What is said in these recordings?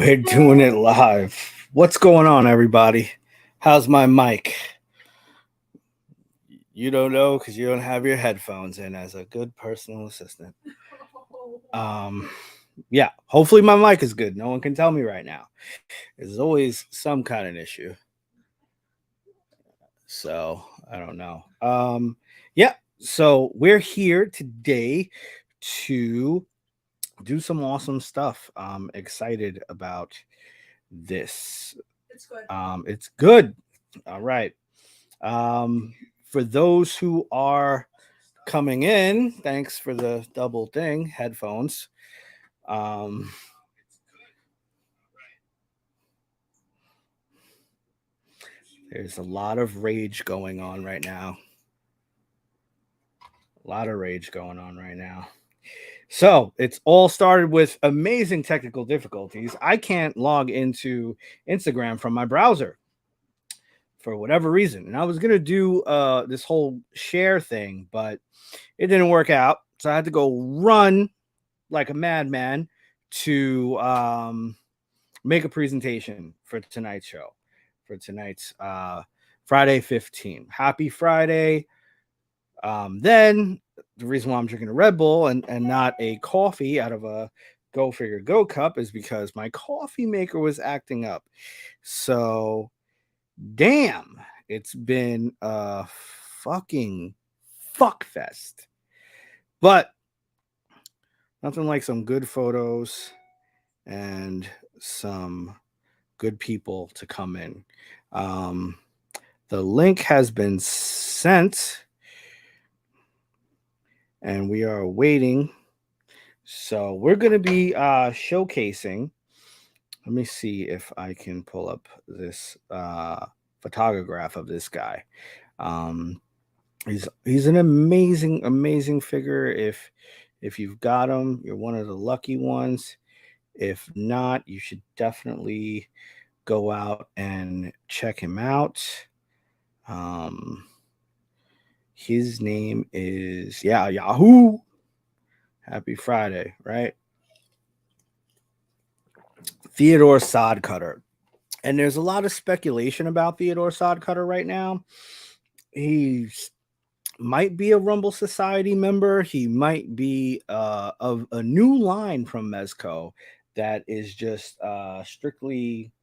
We're doing it live. What's going on, everybody? How's my mic? You don't know because you don't have your headphones in as a good personal assistant. Um, yeah, hopefully my mic is good. No one can tell me right now. There's always some kind of issue. So I don't know. Yeah, so we're here today to do some awesome stuff. I'm excited about this. It's good. All right. For those who are coming in, thanks for the double thing, headphones. Um, there's a lot of rage going on right now. A lot of rage going on right now. So it's all started with amazing technical difficulties. I can't log into Instagram from my browser for whatever reason. And I was gonna do this whole share thing, but it didn't work out. So I had to go run like a madman to make a presentation for tonight's show, for tonight's Friday 15. Happy Friday. Then the reason why I'm drinking a Red Bull and not a coffee out of a Go Figure Go cup is because my coffee maker was acting up. So, damn, it's been a fucking fuck fest. But nothing like some good photos and some good people to come in. The link has been sent and we are waiting. So we're going to be showcasing. Let me see if I can pull up this photograph of this guy. He's an amazing figure. If you've got him, you're one of the lucky ones. If not, you should definitely go out and check him out. His name is Yahoo. Happy Friday, right? Theodore Sodcutter. And there's a lot of speculation about Theodore Sodcutter right now. He might be a Rumble Society member. He might be of a new line from Mezco that is just strictly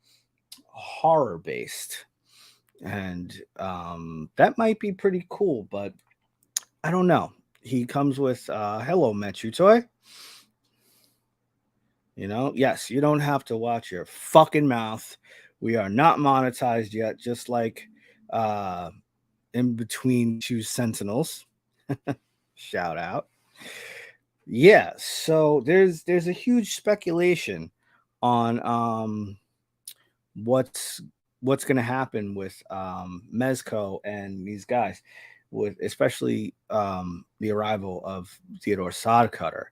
horror based. And that might be pretty cool, but I don't know. He comes with hello, Mechutoy. You know, yes, you don't have to watch your fucking mouth. We are not monetized yet, just like in between two sentinels. Shout out. Yeah, so there's a huge speculation on what's going to happen with Mezco and these guys, with especially the arrival of Theodore Sodcutter.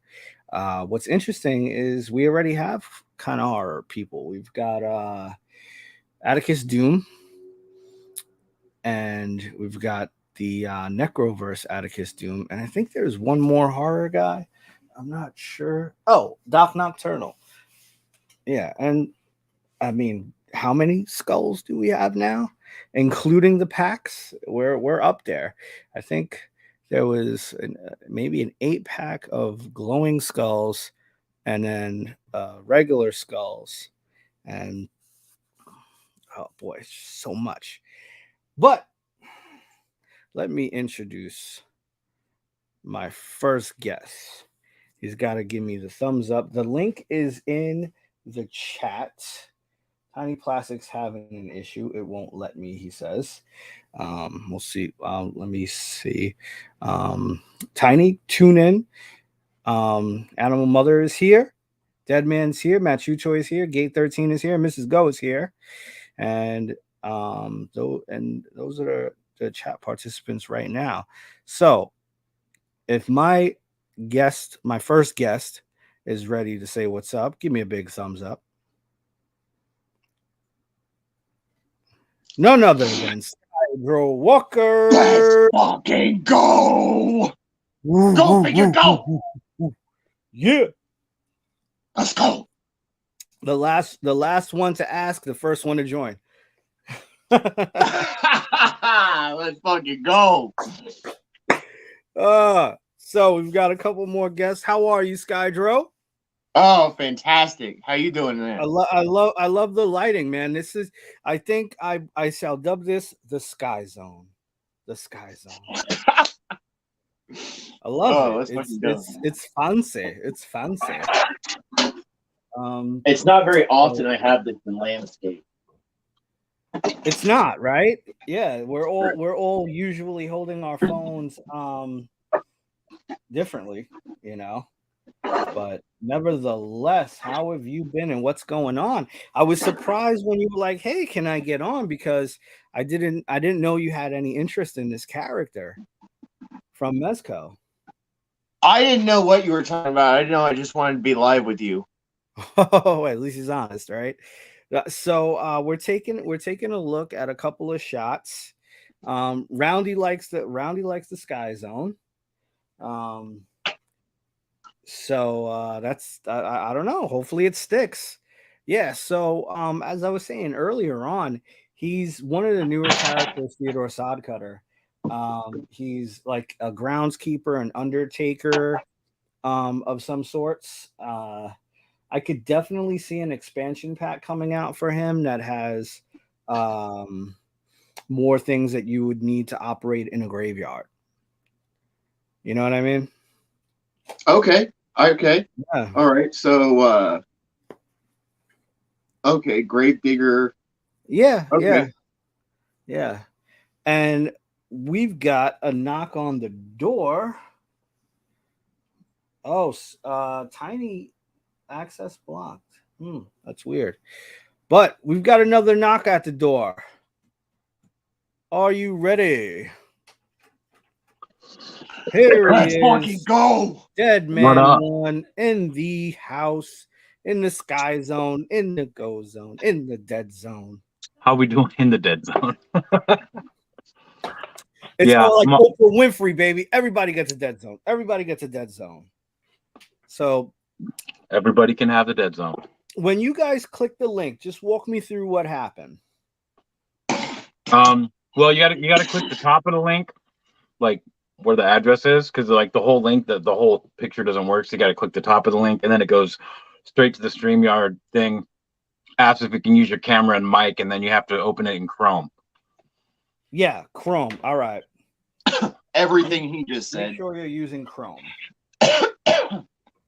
What's interesting is we already have kind of horror people. We've got Atticus Doom, and we've got the Necroverse Atticus Doom, and I think there's one more horror guy. I'm not sure. Oh, Doc Nocturnal. Yeah, and I mean, how many skulls do we have now, including the packs? We're up there. I think there was maybe an 8-pack of glowing skulls, and then regular skulls, and oh boy, so much. But let me introduce my first guest. He's got to give me the thumbs up. The link is in the chat. Tiny Plastic's having an issue. It won't let me, he says. We'll see. Let me see. Tiny, tune in. Animal Mother is here. Dead Man's here. Matt Chucho is here. Gate 13 is here. Mrs. Go is here. And those are the chat participants right now. So if my first guest is ready to say what's up, give me a big thumbs up. None other than Skyro Walker. Let's fucking go! Go figure, go! Yeah. Let's go. The last one to ask, the first one to join. Let's fucking go. So we've got a couple more guests. How are you, Skydro? Oh, fantastic. How you doing, man? I love the lighting, man. This is, I think I shall dub this the Sky Zone. The Sky Zone. I love it. It's fancy. It's fancy. It's not very often I have this in landscape. It's not, right? Yeah, we're all usually holding our phones differently, you know. But nevertheless, how have you been and what's going on? I was surprised when you were like, "Hey, can I get on?" Because I didn't know you had any interest in this character from Mezco. I didn't know what you were talking about. I didn't know. I just wanted to be live with you. Oh, at least he's honest, right? So we're taking a look at a couple of shots. Roundy likes the Sky Zone. So that's I don't know. Hopefully it sticks. Yeah. So as I was saying earlier on, he's one of the newer characters, Theodore Sodcutter. He's like a groundskeeper, an undertaker of some sorts. I could definitely see an expansion pack coming out for him that has more things that you would need to operate in a graveyard. You know what I mean? Okay. Yeah. All right. So, okay, grave digger. Yeah. Okay. Yeah. And we've got a knock on the door. Oh, tiny access blocked. That's weird. But we've got another knock at the door. Are you ready? Here Let's he fucking is. go. Dead Man One in the house, in the Sky Zone, in the Go Zone, in the Dead Zone. How we doing in the Dead Zone? It's all like Oprah Winfrey, baby. Everybody gets a Dead Zone. Everybody gets a Dead Zone. So everybody can have the Dead Zone. When you guys click the link, just walk me through what happened. Well, you gotta click the top of the link, like where the address is, because like the whole link, the whole picture doesn't work. So you gotta click the top of the link, and then it goes straight to the StreamYard thing. Asks if it can use your camera and mic, and then you have to open it in Chrome. Yeah, Chrome. All right. Everything he just said. Make sure you're using Chrome.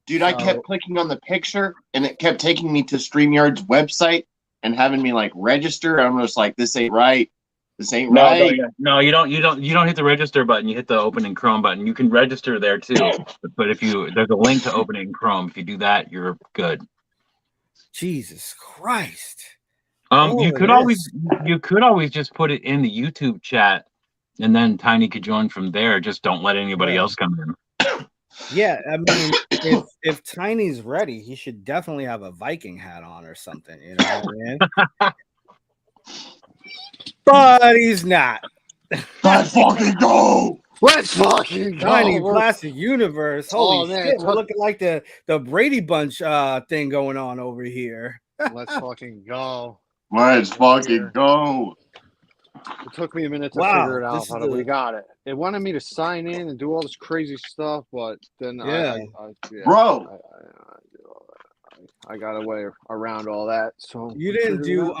Dude, I kept clicking on the picture, and it kept taking me to StreamYard's website and having me like register. I'm just like, this ain't right. This ain't right. No, you don't hit the register button. You hit the open in Chrome button. You can register there too, but there's a link to open it in Chrome. If you do that, you're good. Jesus Christ. You could always just put it in the YouTube chat, and then Tiny could join from there. Just don't let anybody else come in. Yeah, I mean, if Tiny's ready, he should definitely have a Viking hat on or something. You know what I mean? But he's not. Let's fucking go. Let's fucking go. Tiny Plastic Universe. Holy shit. We're looking like the Brady Bunch thing going on over here. Let's fucking go. Let's fucking go. It took me a minute to figure it out, but we got it. It wanted me to sign in and do all this crazy stuff, but then I got a way around all that. So you didn't do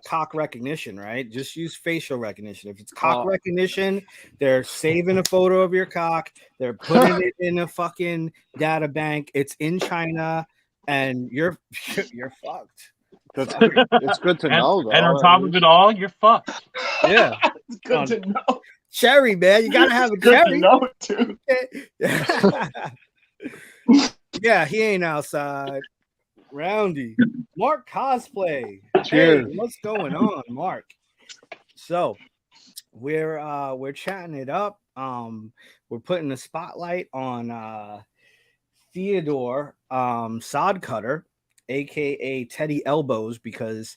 cock recognition, right? Just use facial recognition. If it's cock recognition, they're saving a photo of your cock, they're putting it in a fucking data bank. It's in China, and you're fucked. It's good to know, though. And on top of it all, you're fucked. Yeah, it's good to know. Cherry, man, you gotta have a good cherry. To know, too. Yeah, he ain't outside. Roundy, Mark cosplay. Cheers. Hey, what's going on, Mark? So we're chatting it up. We're putting the spotlight on Theodore Sodcutter, aka Teddy Elbows, because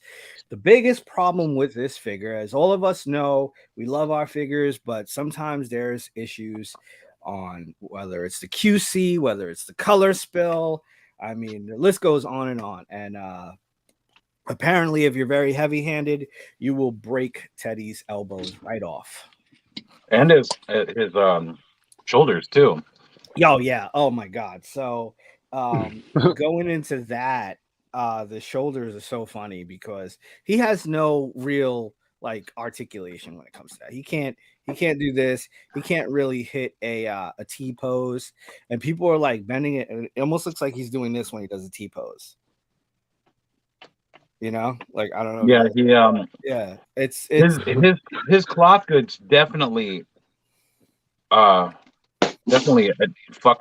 the biggest problem with this figure, as all of us know, we love our figures, but sometimes there's issues on whether it's the QC, whether it's the color spill. I mean, the list goes on and on. And apparently, if you're very heavy-handed, you will break Teddy's elbows right off. And his shoulders too. Yo, yeah. Oh my God. So going into that, the shoulders are so funny because he has no real like articulation when it comes to that. He can't do this. He can't really hit a T pose. And people are like bending it, and it almost looks like he's doing this when he does a T pose. You know, like I don't know. Yeah, he yeah, it's his cloth goods definitely fuck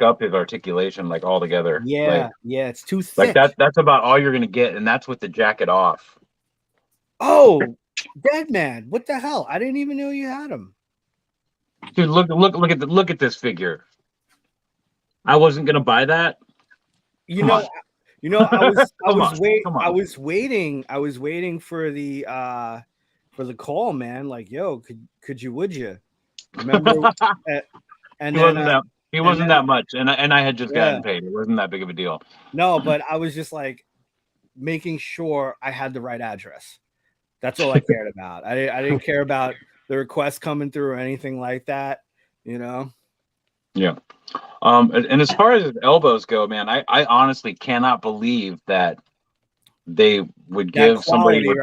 up his articulation like altogether. yeah, like, yeah, it's too thick. Like that's about all you're gonna get, and that's with the jacket off. Oh, Dead Man, what the hell? I didn't even know you had him. Dude, look at this figure. I wasn't gonna buy that. You know, I was waiting for the call, man. Like, yo, would you remember? And he wasn't that much, and I had just gotten paid. It wasn't that big of a deal. No, but I was just like making sure I had the right address. That's all I cared about. I didn't care about the request coming through or anything like that. You know. Yeah. And as far as his elbows go, man, I honestly cannot believe that they would give somebody with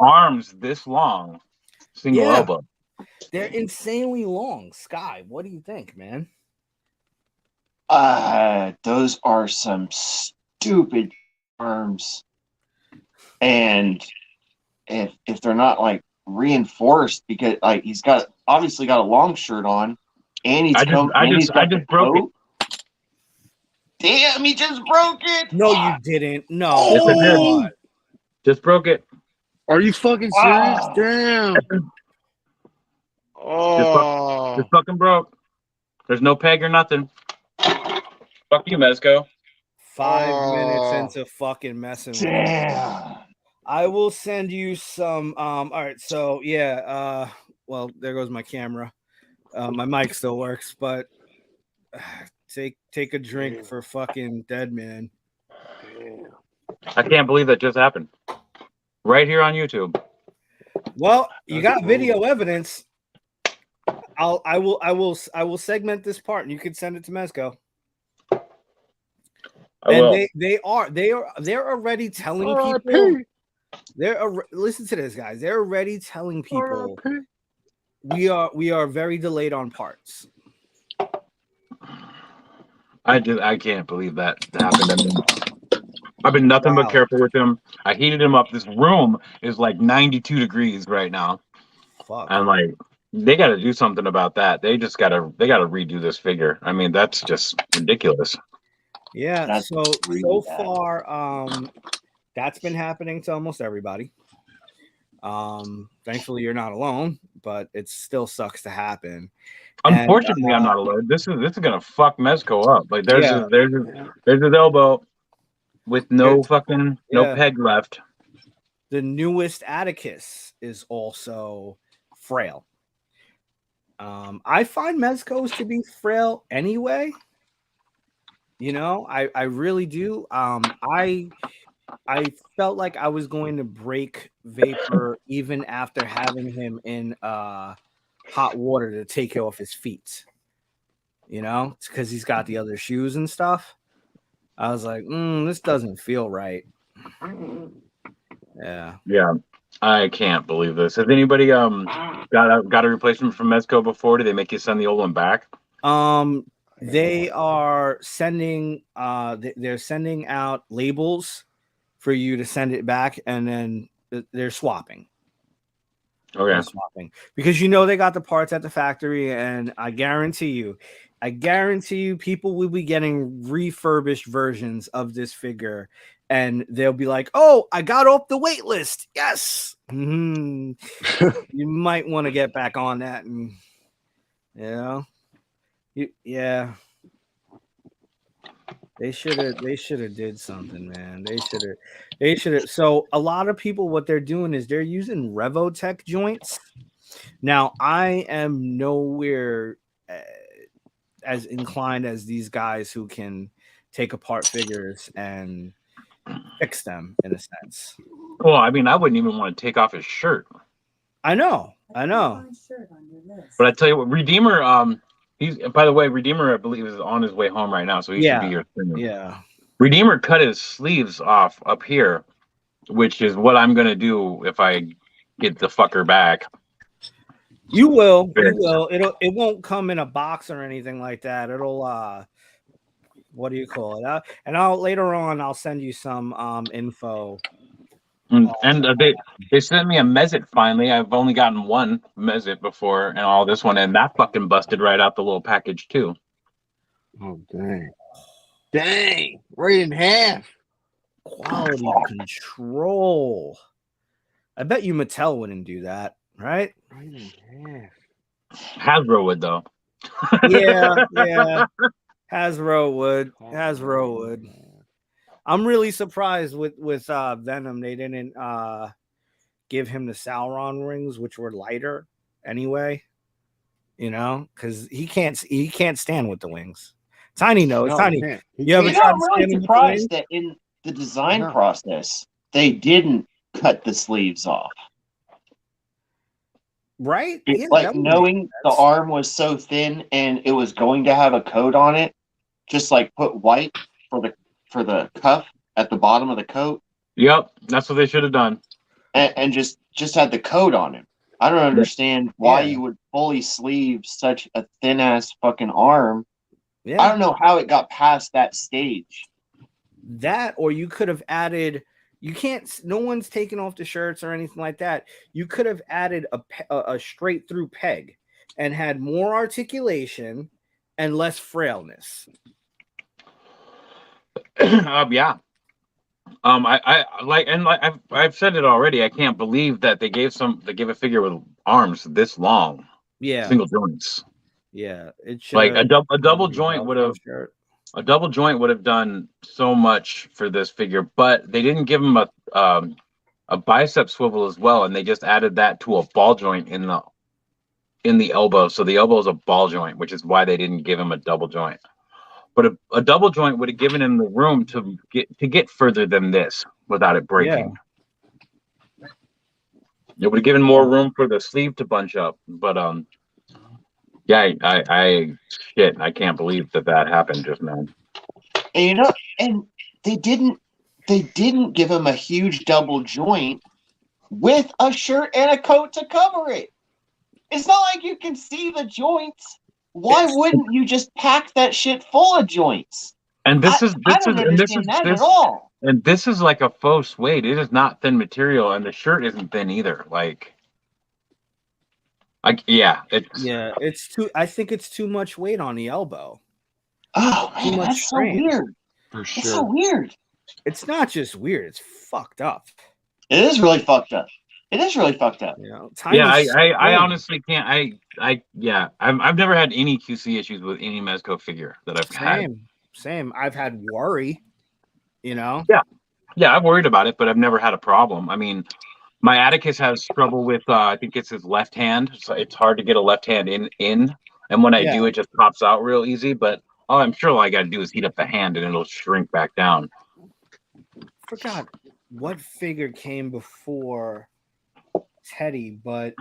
arms this long single elbow. They're insanely long. Sky, what do you think, man? Those are some stupid arms, and if they're not like reinforced, because like he's obviously got a long shirt on, and I just broke it. Damn, he just broke it. No, you didn't. No. Yes, I did. Just broke it. Are you fucking serious? Damn. Just fucking broke. There's no peg or nothing. Fuck you, Mezco. 5 minutes into fucking messing with Damn. I will send you some. All right. So yeah. Well, there goes my camera. My mic still works, but take a drink for fucking Dead Man. I can't believe that just happened. Right here on YouTube. Well, you got video evidence. I will segment this part, and you can send it to Mezco. And they're already telling people. Listen to this, guys. They're already telling people we are very delayed on parts. I can't believe that happened. I mean, I've been nothing but careful with him. I heated him up. This room is like 92 degrees right now. Fuck. I'm like, they got to do something about that. They got to redo this figure. I mean, that's just ridiculous. Yeah. That's so far, that's been happening to almost everybody. Thankfully, you're not alone, but it still sucks to happen. Unfortunately, I'm not alone. This is gonna fuck Mezco up. Like there's his elbow with no peg left. The newest Atticus is also frail. I find Mezco's to be frail anyway. You know, I really do. I felt like I was going to break Vapor even after having him in hot water to take off his feet. You know, it's because he's got the other shoes and stuff. I was like, this doesn't feel right. Yeah. I can't believe this. Has anybody got a replacement from Mezco before? Did they make you send the old one back? They are sending they're sending out labels for you to send it back, and then they're swapping. Okay. They're swapping because they got the parts at the factory, and I guarantee you people will be getting refurbished versions of this figure, and they'll be like, "Oh, I got off the wait list." Yes. You might want to get back on that, and yeah. They should have did something, man. They should have. So a lot of people, what they're doing is they're using Revotech joints. Now, I am nowhere as inclined as these guys who can take apart figures and fix them in a sense. Well, I mean, I wouldn't even want to take off his shirt. I know. But I tell you what, Redeemer, he's, by the way, Redeemer, I believe, is on his way home right now, so he should be here soon. Yeah. Redeemer cut his sleeves off up here, which is what I'm gonna do if I get the fucker back. You will. It won't come in a box or anything like that. It'll what do you call it? And later on I'll send you some info. And they sent me a Mezit finally. I've only gotten one Mezit before, and all this one, and that fucking busted right out the little package too. Oh dang! Right in half. Quality control. I bet you Mattel wouldn't do that, right? Right in half. Hasbro would though. Yeah. Hasbro would. I'm really surprised with Venom. They didn't give him the Sauron rings, which were lighter anyway. You know, because he can't stand with the wings. Tiny knows. No, Tiny. You I'm really surprised that in the design process they didn't cut the sleeves off. Right? Like knowing the arm was so thin and it was going to have a coat on it, just like put white for the cuff at the bottom of the coat. Yep, that's what they should have done. And just had the coat on him. I don't understand why you would fully sleeve such a thin ass fucking arm. Yeah. I don't know how it got past that stage. That, or you could have added. You can't. No one's taken off the shirts or anything like that. You could have added a straight through peg and had more articulation and less frailness. Yeah. I like, and like I've said it already. I can't believe that they gave a figure with arms this long. Yeah. Single joints. Yeah. It should, like a double joint would have. A double joint would have done so much for this figure, but they didn't give him a bicep swivel as well, and they just added that to a ball joint in the elbow. So the elbow is a ball joint, which is why they didn't give him a double joint. But a double joint would have given him the room to get further than this without it breaking. Yeah. It would have given more room for the sleeve to bunch up, but yeah, I can't believe that happened just now. And and they didn't give him a huge double joint with a shirt and a coat to cover it. It's not like you can see the joints. Why wouldn't you just pack that shit full of joints? And I don't understand that at all. And this is like a faux suede. It is not thin material, and the shirt isn't thin either. Like. It's too. I think it's too much weight on the elbow. Oh man, that's so weird. For sure, it's so weird. It's not just weird; it's fucked up. It is really fucked up. You know, I honestly can't. I've never had any QC issues with any Mezco figure that I've had. Same. I've had worry. You know. Yeah, I've worried about it, but I've never had a problem. I mean. My Atticus has trouble with, I think it's his left hand. So it's hard to get a left hand in. And when I do, it just pops out real easy. But I'm sure all I got to do is heat up the hand and it'll shrink back down. Forgot what figure came before Teddy, but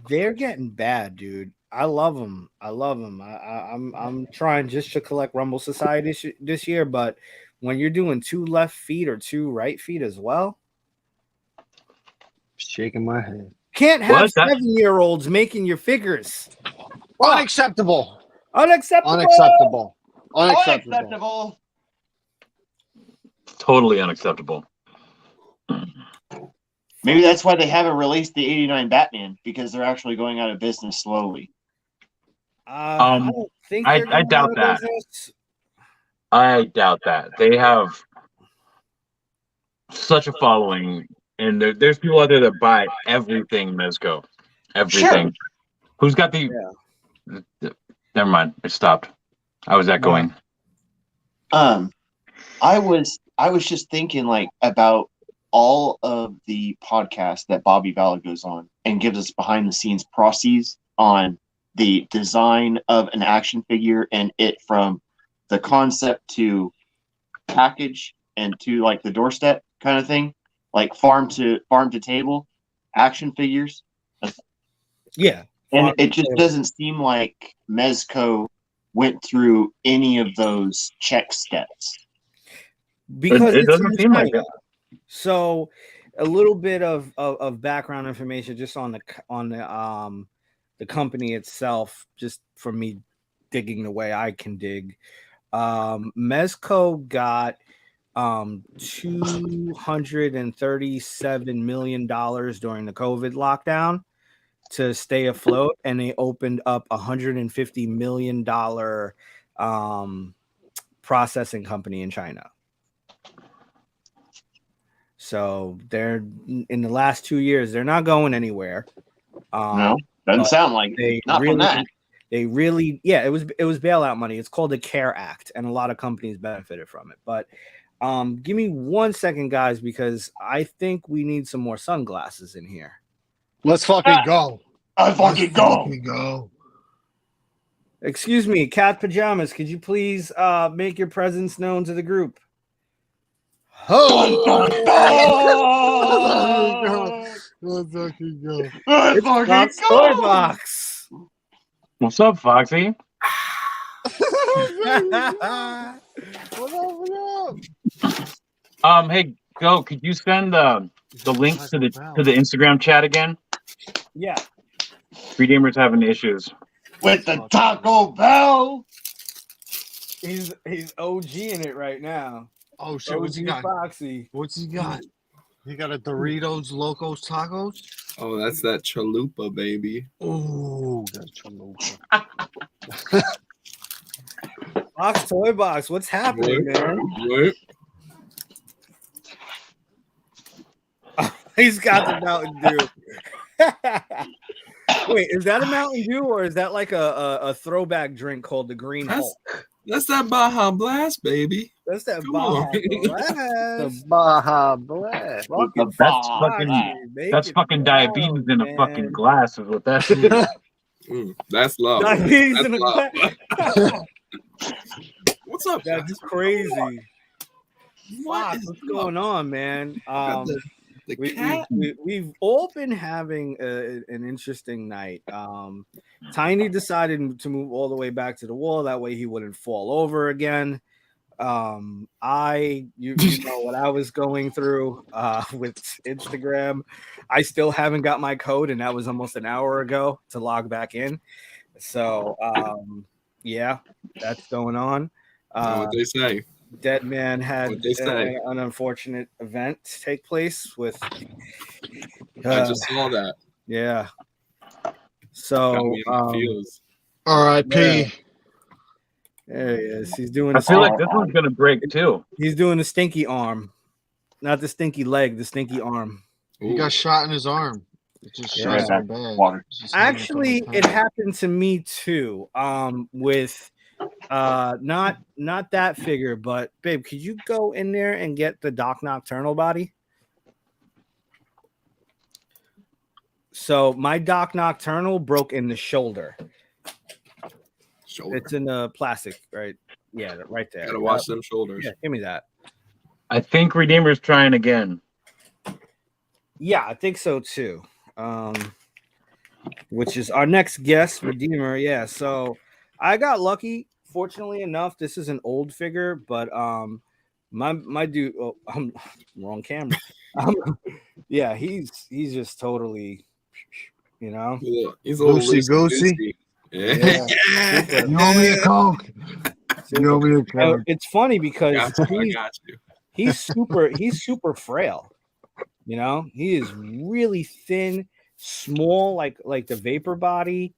they're getting bad, dude. I love them. I'm trying just to collect Rumble Society this year, but when you're doing 2 left feet or 2 right feet as well, shaking my head. Can't have 7-year-olds making your figures. Unacceptable. Totally unacceptable. Maybe that's why they haven't released the 89 Batman, because they're actually going out of business slowly. I don't think I doubt that. I doubt that. They have such a following. And there's people out there that buy everything Mezco. Everything. Sure. Who's got the... Never mind. I stopped. How was that going? I was just thinking like about all of the podcasts that Bobby Bala goes on and gives us behind the scenes processes on the design of an action figure and it from the concept to package and to like the doorstep kind of thing, like farm to table action figures. Yeah. And it just doesn't seem like Mezco went through any of those check steps. Because it doesn't seem like it. So a little bit of background information just on the company itself, just for me digging the way I can dig. Mezco got $237 million during the COVID lockdown to stay afloat, and they opened up $150 million processing company in China. So they're in the last 2 years, they're not going anywhere. No, doesn't sound like it. Not really, from that. They really, yeah, it was bailout money. It's called the CARE Act, and a lot of companies benefited from it. But give me 1 second, guys, because I think we need some more sunglasses in here. Let's fucking go. I fucking go. Excuse me, Cat Pajamas, could you please make your presence known to the group? Oh, Let's fucking go. It's Fox Toy Box. What's up, Foxy? What up? Hey, Go, could you send the link to the Instagram chat again? Yeah. Redeemer's having issues with the Taco Bell. He's OG in it right now. Oh shit! OG What's he got? Foxy. What's he got? He got a Doritos Locos Tacos. Oh, that's that chalupa, baby. Oh, that's chalupa. Fox Toy Box, what's happening, man? What? He's got the Mountain Dew. Wait, is that a Mountain Dew or is that like a throwback drink called the Green Hulk? That's that Baja Blast, baby. That's that Come Baja on. Blast. The Baja Blast. That's fucking diabetes in a fucking glass, is what that is. That's love. Diabetes That's in a love. glass. What's up? That's crazy. What's going on, man? The cat? We've all been having an interesting night. Tiny decided to move all the way back to the wall. That way he wouldn't fall over again. You know what I was going through with Instagram. I still haven't got my code, and that was almost an hour ago to log back in. So, yeah, that's going on. What they say. Dead Man had an unfortunate event take place with. I just saw that. Yeah. So, R.I.P. Yeah. There he is. He's doing. I feel like this one's gonna break too. He's doing the stinky arm, not the stinky leg, the stinky arm. He got shot in his arm. It just shot so bad. Actually, it happened to me too. With not that figure, but babe, could you go in there and get the Doc Nocturnal body? So my Doc Nocturnal broke in the shoulder. It's in the plastic, right? Yeah, right there. Gotta watch them shoulders. Yeah, give me that. I think Redeemer's trying again. Yeah, I think so too. Which is our next guest, Redeemer. Yeah, so I got lucky. Fortunately enough, this is an old figure, but my dude, I'm wrong camera. Yeah, he's just totally, you know, he's a little goosey. Yeah. You owe me a Coke. You owe me a Coke. It's funny because I got you. He's super frail. You know, he is really thin, small, like the Vapor body.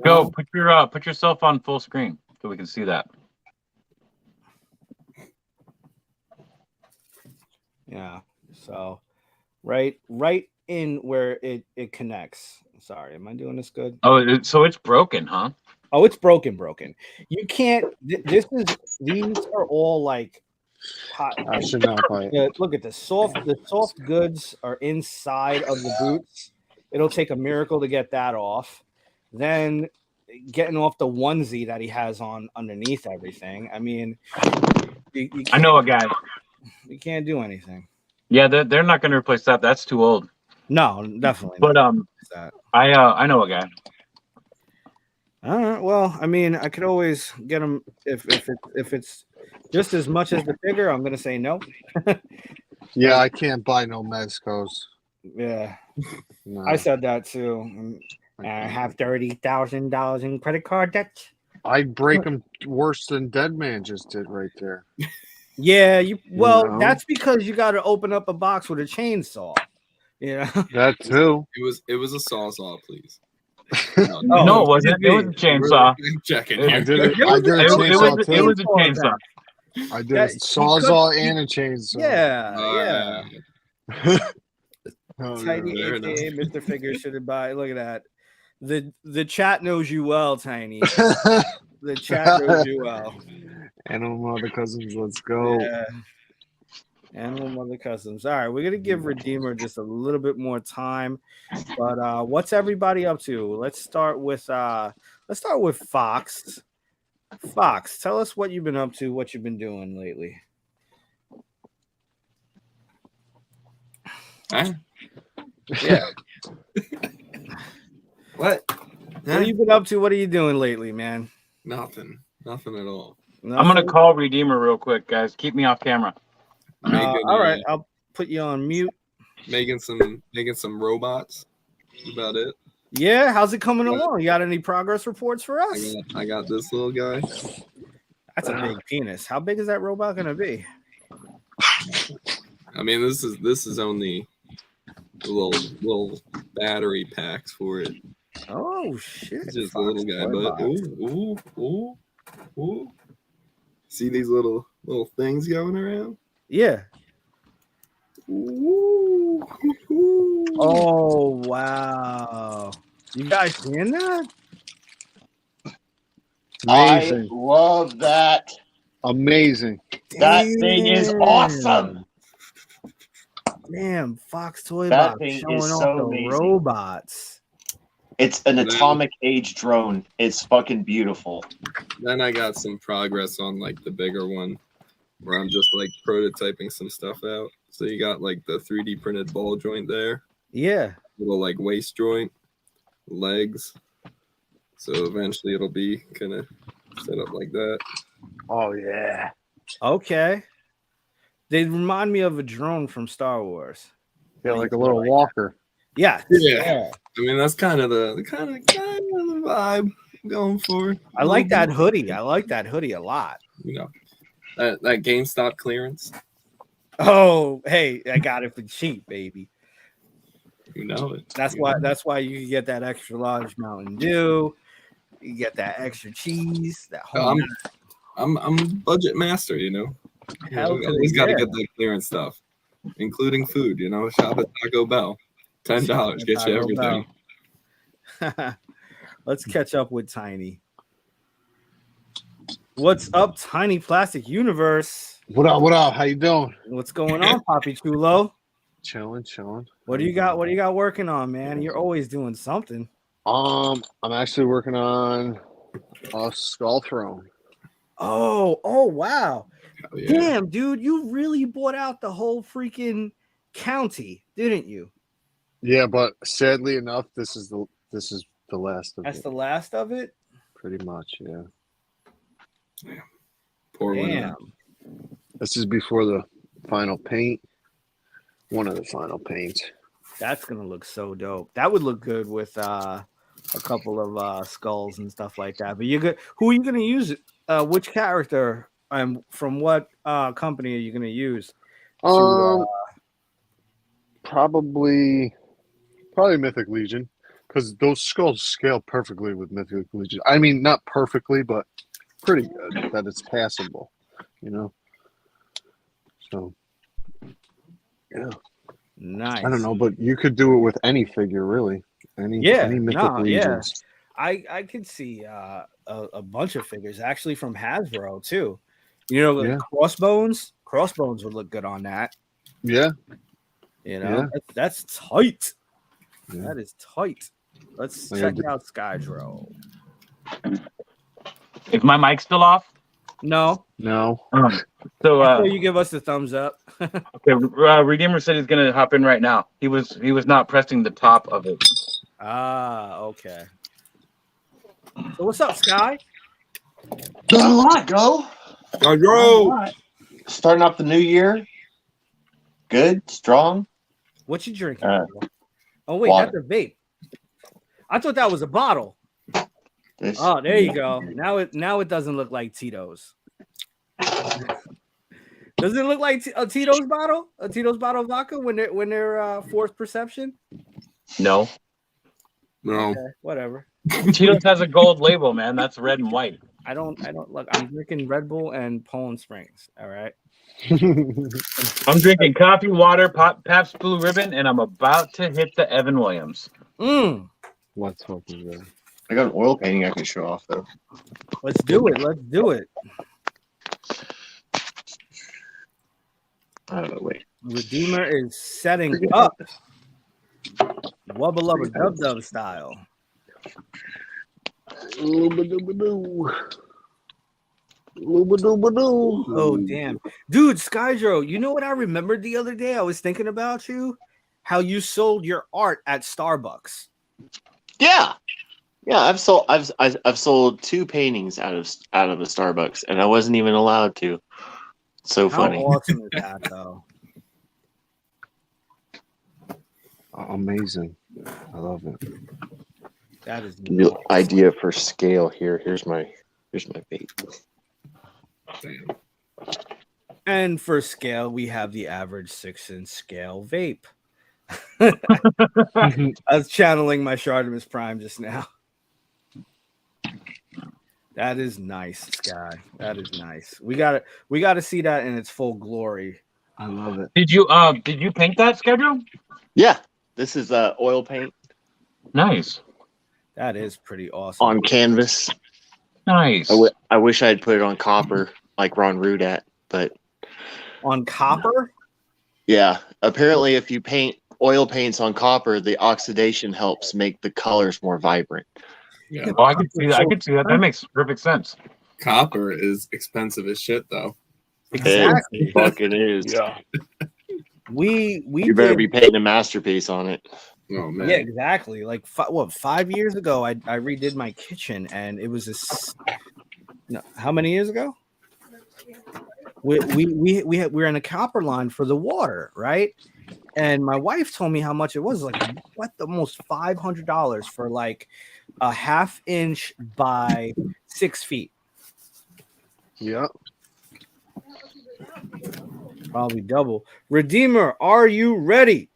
Go put yourself on full screen so we can see that. Yeah. So right in where it connects. Sorry, am I doing this good? Oh, so it's broken, huh? Oh, it's broken. You can't. These are all like. I should not play. Look at this. The soft goods are inside of the boots. It'll take a miracle to get that off. Then getting off the onesie that he has on underneath everything. I mean, I know a guy. You can't do anything. Yeah, they're not going to replace that. That's too old. No, definitely. But not. I know a guy. All right. Well, I mean, I could always get him if it's just as much as the figure. I'm gonna say no. Yeah, I can't buy no Mezcos. Yeah, No, I said that too. I have $30,000 in credit card debt. I'd break them worse than Dead Man just did right there. Yeah, well, know? that's because you got to open up a box with a chainsaw. You know that too. It was a sawzall, please. No, it wasn't. It was a chainsaw. Checking I here. did a chainsaw too. It was a chainsaw. I did a sawzall and a chainsaw. Yeah. Oh, Tiny, fair aka enough. Mr. Figure should have buy. Look at that. The chat knows you well, Tiny. The chat knows you well. Animal Mother Cousins, let's go. Yeah. Animal Mother Cousins. All right, we're gonna give Redeemer just a little bit more time. But what's everybody up to? Let's start with Fox. Fox, tell us what you've been up to, what you've been doing lately. Huh? Yeah. What? What have you been up to? What are you doing lately, man? Nothing at all. I'm gonna call Redeemer real quick, guys. Keep me off camera. All right, I'll put you on mute. Making some robots. That's about it. Yeah, how's it coming along? You got any progress reports for us? I got this little guy. That's a big penis. How big is that robot gonna be? I mean, this is only the little battery packs for it. Oh shit! It's just a little guy, but ooh. See these little things going around? Yeah. Ooh. Oh wow! You guys seeing that? Amazing. I love that. Amazing. That thing is awesome. Damn, Fox Toy That Box thing showing is off so the amazing. robots. It's an atomic age drone. It's fucking beautiful. Then I got some progress on like the bigger one, where I'm just like prototyping some stuff out. So you got like the 3D printed ball joint there, Yeah. little like waist joint, legs. So eventually it'll be kind of set up like that. Oh yeah. Okay. They remind me of a drone from Star Wars. Yeah, like a little walker. Yeah. Yeah. I mean, that's kind of the vibe I'm going for. I like that hoodie. I like that hoodie a lot. You know, that GameStop clearance. Oh, hey, I got it for cheap, baby. You know it. That's why you can get that extra large Mountain Dew. You get that extra cheese. That whole I'm budget master, you know. Hell to Always the got to yeah. get that clearance stuff, including food. You know, shop at Taco Bell. $10 gets you everything. Let's catch up with Tiny. What's up, Tiny Plastic Universe? What up? What up? How you doing? What's going on, Poppy Chulo? Chilling. What do you got? What do you got working on, man? You're always doing something. I'm actually working on a skull throne. Oh, wow. Oh, yeah. Damn, dude, you really bought out the whole freaking county, didn't you? Yeah, but sadly enough, this is the last of That's it. the last of it? Pretty much, yeah. Poor one. Damn. This is before the final paint. One of the final paints. That's gonna look so dope. That would look good with a couple of skulls and stuff like that. But who are you gonna use? Which character and from what company are you gonna use? Probably Mythic Legion, because those skulls scale perfectly with Mythic Legion. I mean, not perfectly, but pretty good. That it's passable, you know. So, yeah. Nice. I don't know, but you could do it with any figure, really. Any Mythic Legions. I could see a bunch of figures actually from Hasbro too. You know, like Crossbones. Crossbones would look good on that. Yeah. You know, that's tight. Yeah. That is tight. Let's check out Skydro. Is my mic still off? No. No. So So you give us the thumbs up. okay, Redeemer said he's gonna hop in right now. He was not pressing the top of it. Ah, okay. So what's up, Sky? Done a lot, go. Go. Starting off the new year. Good, strong. What you drinking? Uh, Oh wait, water. that's a vape. I thought that was a bottle. This- Oh, there you go. Now it doesn't look like Tito's. Does it look like a Tito's bottle? A Tito's bottle of vodka when they're forced perception? No. No. Okay, whatever. Cheetos has a gold label, man. That's red and white. I don't look. I'm drinking Red Bull and Poland Springs. All right. I'm drinking coffee, water, Pabst Blue Ribbon, and I'm about to hit the Evan Williams. Let's fucking go. I got an oil painting I can show off though. Let's do it. Let's do it. Wait. Redeemer is setting up. Wubba lubba dub dub style. Oh damn, dude, Skydro, you know what I remembered the other day? I was thinking about you, how you sold your art at Starbucks. Yeah. I've sold 2 paintings out of the Starbucks, and I wasn't even allowed to. So How funny. awesome is that, though? Amazing. I love it. That is The idea for scale here. Here's my bait. Damn. And for scale, we have the average 6-inch scale vape. I was channeling my Shardimus Prime just now. That is nice, Sky. That is nice. We gotta see that in its full glory. I love it. Did you paint that schedule? Yeah, this is oil paint Nice. That is pretty awesome. on canvas. Nice. I wish I had put it on copper like Ron Rudat, but On copper? yeah, apparently if you paint oil paints on copper, the oxidation helps make the colors more vibrant. Yeah. Oh, I can see that. I can see that. That makes perfect sense. Copper is expensive as shit, though. Exactly. It fucking is. Yeah. We You better did- be painting a masterpiece on it. Oh man. Yeah, exactly. Like 5 years ago, I redid my kitchen, and it was this. No, how many years ago? We're in a copper line for the water, right? And my wife told me how much it was. Like, what, the most $500 for like a 1/2 inch by 6 feet? Yeah. Probably double. Redeemer, are you ready?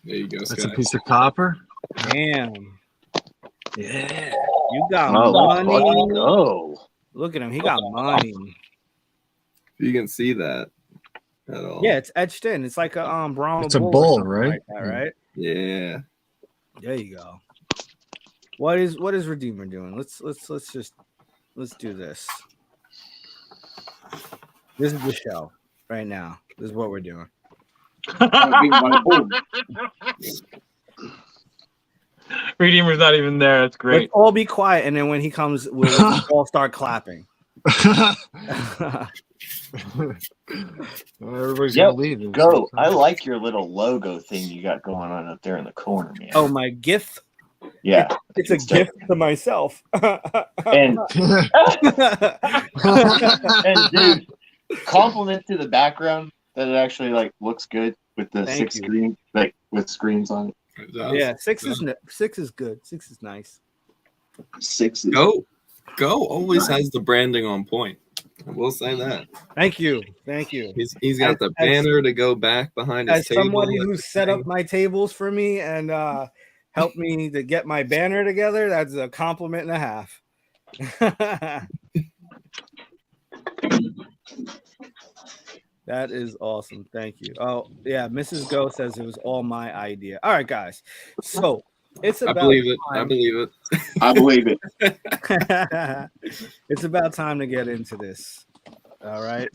There you go, That's Sky. a piece of copper. Damn, Yeah. you got Oh, let's money. fucking go. Look at him. He got money. You can see that at all. Yeah, it's etched in. It's like a Brahma It's a bull or bull, something right? like that, right? Yeah. There you go. What is Redeemer doing? Let's do this. This is the show right now. This is what we're doing. Redeemer's not even there. That's great. Let's all be quiet, and then when he comes, we'll all start clapping. Everybody's Yep, gonna leave. Go. I like your little logo thing you got going on up there in the corner, man. Oh, my gift. Yeah. It's a gift to myself. And and dude, compliment to the background that it actually like looks good with the Thank 6 you. screen, like with screens on it. Yeah, 6 is good. 6 is nice. 6 is Go always has the branding on point. I will say that. Thank you. He's got the banner to go back behind his As table. somebody who set up my tables for me and helped me to get my banner together, that's a compliment and a half. That is awesome. Thank you. Oh, yeah. Mrs. Go says it was all my idea. All right, guys. So it's I about believe it. I time. believe it. I believe it. It's about time to get into this. All right.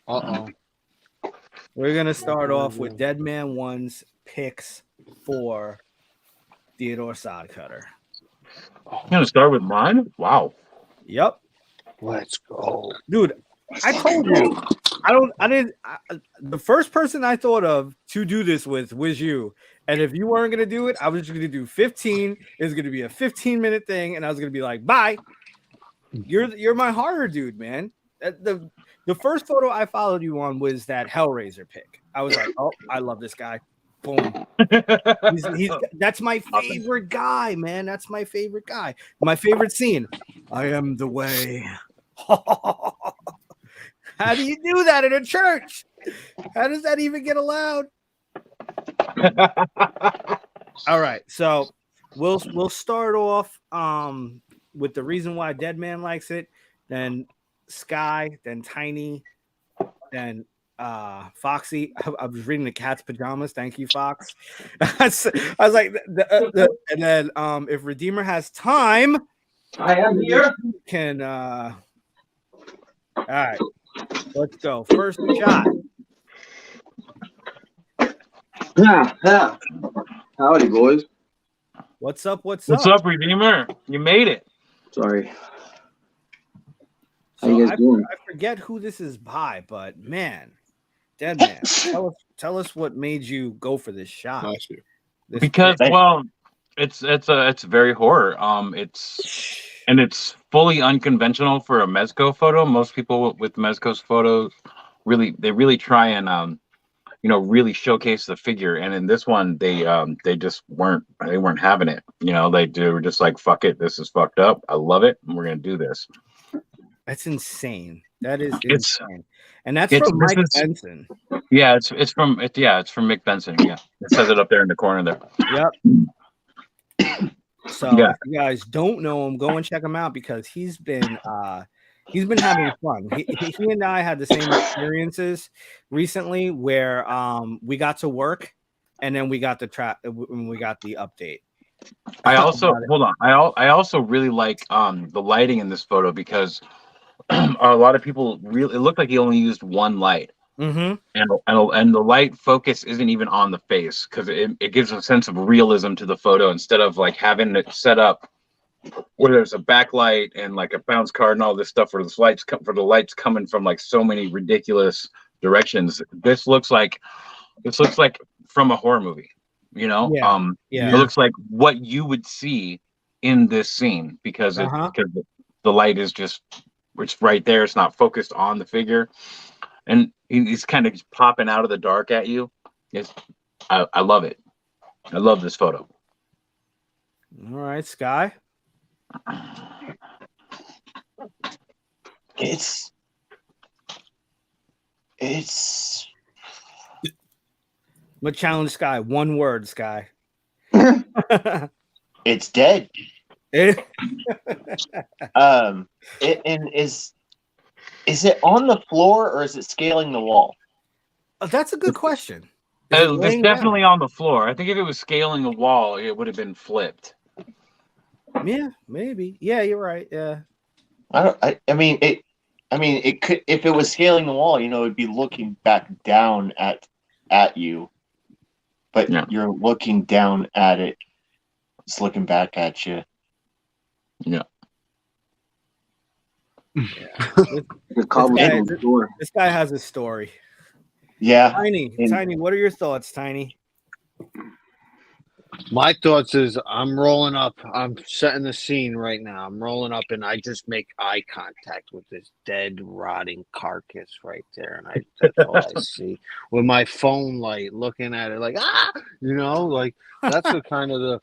Uh-oh. We're going to start off with Dead Man One's picks for Theodore Sodcutter. You gonna start with mine? Wow. Yep, Let's go. dude. I told you. The first person I thought of to do this with was you. And if you weren't gonna do it, I was just gonna do 15. It's gonna be a 15-minute thing, and I was gonna be like, bye. You're my horror dude, man. The first photo I followed you on was that Hellraiser pic. I was like, oh, I love this guy. Boom. That's my favorite guy, man. That's my favorite guy. My favorite scene. I am the way. How do you do that in a church? How does that even get allowed? All right, so we'll start off with the reason why Dead Man likes it, then Sky, then Tiny, then Foxy. I was reading the cat's pajamas. Thank you, Fox. I was like, and then if Redeemer has time, I am here. Can all right. Let's go. First shot. Yeah. Howdy, boys. What's up? What's What's up, Redeemer? You made it. Sorry. How So you guys doing? I forget who this is by, but man, Dead Man, tell us what made you go for this shot. Bless you. This Because pick. well, it's very horror. It's fully unconventional for a Mezco photo. Most people with Mezco's photos really try and really showcase the figure. And in this one, they just weren't having it. They were just like, fuck it, this is fucked up. I love it, and we're gonna do this. That's insane. That is It's- insane. And that's from Mike Benson. Yeah, it's from Mick Benson. Yeah, it says it up there in the corner there. Yep. So Yeah. if you guys don't know him, go and check him out because he's been having fun. He and I had the same experiences recently where we got to work and then we got the update. I also really like the lighting in this photo because a lot of people it looked like he only used one light. Mm-hmm. And the light focus isn't even on the face because it gives a sense of realism to the photo instead of like having it set up where there's a backlight and like a bounce card and all this stuff where the lights coming from like so many ridiculous directions. This looks like from a horror movie, Yeah. It looks like what you would see in this scene because the light is it's right there. It's not focused on the figure. And he's kind of popping out of the dark at you. I love it. I love this photo. All right, Sky. It's I'm gonna challenge Sky. One word, Sky. it's dead. It- Is it on the floor or is it scaling the wall? That's a good question. Is it It's laying definitely on the floor. I think if it was scaling a wall, it would have been flipped. down? Yeah, maybe. Yeah, you're right. Yeah. I mean it could, if it was scaling the wall, it'd be looking back down at you. But you're looking down at it. It's looking back at you. Yeah. This guy has a story. Yeah. Tiny, what are your thoughts, Tiny? My thoughts is I'm rolling up. I'm setting the scene right now. I'm rolling up and I just make eye contact with this dead, rotting carcass right there. And that's all I see with my phone light looking at it like, like that's kind of the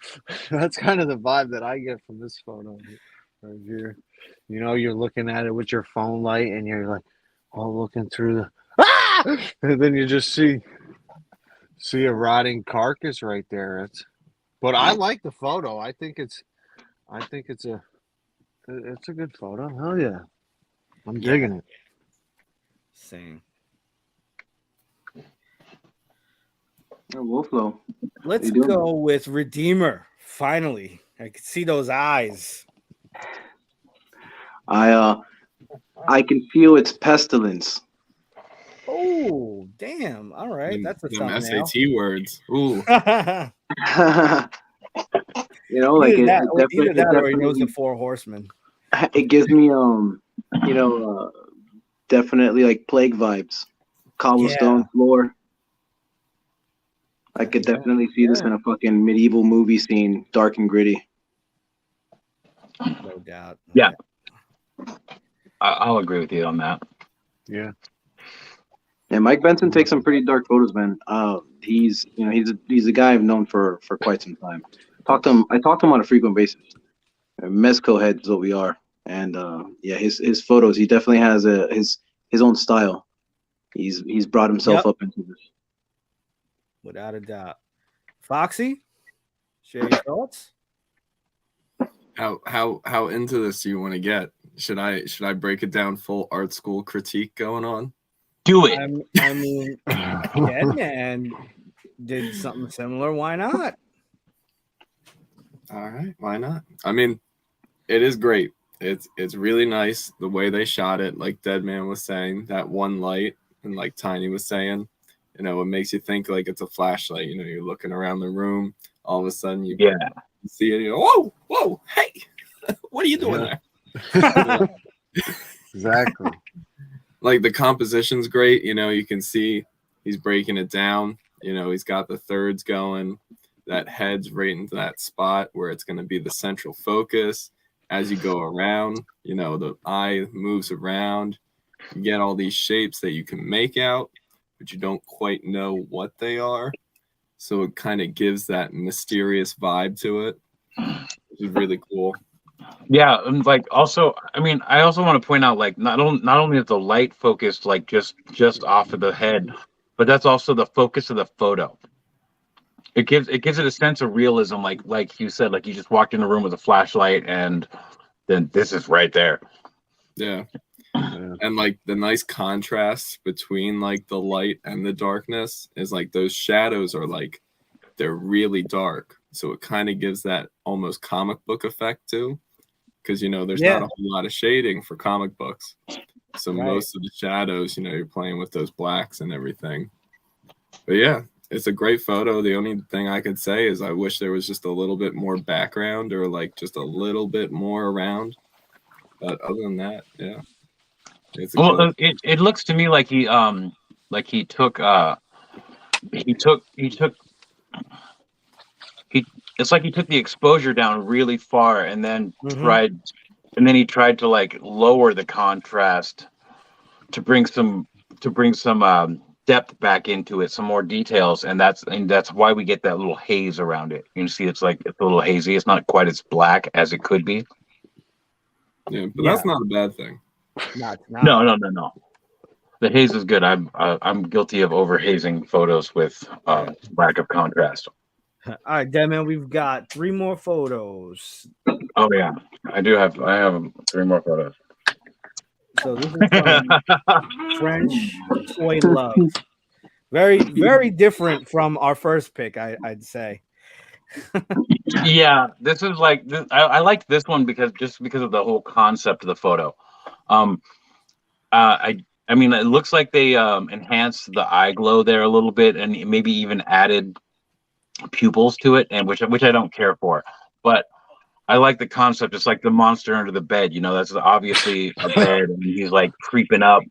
vibe that I get from this photo right here. You're looking at it with your phone light and you're like, looking through and then you just see a rotting carcass right there. But I like the photo. I think it's a good photo. Hell yeah. I'm digging it. Same. Wolflow. Let's go with Redeemer. Finally. I can see those eyes. I can feel its pestilence. Oh, damn. All right. That's a them thumbnail. SAT words. Ooh. You know, like Either that, it or he knows the definitely, Four Horsemen. it gives me definitely like Plague vibes, cobblestone floor. I could definitely see this in a fucking medieval movie scene, dark and gritty. No doubt. Yeah. I'll agree with you on that. Yeah. And Mike Benson takes some pretty dark photos, man. He's a guy I've known for quite some time. I talk to him on a frequent basis. Mezco heads is what we are, and his photos. He definitely has his own style. He's brought himself up into this. Without a doubt. Foxy, share your thoughts. How into this do you want to get? Should I break it down full art school critique going on? Do it. I mean, Deadman did something similar. Why not? All right, why not? I mean, it is great. It's really nice the way they shot it. Like Deadman was saying, that one light, and like Tiny was saying, it makes you think like it's a flashlight. You're looking around the room, all of a sudden you see it. Whoa, hey, what are you doing there? Exactly. Like the composition's great. You can see he's breaking it down. He's got the thirds going. That head's right into that spot where it's going to be the central focus. As you go around, the eye moves around. You get all these shapes that you can make out, but you don't quite know what they are. So it kind of gives that mysterious vibe to it, which is really cool. Yeah, and like also, I mean, I also want to point out like not only is the light focused like just off of the head, but that's also the focus of the photo. It gives it a sense of realism, like you said, like you just walked in the room with a flashlight, and then this is right there. Yeah. And like the nice contrast between like the light and the darkness is like those shadows are like they're really dark, so it kind of gives that almost comic book effect too, because there's not a whole lot of shading for comic books, so most of the shadows you're playing with those blacks and everything. But yeah, it's a great photo. The only thing I could say is I wish there was just a little bit more background or like just a little bit more around, but other than that, yeah. It looks to me like he took it's like he took the exposure down really far and then he tried to like lower the contrast to bring some depth back into it, some more details, and that's why we get that little haze around it. You can see it's a little hazy. It's not quite as black as it could be. Yeah, but that's not a bad thing. No. The haze is good. I'm guilty of over hazing photos with lack of contrast. All right, Deadman, we've got 3 more photos. Oh yeah, I have 3 more photos. So this is from French Toy Love. Very, very different from our first pick, I'd say. Yeah, this is like this. I liked this one because of the whole concept of the photo. I mean, it looks like they enhanced the eye glow there a little bit, and maybe even added pupils to it, and which I don't care for, but I like the concept. It's like the monster under the bed. That's obviously a bed, and he's like creeping up.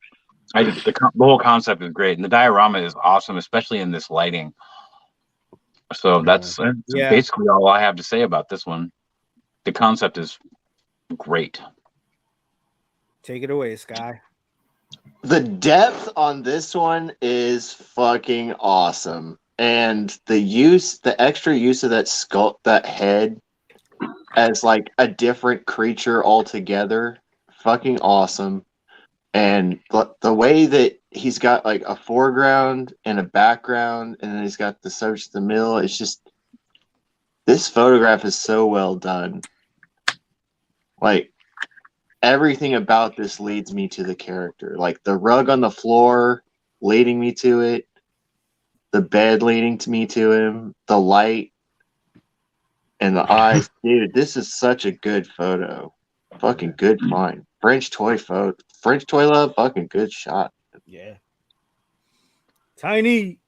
The whole concept is great, and the diorama is awesome, especially in this lighting. So that's basically all I have to say about this one. The concept is great. Take it away, Sky. The depth on this one is fucking awesome. And the extra use of that skull, that head as like a different creature altogether, fucking awesome. And the way that he's got like a foreground and a background, and then he's got the subject in the middle, it's just, this photograph is so well done. Like, everything about this leads me to the character. Like the rug on the floor leading me to it, the bed leading me to him, the light, and the eyes. Dude, this is such a good photo. Fucking good find. French Toy Love, fucking good shot. Yeah. Tiny.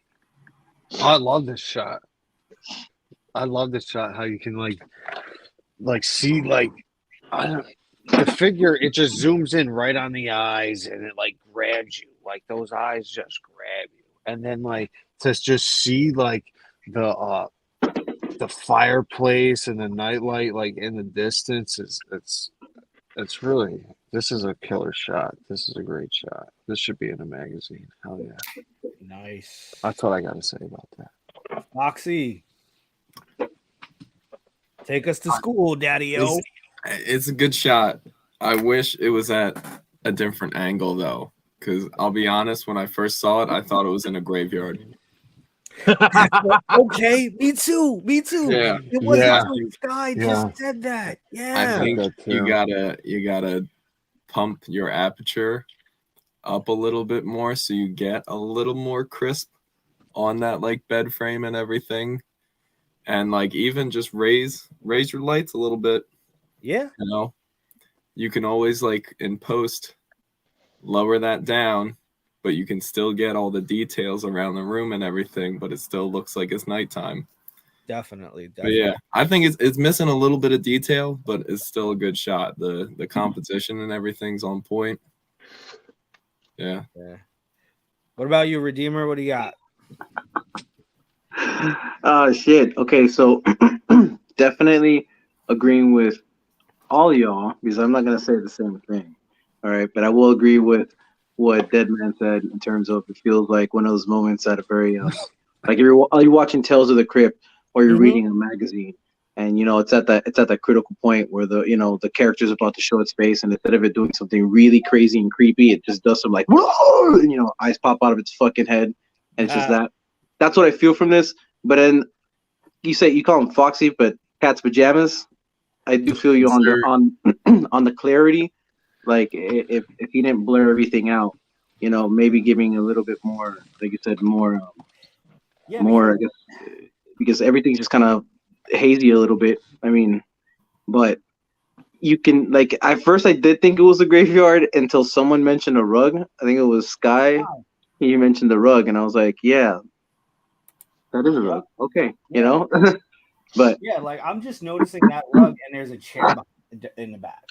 I love this shot. I love this shot. How you can like see like I don't the figure. It just zooms in right on the eyes, and it like grabs you. Like those eyes just grab you, and then like to just see like the fireplace and the nightlight like in the distance is it's really this is a killer shot. This is a great shot. This should be in a magazine. Hell yeah. Nice. That's what I gotta say about that. Foxy, take us to school, Daddy-O. It's a good shot. I wish it was at a different angle though, because I'll be honest, when I first saw it, I thought it was in a graveyard. Okay, me too. Yeah. It was Yeah. this guy Yeah. just said that. I Yeah. think that you too. gotta pump your aperture up a little bit more so you get a little more crisp on that like bed frame and everything, and like even just raise your lights a little bit. Yeah. You know, you can always like in post lower that down, but you can still get all the details around the room and everything, but it still looks like it's nighttime. Definitely. But yeah, I think it's missing a little bit of detail, but it's still a good shot. The composition and everything's on point. Yeah. What about you, Redeemer? What do you got? Shit. Okay, so definitely agreeing with all y'all because I'm not gonna say the same thing. All right, but I will agree with what Deadman said in terms of it feels like one of those moments at a very like you're watching Tales of the Crypt or you're reading a magazine, and you know it's at that critical point where the character's about to show its face, and instead of it doing something really crazy and creepy, it just does some like whoa, and eyes pop out of its fucking head, and it's just that. That's what I feel from this. But then you call him Foxy, but cat's pajamas. I do feel you on the clarity. Like if he didn't blur everything out, maybe giving a little bit more, like you said, more, I guess, because everything's just kind of hazy a little bit. I mean, but you can like at first I did think it was a graveyard until someone mentioned a rug. I think it was Sky. He mentioned the rug, and I was like, yeah. That is a rug. Okay, but yeah, like I'm just noticing that rug, and there's a chair in the back.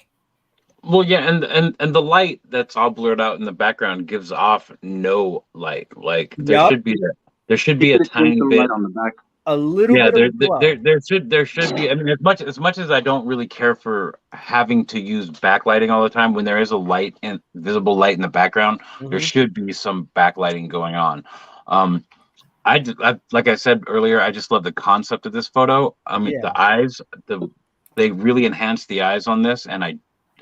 Well, yeah, and the light that's all blurred out in the background gives off no light. Like there should be a tiny bit light on the back. A little bit of glow. There should be. I mean, as much as I don't really care for having to use backlighting all the time, when there is a light and visible light in the background, there should be some backlighting going on. I like I said earlier, I just love the concept of this photo. I mean, the eyes, they really enhance the eyes on this, and I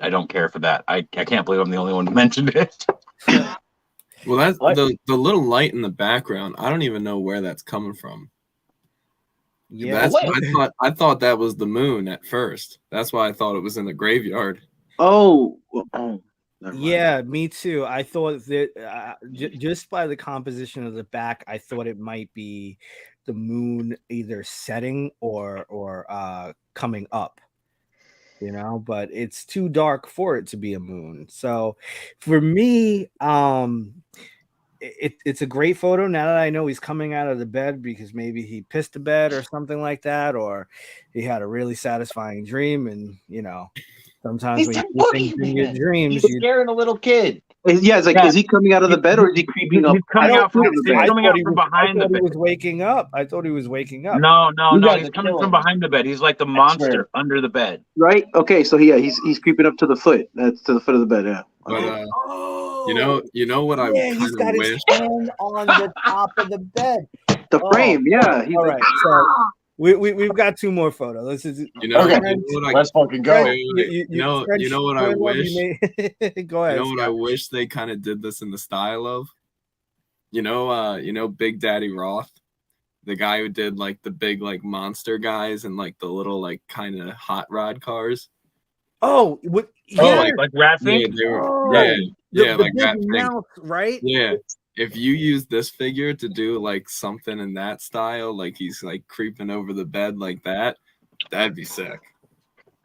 don't care for that. I can't believe I'm the only one who mentioned it. Well, that's the little light in the background. I don't even know where that's coming from. Yeah, I thought that was the moon at first. That's why I thought it was in the graveyard. Oh. Yeah, me too. I thought that just by the composition of the back, I thought it might be the moon either setting or coming up. But it's too dark for it to be a moon. So for me, it's a great photo. Now that I know he's coming out of the bed because maybe he pissed the bed or something like that, or he had a really satisfying dream, and sometimes when you see things in your dreams, he's scaring a little kid. Yeah, it's like, is he coming out of the bed or is he creeping up? He's coming out from behind the bed. He was waking up. I thought he was waking up. No. He's coming from behind the bed. He's like the monster under the bed. Right? Okay, so he's creeping up to the foot. That's to the foot of the bed. Yeah. But you know what I he's got wish? his hand on the top of the bed. The frame, yeah. All right, so we've got two more photos. Let's just, let's fucking go. You know what I wish? Go ahead. You know what I wish they kind of did this in the style of? Big Daddy Roth, the guy who did like the big like monster guys and like the little like kind of hot rod cars. Oh, what? Yeah. Like Rat Fink? Yeah, like Rat Fink, right? Yeah. If you use this figure to do like something in that style, like he's like creeping over the bed like that, that'd be sick.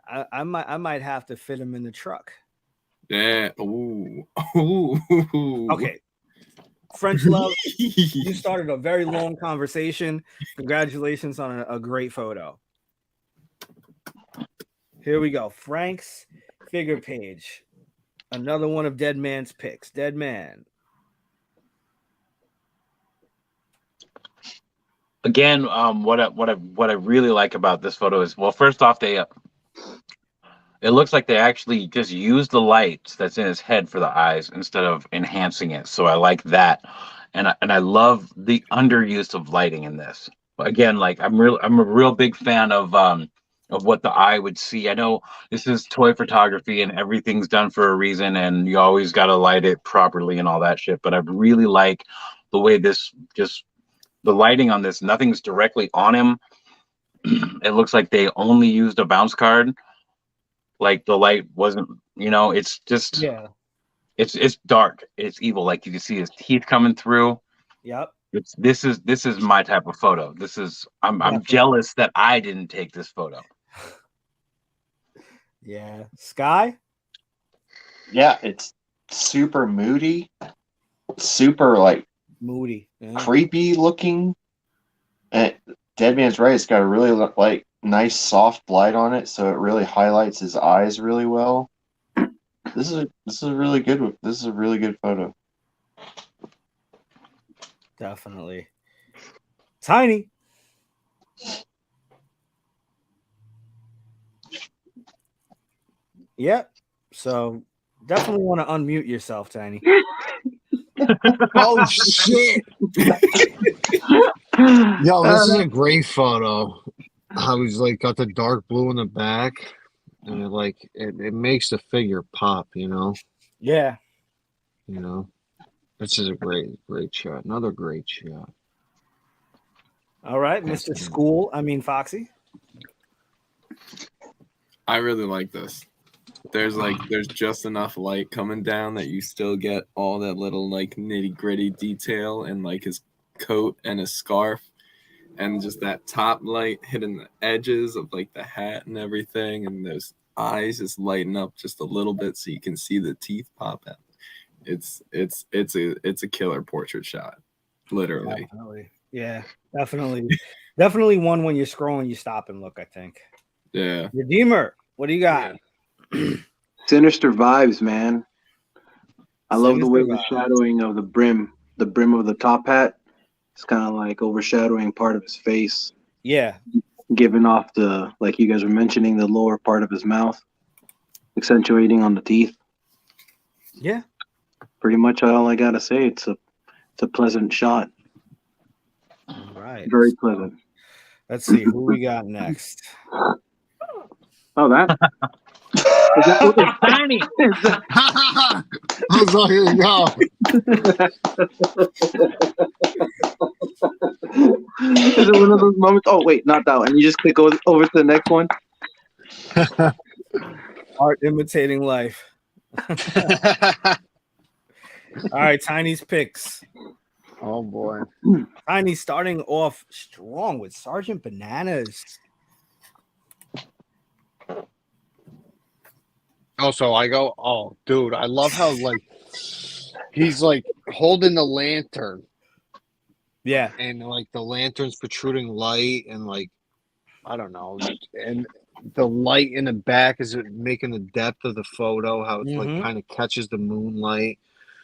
I might have to fit him in the truck. Yeah. Ooh. Okay. French love. You started a very long conversation. Congratulations on a great photo. Here we go. Frank's figure page. Another one of Dead Man's picks. Dead Man. Again, what I really like about this photo is, well, first off, it looks like they actually just used the light that's in his head for the eyes instead of enhancing it. So I like that, and I love the underuse of lighting in this. Again, like I'm a real big fan of what the eye would see. I know this is toy photography and everything's done for a reason, and you always got to light it properly and all that shit. But I really like the way this just the lighting on this. Nothing's directly on him. It looks like they only used a bounce card. Like the light wasn't, it's just it's dark. It's evil. Like you can see his teeth coming through. Yep. This is my type of photo. I'm jealous that I didn't take this photo. Yeah. Sky? Yeah, it's super moody, super like moody, creepy looking. And Dead Man's right. It's got a really like nice soft light on it, so it really highlights his eyes really well. This is a really good. This is a really good photo. Definitely. Tiny. Yep. So definitely want to unmute yourself, Tiny. Oh shit! Yo, this is a great photo. How he's like got the dark blue in the back, and it makes the figure pop. Yeah. This is a great shot. Another great shot. All right, Mr. Foxy. I really like this. There's just enough light coming down that you still get all that little like nitty gritty detail and like his coat and his scarf, and just that top light hitting the edges of like the hat and everything, and those eyes just lighten up just a little bit so you can see the teeth pop out. It's a killer portrait shot, literally. Definitely. Yeah, definitely one when you're scrolling, you stop and look. I think. Yeah. Redeemer, what do you got? Sinister vibes, man. I love the way the shadowing of the brim of the top hat. It's kind of like overshadowing part of his face. Yeah. Giving off the, like you guys were mentioning, the lower part of his mouth, accentuating on the teeth. Yeah. Pretty much all I gotta say. It's a pleasant shot. All right. Very pleasant. Let's see who we got next. Oh, that. Is that Tiny? I was like, no. Is it one of those moments? Oh, wait, not that one. You just click over to the next one. Art imitating life. All right, Tiny's picks. Oh boy. Tiny starting off strong with Sergeant Bananas. Oh, so I go, oh, dude, I love how, like, he's, like, holding the lantern. Yeah. And, like, the lantern's protruding light and, like, I don't know. And the light in the back is making the depth of the photo, how it, like, kind of catches the moonlight.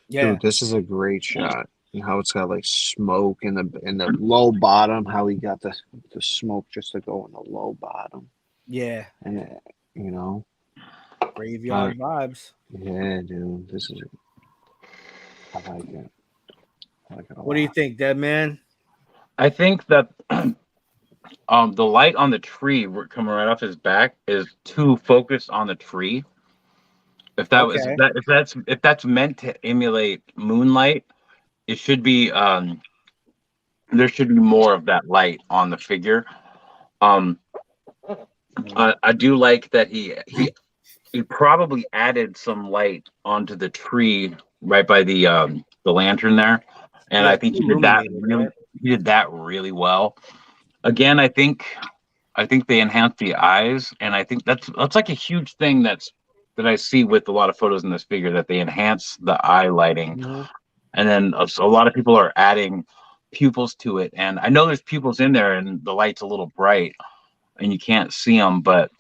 Yeah. Dude, this is a great shot. And how it's got, like, smoke in the low bottom, how he got the smoke just to go in the low bottom. Yeah. And, Graveyard vibes. Yeah, dude. This is. I like it. What do you think, Dead Man? I think that the light on the tree coming right off his back is too focused on the tree. If that's meant to emulate moonlight, it should be there should be more of that light on the figure. I do like that he probably added some light onto the tree right by the lantern there, and I think he did that really well. Again, I think they enhanced the eyes, and I think that's like a huge thing that I see with a lot of photos in this figure, that they enhance the eye lighting. And then a lot of people are adding pupils to it. And I know there's pupils in there and the light's a little bright and you can't see them, but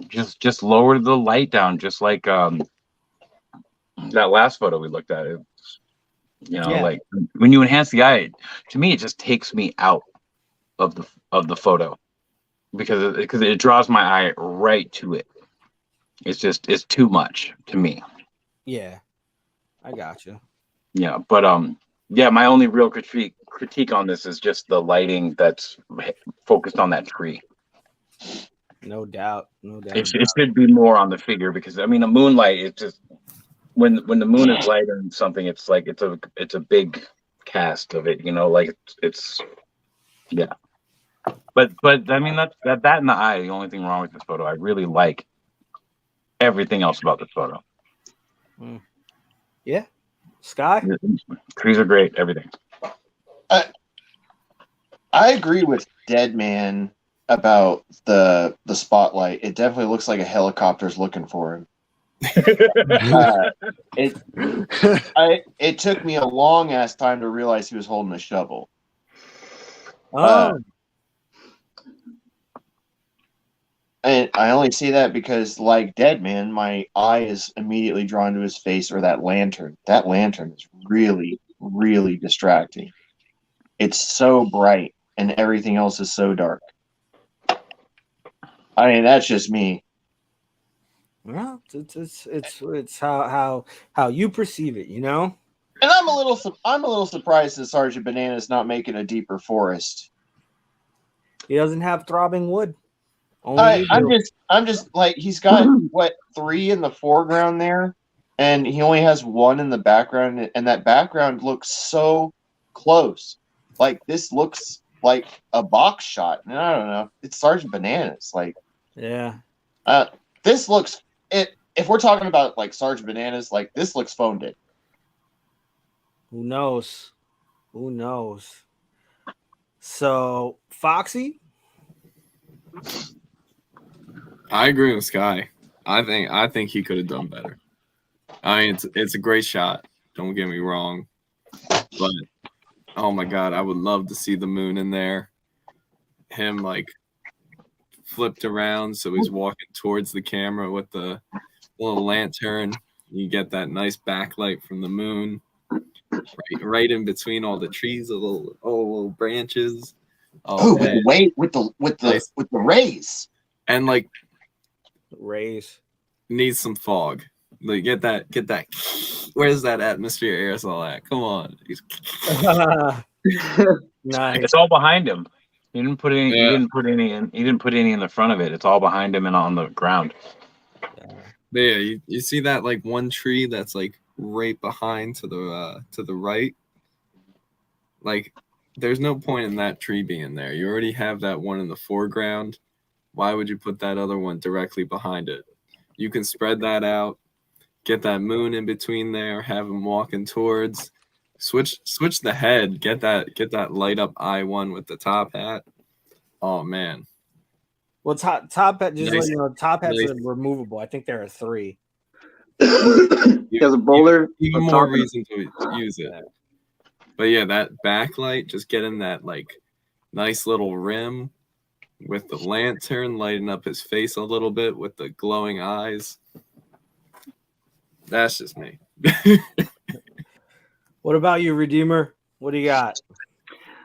just lower the light down, just like that last photo we looked at. Like when you enhance the eye, to me, it just takes me out of the photo because it draws my eye right to it. It's too much to me. Yeah, I got you. Yeah, but my only real critique on this is just the lighting that's focused on that tree. No doubt. It should be more on the figure because I mean, the moonlight. It's just when the moon is lighting something, it's like it's a big cast of it. Like it's yeah. But I mean that in the eye. The only thing wrong with this photo, I really like everything else about this photo. Yeah, Sky. Trees are great. Everything. I agree with Deadman about the spotlight. It definitely looks like a helicopter's looking for him. It took me a long ass time to realize he was holding a shovel. And I only say that because, like Deadman, my eye is immediately drawn to his face or that lantern. That lantern is really, really distracting. It's so bright, and everything else is so dark. I mean, that's just me. Well, it's how you perceive it, And I'm a little surprised that Sergeant Banana's not making a deeper forest. He doesn't have throbbing wood. I'm just like, he's got 3 in the foreground there, and he only has 1 in the background, and that background looks so close. Like, this looks like a box shot, and I don't know. It's Sergeant Bananas, like, yeah. This looks it. If we're talking about like Sergeant Bananas, like this looks phoned in. Who knows? So, Foxy. I agree with Sky. I think he could have done better. I mean, it's a great shot. Don't get me wrong, but oh my god, I would love to see the moon in there. Him like flipped around, so he's walking towards the camera with the little lantern. You get that nice backlight from the moon, right in between all the trees, all little branches. Oh, with the rays. And like rays needs some fog. Like get that. Where's that atmosphere aerosol at? Come on. Nice. It's all behind him. He didn't put any. Yeah. He didn't put any in the front of it. It's all behind him and on the ground. Yeah, you see that like one tree that's like right behind to the right. Like, there's no point in that tree being there. You already have that one in the foreground. Why would you put that other one directly behind it? You can spread that out, get that moon in between there, have him walking towards. Switch the head. Get that light up eye one with the top hat. Oh man. Well, top hat. Just nice. Top hats are removable. I think there are 3. He has a bowler. Even more reason to use it. But yeah, that backlight, just getting that like nice little rim with the lantern lighting up his face a little bit with the glowing eyes. That's just me. What about you, Redeemer? What do you got?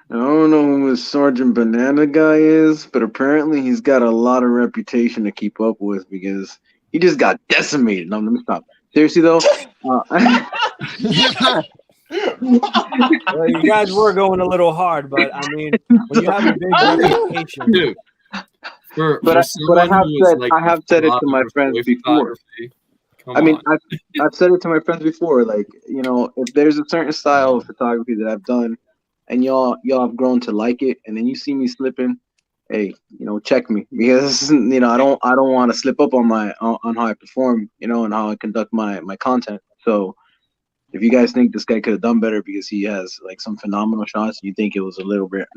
I don't know who this Sergeant Banana guy is, but apparently he's got a lot of reputation to keep up with because he just got decimated. No, let me stop. Seriously, though? Well, you guys were going a little hard, but I mean, when you have a big reputation. Dude, I have said it to my friends before. I've said it to my friends before. Like, if there's a certain style of photography that I've done, and y'all have grown to like it, and then you see me slipping, hey, check me because I don't want to slip up on how I perform, and how I conduct my content. So, if you guys think this guy could have done better because he has like some phenomenal shots, you think it was a little bit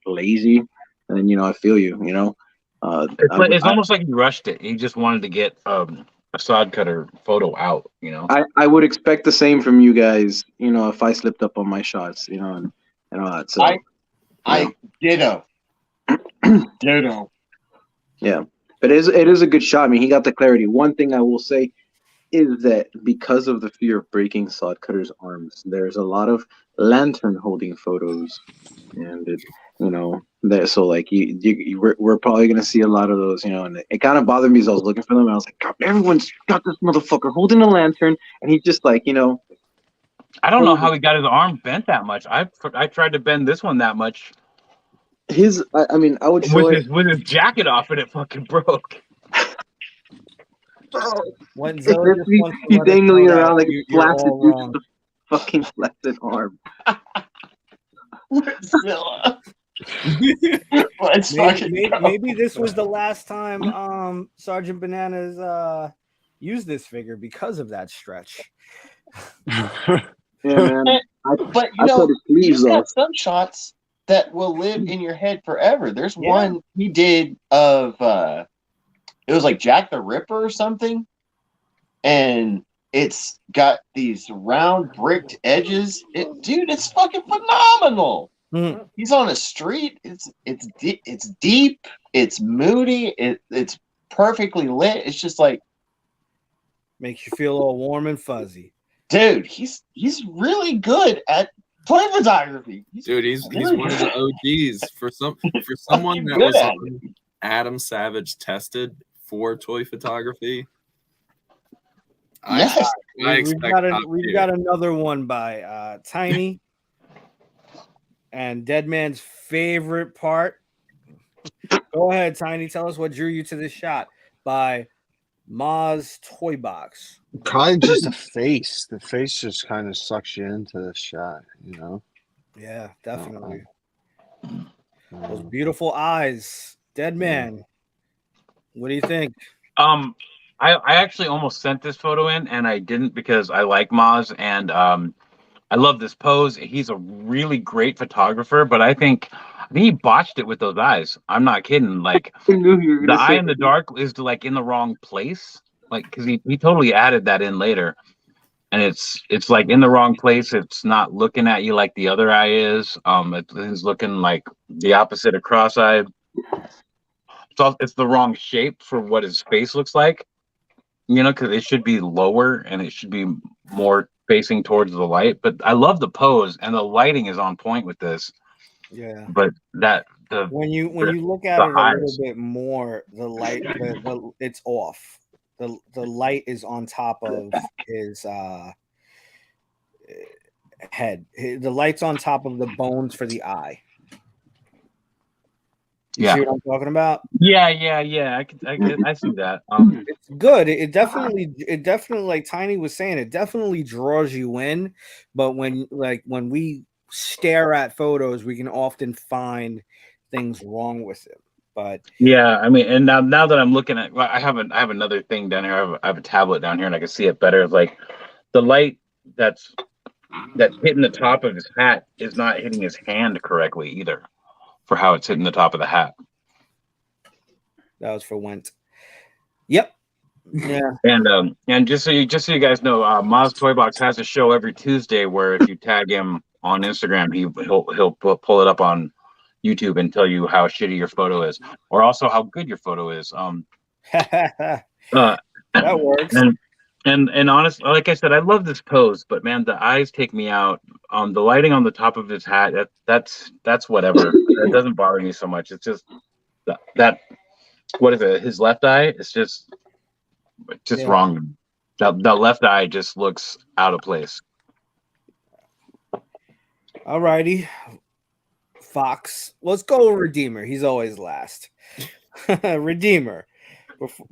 lazy, and then I feel you. It's almost like he rushed it. He just wanted to get a Sodcutter photo out. I would expect the same from you guys. If I slipped up on my shots, and all that. So I ditto. Ditto. yeah, but it is a good shot. I mean, he got the clarity. One thing I will say is that because of the fear of breaking Sodcutter's arms, there's a lot of lantern holding photos, and that so like we're probably gonna see a lot of those, and it kind of bothered me as I was looking for them. And I was like, God, everyone's got this motherfucker holding a lantern, and he's just like, I don't know how he got his arm bent that much. I tried to bend this one that much. I mean, I would show with his jacket off, and it fucking broke. When Zilla just wants to he's let us dangling know around that like a you're flaccid all dude wrong. with a fucking flaccid arm. Zilla. Let's fucking go. Maybe this was the last time Sergeant Bananas used this figure because of that stretch. Yeah, man. But I cut his sleeves he's got off. some shots that will live in your head forever. There's Yeah. one he did of it was like Jack the Ripper or something, and it's got these round bricked edges. Dude, it's fucking phenomenal. Mhm. He's on a street. It's deep. It's moody. It's perfectly lit. It's just like, Makes you feel all warm and fuzzy. dude, he's really good at play photography. Dude, he's really one of the OGs for someone that good was at Adam Savage tested for toy photography. Yes. We've got another one by Tiny and Dead Man's favorite part. Go ahead, Tiny. Tell us what drew you to this shot by Ma's Toy Box. Probably just a face. The face just kind of sucks you into the shot, Yeah, definitely. Those beautiful eyes. Dead Man. What do you think? I actually almost sent this photo in, and I didn't because I like Maz, and I love this pose. He's a really great photographer, but I think he botched it with those eyes. I'm not kidding. Like the eye in the dark is like in the wrong place, like because he totally added that in later, and it's like in the wrong place. It's not looking at you like the other eye is. It's looking like the opposite of cross-eyed. It's the wrong shape for what his face looks like, because it should be lower and it should be more facing towards the light. But I love the pose and the lighting is on point with this. Yeah. But when you look at it a little bit more, the light it's off. The light is on top of his head. The light's on top of the bones for the eye. You see what I'm talking about? Yeah. I see that. It's good. It definitely, like Tiny was saying, it definitely draws you in. But when we stare at photos, we can often find things wrong with it. But yeah, I mean, and now that I'm looking at, I have another thing down here. I have a tablet down here, and I can see it better. It's like the light that's hitting the top of his hat is not hitting his hand correctly either. For how it's hitting the top of the hat. That was for Went. Yep. Yeah. And just so you guys know, Maz Toy Box has a show every Tuesday where if you tag him on Instagram, he'll pull it up on YouTube and tell you how shitty your photo is, or also how good your photo is. That works. And honestly, like I said, I love this pose, but man, the eyes take me out. The lighting on the top of his hat, that's whatever. It doesn't bother me so much. It's just that what is it? His left eye? It's just wrong. That left eye just looks out of place. All righty. Fox. Let's go with Redeemer. He's always last. Redeemer.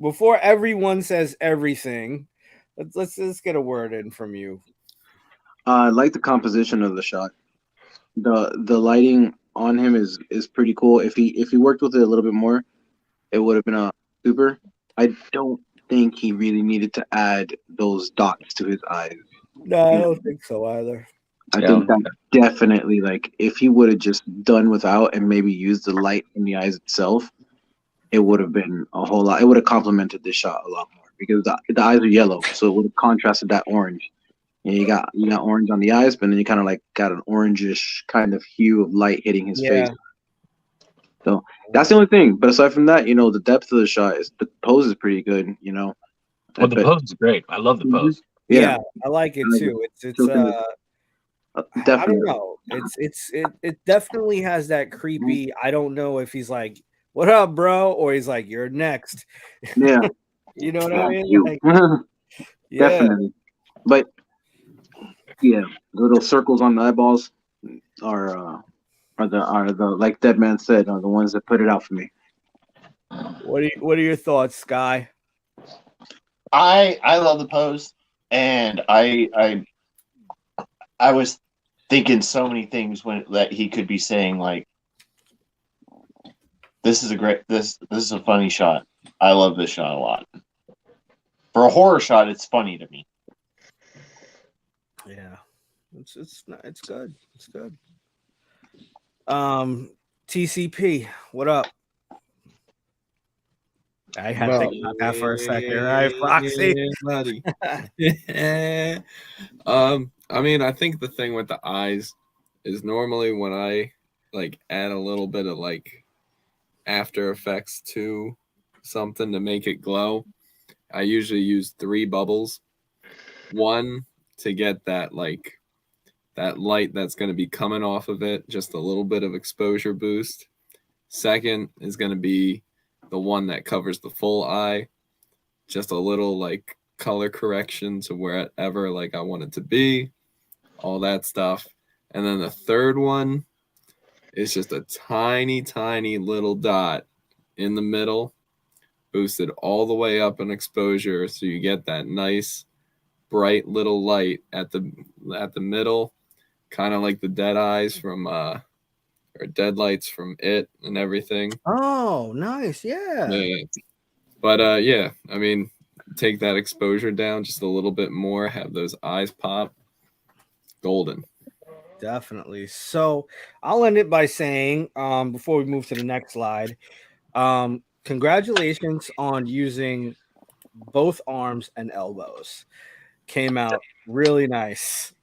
Before everyone says everything, let's get a word in from you. I like the composition of the shot. The lighting on him is pretty cool. If he worked with it a little bit more, it would have been a super. I don't think he really needed to add those dots to his eyes. No, I don't think so either. I think that definitely, like, if he would have just done without and maybe used the light in the eyes itself, it would have been a whole lot. It would have complemented this shot a lot more because the eyes are yellow, so it would have contrasted that orange. And you got orange on the eyes, but then you kind of like got an orangish kind of hue of light hitting his face. So that's the only thing. But aside from that, the depth of the shot the pose is pretty good. Well, the pose is great. I love the pose. Yeah, I like it too. It's definitely. I don't know. It definitely has that creepy. I don't know if he's like, "What up, bro?" or he's like, "You're next." Yeah. You know what I mean? Like, definitely. But yeah, the little circles on the eyeballs are the like Dead Man said, are the ones that put it out for me. What are your thoughts, Sky? I love the pose, and I was thinking so many things that he could be saying, like, this is a funny shot. I love this shot a lot. For a horror shot, it's funny to me. Yeah, it's good. It's good. TCP, what up? I had to think about that for a second. All right, Foxy. Buddy. I mean, I think the thing with the eyes is normally when I like add a little bit of like After Effects to something to make it glow, I usually use 3 bubbles. One to get that like that light that's going to be coming off of it, just a little bit of exposure boost. Second is going to be the one that covers the full eye, just a little like color correction to wherever like I want it to be, all that stuff. And then the third one is just a tiny little dot in the middle, boosted all the way up in exposure, so you get that nice bright little light at the middle, kind of like the dead eyes from or dead lights from It and everything. Oh, nice. Yeah. But yeah, I mean, take that exposure down just a little bit more, have those eyes pop. Golden. Definitely. So I'll end it by saying, before we move to the next slide, congratulations on using both arms and elbows. Came out really nice.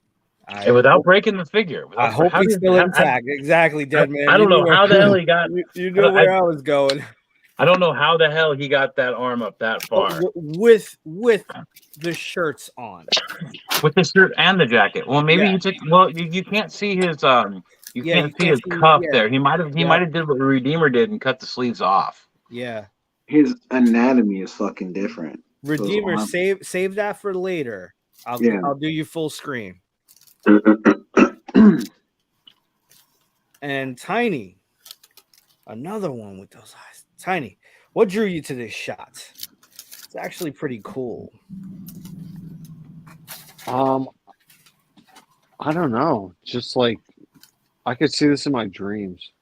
And without breaking the figure. I hope he's still intact. Exactly, Dead Man. I don't know how the hell he got. You knew where I was going. I don't know how the hell he got that arm up that far. With the shirts on. With the shirt and the jacket. Well, maybe you took. Well, you can't see his you can't see his cuff there. He might have did what Redeemer did and cut the sleeves off. Yeah. His anatomy is fucking different. Redeemer, save that for later. I'll do you full screen. And Tiny, another one with those eyes. Tiny, what drew you to this shot? It's actually pretty cool. I don't know. Just like I could see this in my dreams.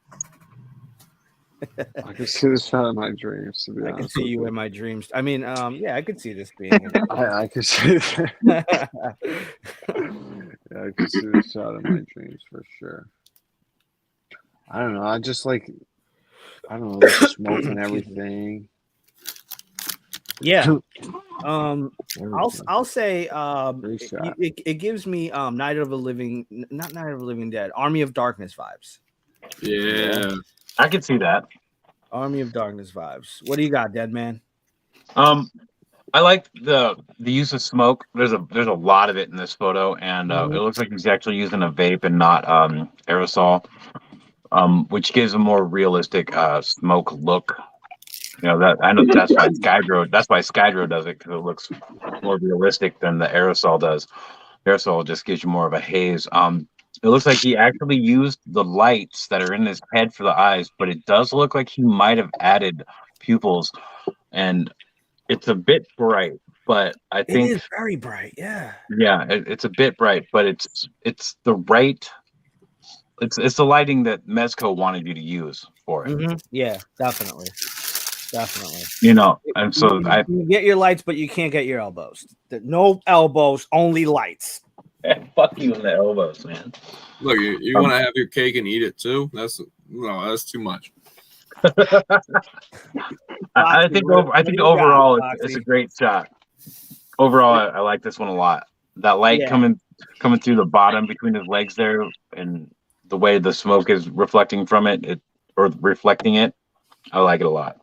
I could see this shot in my dreams. To be honest, I could see you in my dreams. I mean, yeah, I could see this being. I could see that. Yeah, I could see this shot in my dreams for sure. I don't know. I just like, I don't know, the smoke and everything. Yeah. I'll say it gives me Night of the Living, not Night of the Living Dead, Army of Darkness vibes. Yeah. I can see that. Army of Darkness vibes. What do you got, Dead Man? I like the use of smoke. There's a lot of it in this photo, and it looks like he's actually using a vape and not aerosol, which gives a more realistic smoke look. You know, that I know that's why Skydro does it, because it looks more realistic than the aerosol does. Aerosol just gives you more of a haze. It looks like he actually used the lights that are in his head for the eyes, but it does look like he might have added pupils, and it's a bit bright, but I think it is very bright. Yeah. Yeah, it's a bit bright, but it's the right. It's the lighting that Mezco wanted you to use for it. Mm-hmm. Yeah, definitely. You know, and so you get your lights, but you can't get your elbows. No elbows, only lights. Fuck you in the elbows, man. Look, you want to have your cake and eat it too? That's too much. I think overall it's a great shot. Overall, I like this one a lot. That light Yeah. coming through the bottom between his legs there, and the way the smoke is reflecting from it, or reflecting it, I like it a lot.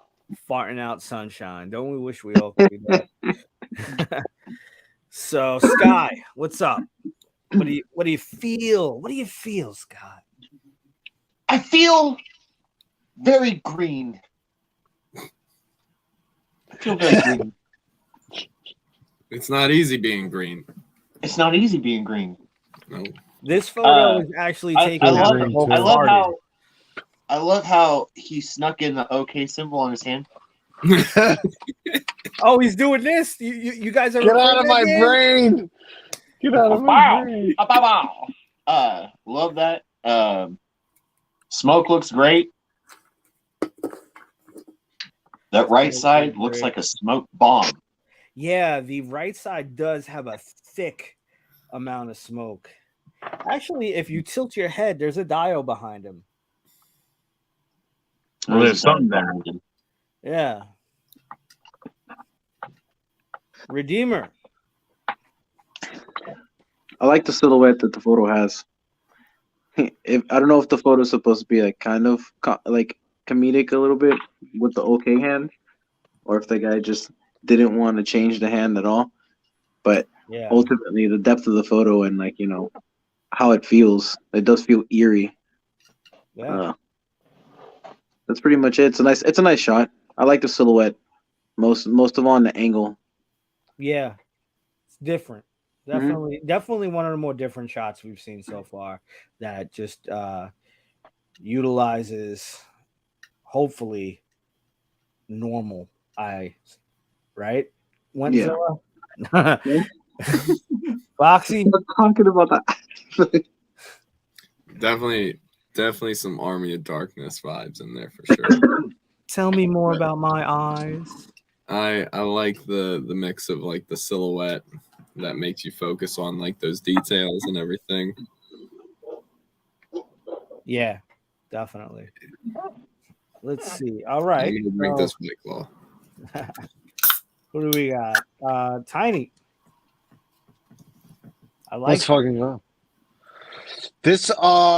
Farting out sunshine. Don't we wish we all could do that? So, Sky, what's up? What do you feel? What do you feel, Scott? I feel very green. I feel very green. It's not easy being green. It's not easy being green. No. This photo is actually taken love- after Hope I love farted. I love how he snuck in the OK symbol on his hand. Oh, he's doing this. You guys are Get out of my brain! Get out of my brain! Love that. Smoke looks great. That right side looks like a smoke bomb. Yeah, the right side does have a thick amount of smoke. Actually, if you tilt your head, there's a diode behind him. Well, there's something there. Yeah. Redeemer. I like the silhouette that the photo has. I don't know if the photo is supposed to be like kind of like comedic a little bit with the OK hand, or if the guy just didn't want to change the hand at all. But Yeah. ultimately, the depth of the photo and how it feels, it does feel eerie. Yeah. That's pretty much it. It's a nice shot. I like the silhouette most of all on the angle. Yeah. It's different. Definitely one of the more different shots we've seen so far that just utilizes hopefully normal eyes, right? Wentzilla? Foxy? I'm not talking about that. Definitely some Army of Darkness vibes in there for sure. Tell me more about my eyes. I like the mix of like the silhouette that makes you focus on like those details and everything. Yeah, definitely. Let's see. All right. I'm gonna drink this White Claw. What do we got? Tiny. I like Let's fucking go. This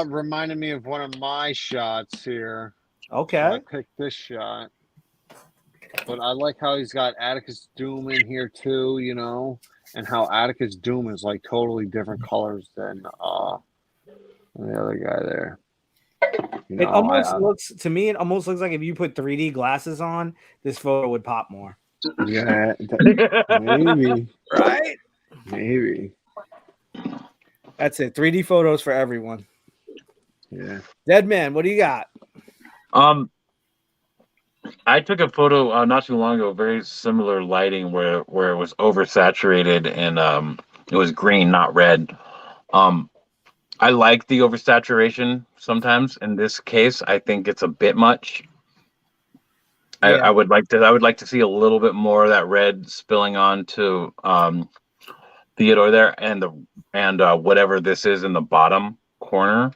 reminded me of one of my shots here. Okay. So I picked this shot. But I like how he's got Atticus Doom in here too, and how Atticus Doom is like totally different colors than the other guy there. It almost looks to me. It almost looks like if you put 3D glasses on, this photo would pop more. Yeah, maybe. Right? Maybe. That's it. 3D photos for everyone. Yeah. Dead Man, what do you got? I took a photo not too long ago, very similar lighting where it was oversaturated and it was green, not red. I like the oversaturation sometimes. In this case, I think it's a bit much. Yeah. I would like to see a little bit more of that red spilling onto Theodore there and whatever this is in the bottom corner.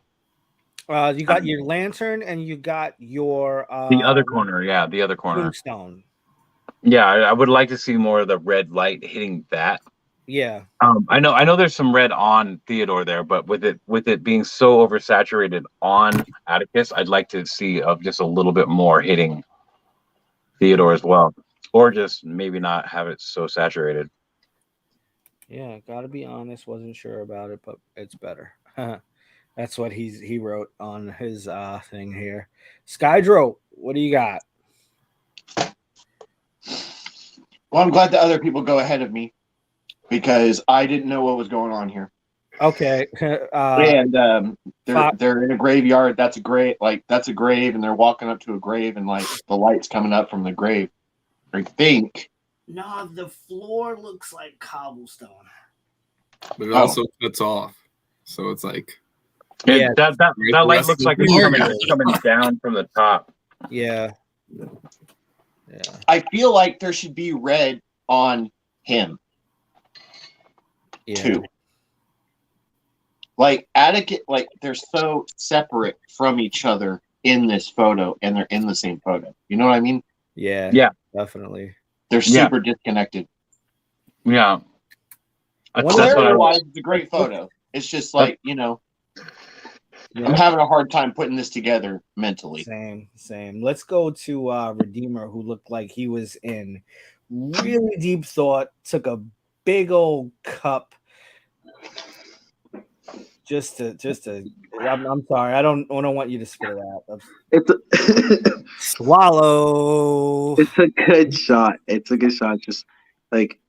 You got your lantern and you got your the other corner, yeah, the other corner. tombstone. Yeah, I would like to see more of the red light hitting that. Yeah. I know there's some red on Theodore there, but with it being so oversaturated on Atticus, I'd like to see just a little bit more hitting Theodore as well, or just maybe not have it so saturated. Yeah, gotta be honest, wasn't sure about it, but it's better. That's what he wrote on his thing here. Skydro, what do you got? Well, I'm glad that other people go ahead of me because I didn't know what was going on here. Okay. And they're in a graveyard. That's a grave, and they're walking up to a grave, and like the light's coming up from the grave. I think. No, the floor looks like cobblestone. But it also cuts off. So it's like Yeah. That light looks like it's coming down from the top. Yeah. Yeah. I feel like there should be red on him too. Like Atticus, like they're so separate from each other in this photo, and they're in the same photo. You know what I mean? Yeah. Yeah. Definitely. They're super disconnected. Yeah. That's what I Clarity-wise, it's a great photo. It's just like, you know, I'm having a hard time putting this together mentally. Same. Let's go to Redeemer, who looked like he was in really deep thought, took a big old cup. Just to I'm sorry, I don't want you to spit it out. Swallow. It's a good shot. It's a good shot. Just like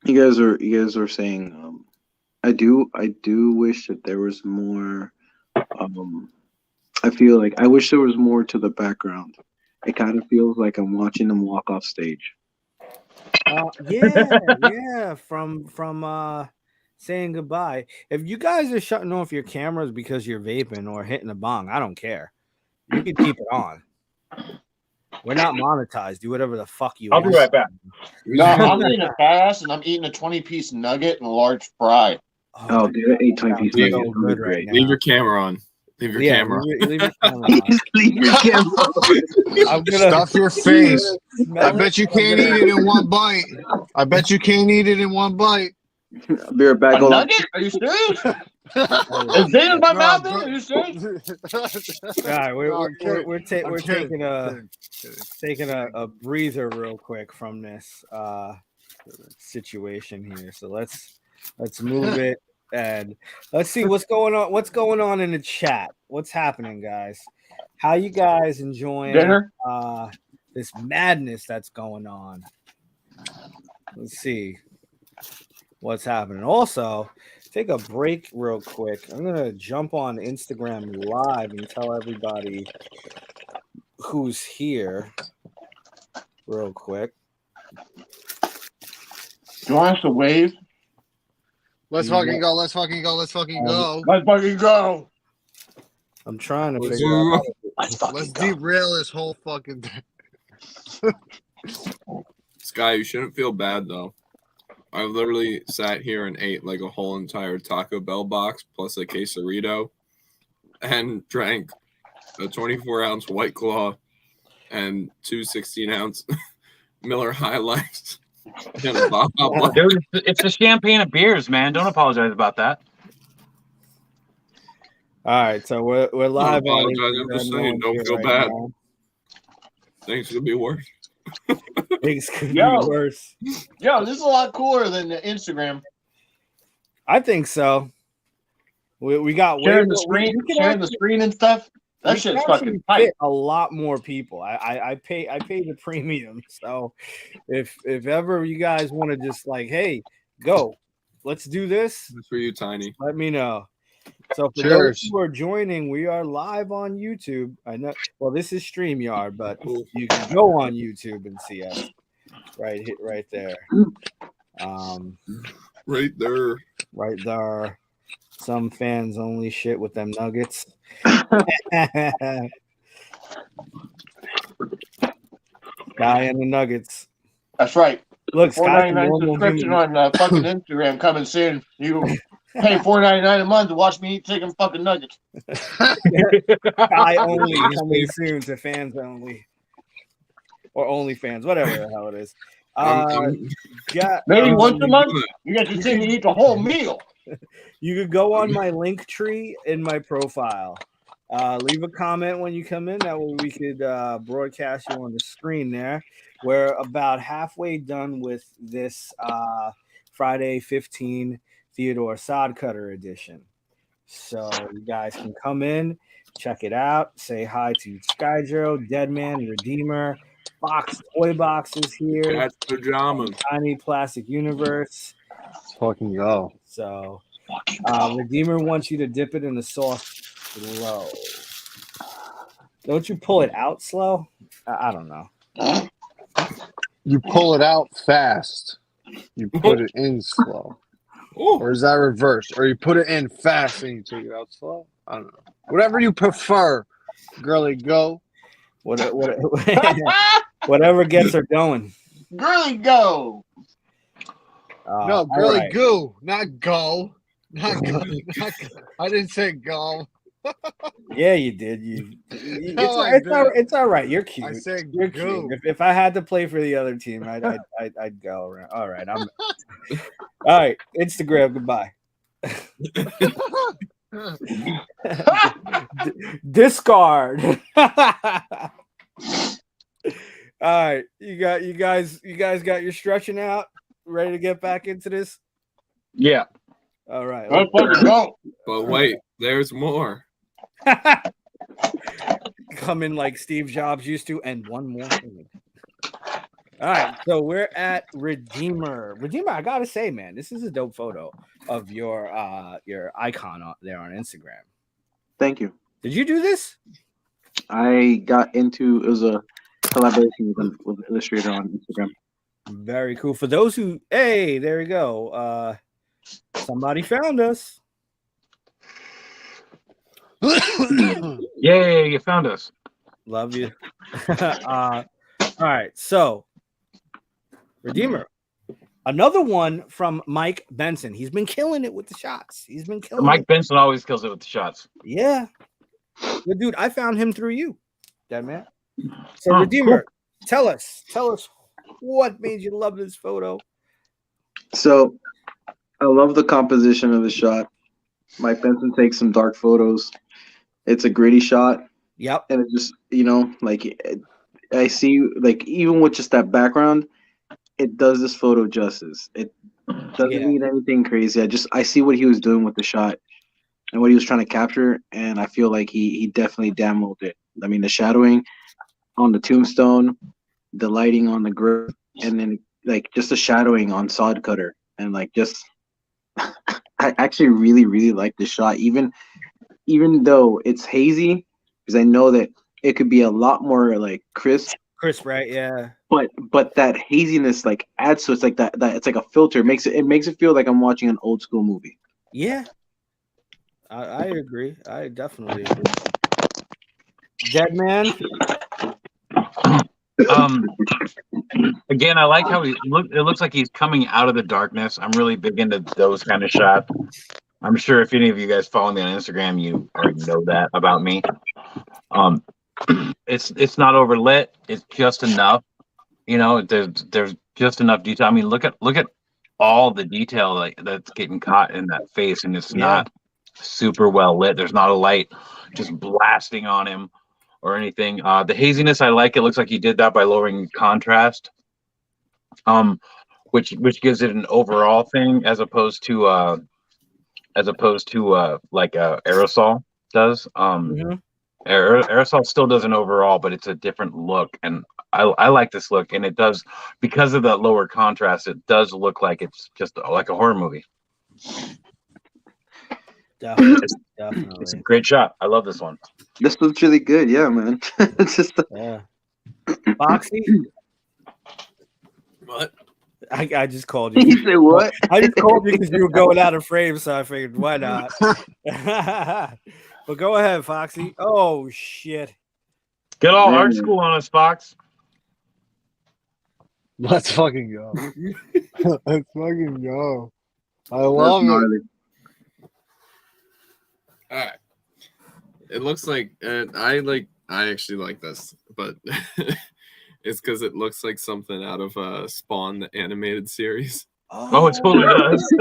you guys are saying, I do wish that there was more. I feel like I wish there was more to the background. It kind of feels like I'm watching them walk off stage. Yeah. From saying goodbye. If you guys are shutting off your cameras because you're vaping or hitting a bong, I don't care. You can keep it on. We're not monetized. Do whatever the fuck you want. I'll be right back. No, I'm eating a fast and I'm eating a 20-piece nugget and a large fry. Oh, dude, I ate 20 pieces. So good right now. Leave your camera on. Leave your camera. Leave your camera on. Leave your camera on. I'm gonna Stuff your face. I smell bet you can't eat it in one bite. I'll be right back. A nugget? Are you serious? Is it in my mouth? Are you serious? All right, we're taking a breather real quick from this situation here. So let's move it and let's see what's going on. What's going on in the chat? What's happening, guys? How you guys enjoying Dinner? This madness that's going on? Let's see what's happening. Also, take a break real quick. I'm gonna jump on Instagram Live and tell everybody who's here real quick. Do you want us to wave? Let's fucking go. Let's fucking go. Let's fucking go. Let's fucking go. I'm trying to figure out. Let's derail this whole fucking thing. Sky, you shouldn't feel bad though. I literally sat here and ate like a whole entire Taco Bell box plus a quesarito and drank a 24-ounce White Claw and two 16-ounce Miller High Life. And a Baja Dude, it's the champagne of beers, man. Don't apologize about that. All right, so we're live on. I'm just saying, don't feel bad. Things could be worse. Things could be worse. Yo, this is a lot cooler than the Instagram. I think so. We got sharing the screen and stuff. That shit's fucking tight. A lot more people. I pay the premium. So if ever you guys want to just like, hey, go, let's do this. It's for you, Tiny. Let me know. So for those who are joining, we are live on YouTube. I know. Well, this is StreamYard, but you can go on YouTube and see us. Right there. Right there. Right there. Some fans only shit with them nuggets. Guy and the nuggets. That's right. Look, $4.99 subscription on fucking Instagram coming soon. You pay $4.99 a month to watch me eat chicken fucking nuggets. Guy only coming soon to fans only. Or only fans, whatever the hell it is. Maybe once a month you get to see me eat the whole meal. You could go on my link tree in my profile. Leave a comment when you come in. That way we could broadcast you on the screen there. We're about halfway done with this Friday 15 Theodore Sodcutter edition. So you guys can come in, check it out, say hi to Skyjo, Deadman, Redeemer, Fox Toy Box is here. Cat's pajamas. Tiny Plastic Universe. Let's fucking go. So Redeemer wants you to dip it in the sauce slow. Don't you pull it out slow? I don't know. You pull it out fast. You put it in slow. Or is that reversed? Or you put it in fast and you take it out slow? I don't know. Whatever you prefer, girly, go. Whatever gets her going. Girly, go. No, girly, go, not go. Not go. I didn't say go. Yeah, you did. No, I didn't. It's all right. You're cute. I said You're go. cute. If I had to play for the other team, I'd go around. All right, all right. Instagram, goodbye. Discard. All right, you guys got your stretching out, ready to get back into this. Yeah. All right. Let's fucking go. But wait, there's more. Come in like Steve Jobs used to, and one more thing. All right, so we're at Redeemer. Redeemer, I gotta say, man, this is a dope photo of your icon there on Instagram. Thank you. Did you do this? I got into it was a collaboration with Illustrator on Instagram. Very cool. For those who, hey, there we go. Somebody found us. Yay, you found us. Love you. All right, so Redeemer, another one from Mike Benson. He's been killing it with the shots. He's been killing Mike it. Benson always kills it with the shots. Yeah. But dude, I found him through you, that man. So Oh, Redeemer, cool. tell us what made you love this photo. So I love the composition of the shot. Mike Benson takes some dark photos. It's a gritty shot. Yep. And it just, like I see, like, even with just that background, it does this photo justice. It doesn't need anything crazy. I see what he was doing with the shot and what he was trying to capture, and I feel like he definitely demoed it. I mean, the shadowing on the tombstone, the lighting on the grip, and then like just the shadowing on Sodcutter, and like just I actually really, really like the shot, even though it's hazy, because I know that it could be a lot more like crisp, right? Yeah. But that haziness like adds, so it's like that it's like a filter. It makes it feel like I'm watching an old school movie. Yeah. I agree. I definitely agree. Dead man. Again, I like how it looks like he's coming out of the darkness. I'm really big into those kind of shots. I'm sure if any of you guys follow me on Instagram, you already know that about me. It's not overlit. It's just enough. There's just enough detail. I mean, look at all the detail that's getting caught in that face, and it's not super well lit. There's not a light just blasting on him or anything. The haziness, I like. It looks like he did that by lowering contrast, which gives it an overall thing as opposed to like aerosol does. Aerosol still does an overall, but it's a different look, and I like this look, and it does, because of that lower contrast, it does look like it's just like a horror movie. Definitely. It's a great shot. I love this one. This looks really good, yeah, man. It's just Foxy. What? I just called you. You say what? I just called you because you were going out of frame, so I figured why not. But go ahead, Foxy. Oh shit! Get all art school on us, Fox. Let's fucking go. Let's fucking go. I love it. All right. It looks like I actually like this, but it's because it looks like something out of Spawn, the animated series. Oh, it totally does.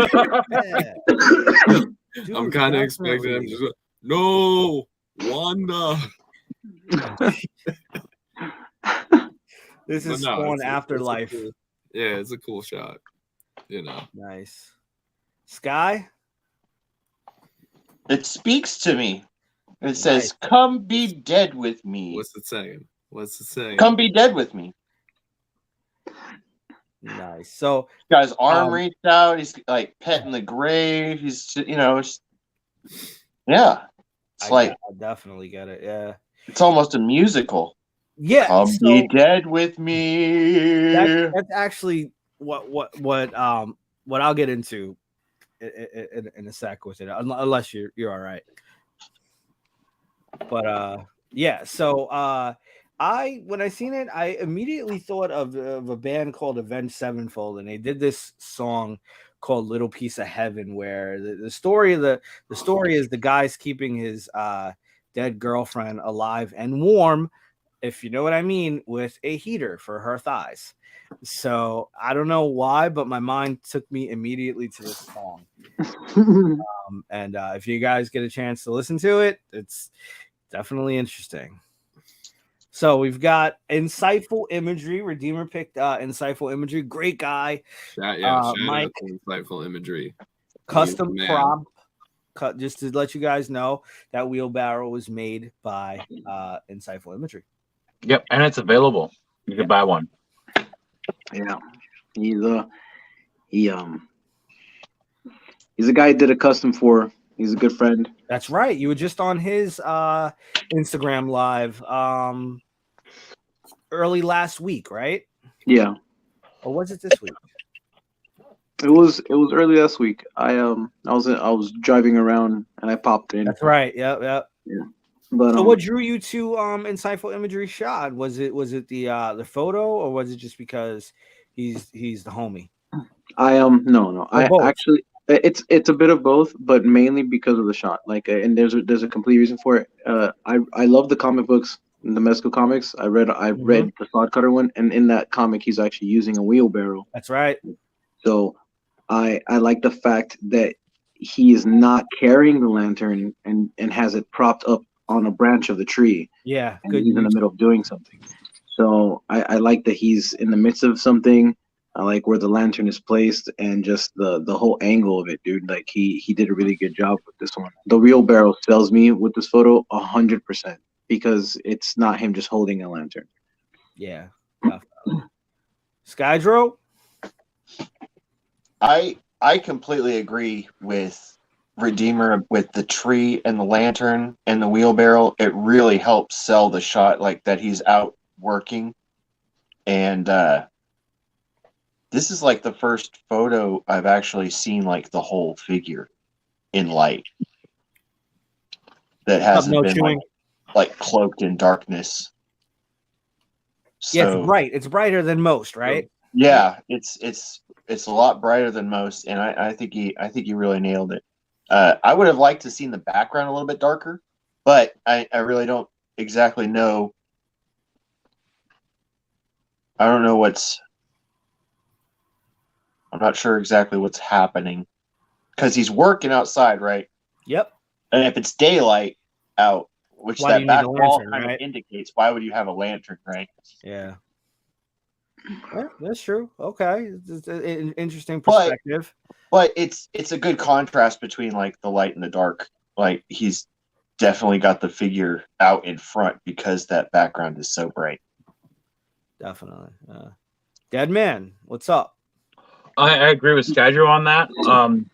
Dude, I'm kind of expecting him just no Wanda. This is Spawn Afterlife. It's a cool shot. Nice. Sky. It speaks to me. It says, "Come be dead with me." What's it saying? Come be dead with me. Nice. So, guy's arm reached out. He's like petting the grave. He's, yeah. It's I definitely get it. Yeah. It's almost a musical. Yeah. Come be dead with me. That's actually what I'll get into in a sec with it, unless you're all right. But yeah. So when I seen it, I immediately thought of a band called Avenged Sevenfold, and they did this song called Little Piece of Heaven, where the story is the guy's keeping his dead girlfriend alive and warm, if you know what I mean, with a heater for her thighs. So I don't know why, but my mind took me immediately to this song. And if you guys get a chance to listen to it, it's definitely interesting. So we've got insightful imagery. Redeemer picked insightful imagery. Great guy. Shout Mike, out to Insightful Imagery. custom Man. prop. Just to let you guys know, that wheelbarrow was made by Insightful Imagery. Yep, and it's available. You can buy one. Yeah, he's a guy I did a custom for. He's a good friend. That's right. You were just on his Instagram live early last week, right? Yeah. Or was it this week? It was early last week. I was driving around and I popped in. That's right. Yep. Yeah. But so what drew you to Insightful Imagery shot? Was it the photo, or was it just because he's the homie? No. I both? actually it's a bit of both, but mainly because of the shot. Like, and there's a complete reason for it. I love the comic books, the Mezco comics. I read the Sodcutter one, and in that comic, he's actually using a wheelbarrow. That's right. So I like the fact that he is not carrying the lantern and has it propped up on a branch of the tree. Yeah, and he's in the middle of doing something. So I like that he's in the midst of something. I like where the lantern is placed and just the whole angle of it, dude. Like he did a really good job with this one. The wheelbarrow sells me with this photo 100% because it's not him just holding a lantern. Yeah, definitely. Skydro? I completely agree with Redeemer with the tree and the lantern and the wheelbarrow. It really helps sell the shot, like that he's out working. And this is like the first photo I've actually seen like the whole figure in light that hasn't been like cloaked in darkness. So, yeah, it's bright. It's brighter than most, right? Yeah, it's a lot brighter than most, and I think he really nailed it. I would have liked to seen the background a little bit darker, but I really don't exactly know. I don't know I'm not sure exactly what's happening because he's working outside, right? Yep. And if it's daylight out, which Why that back wall lantern, kind right? of indicates, why would you have a lantern, right? Yeah. Yeah, that's true. Okay, it's an interesting perspective. But it's a good contrast between like the light and the dark. Like he's definitely got the figure out in front because that background is so bright. Definitely. Dead Man, what's up? I agree with Skydro on that.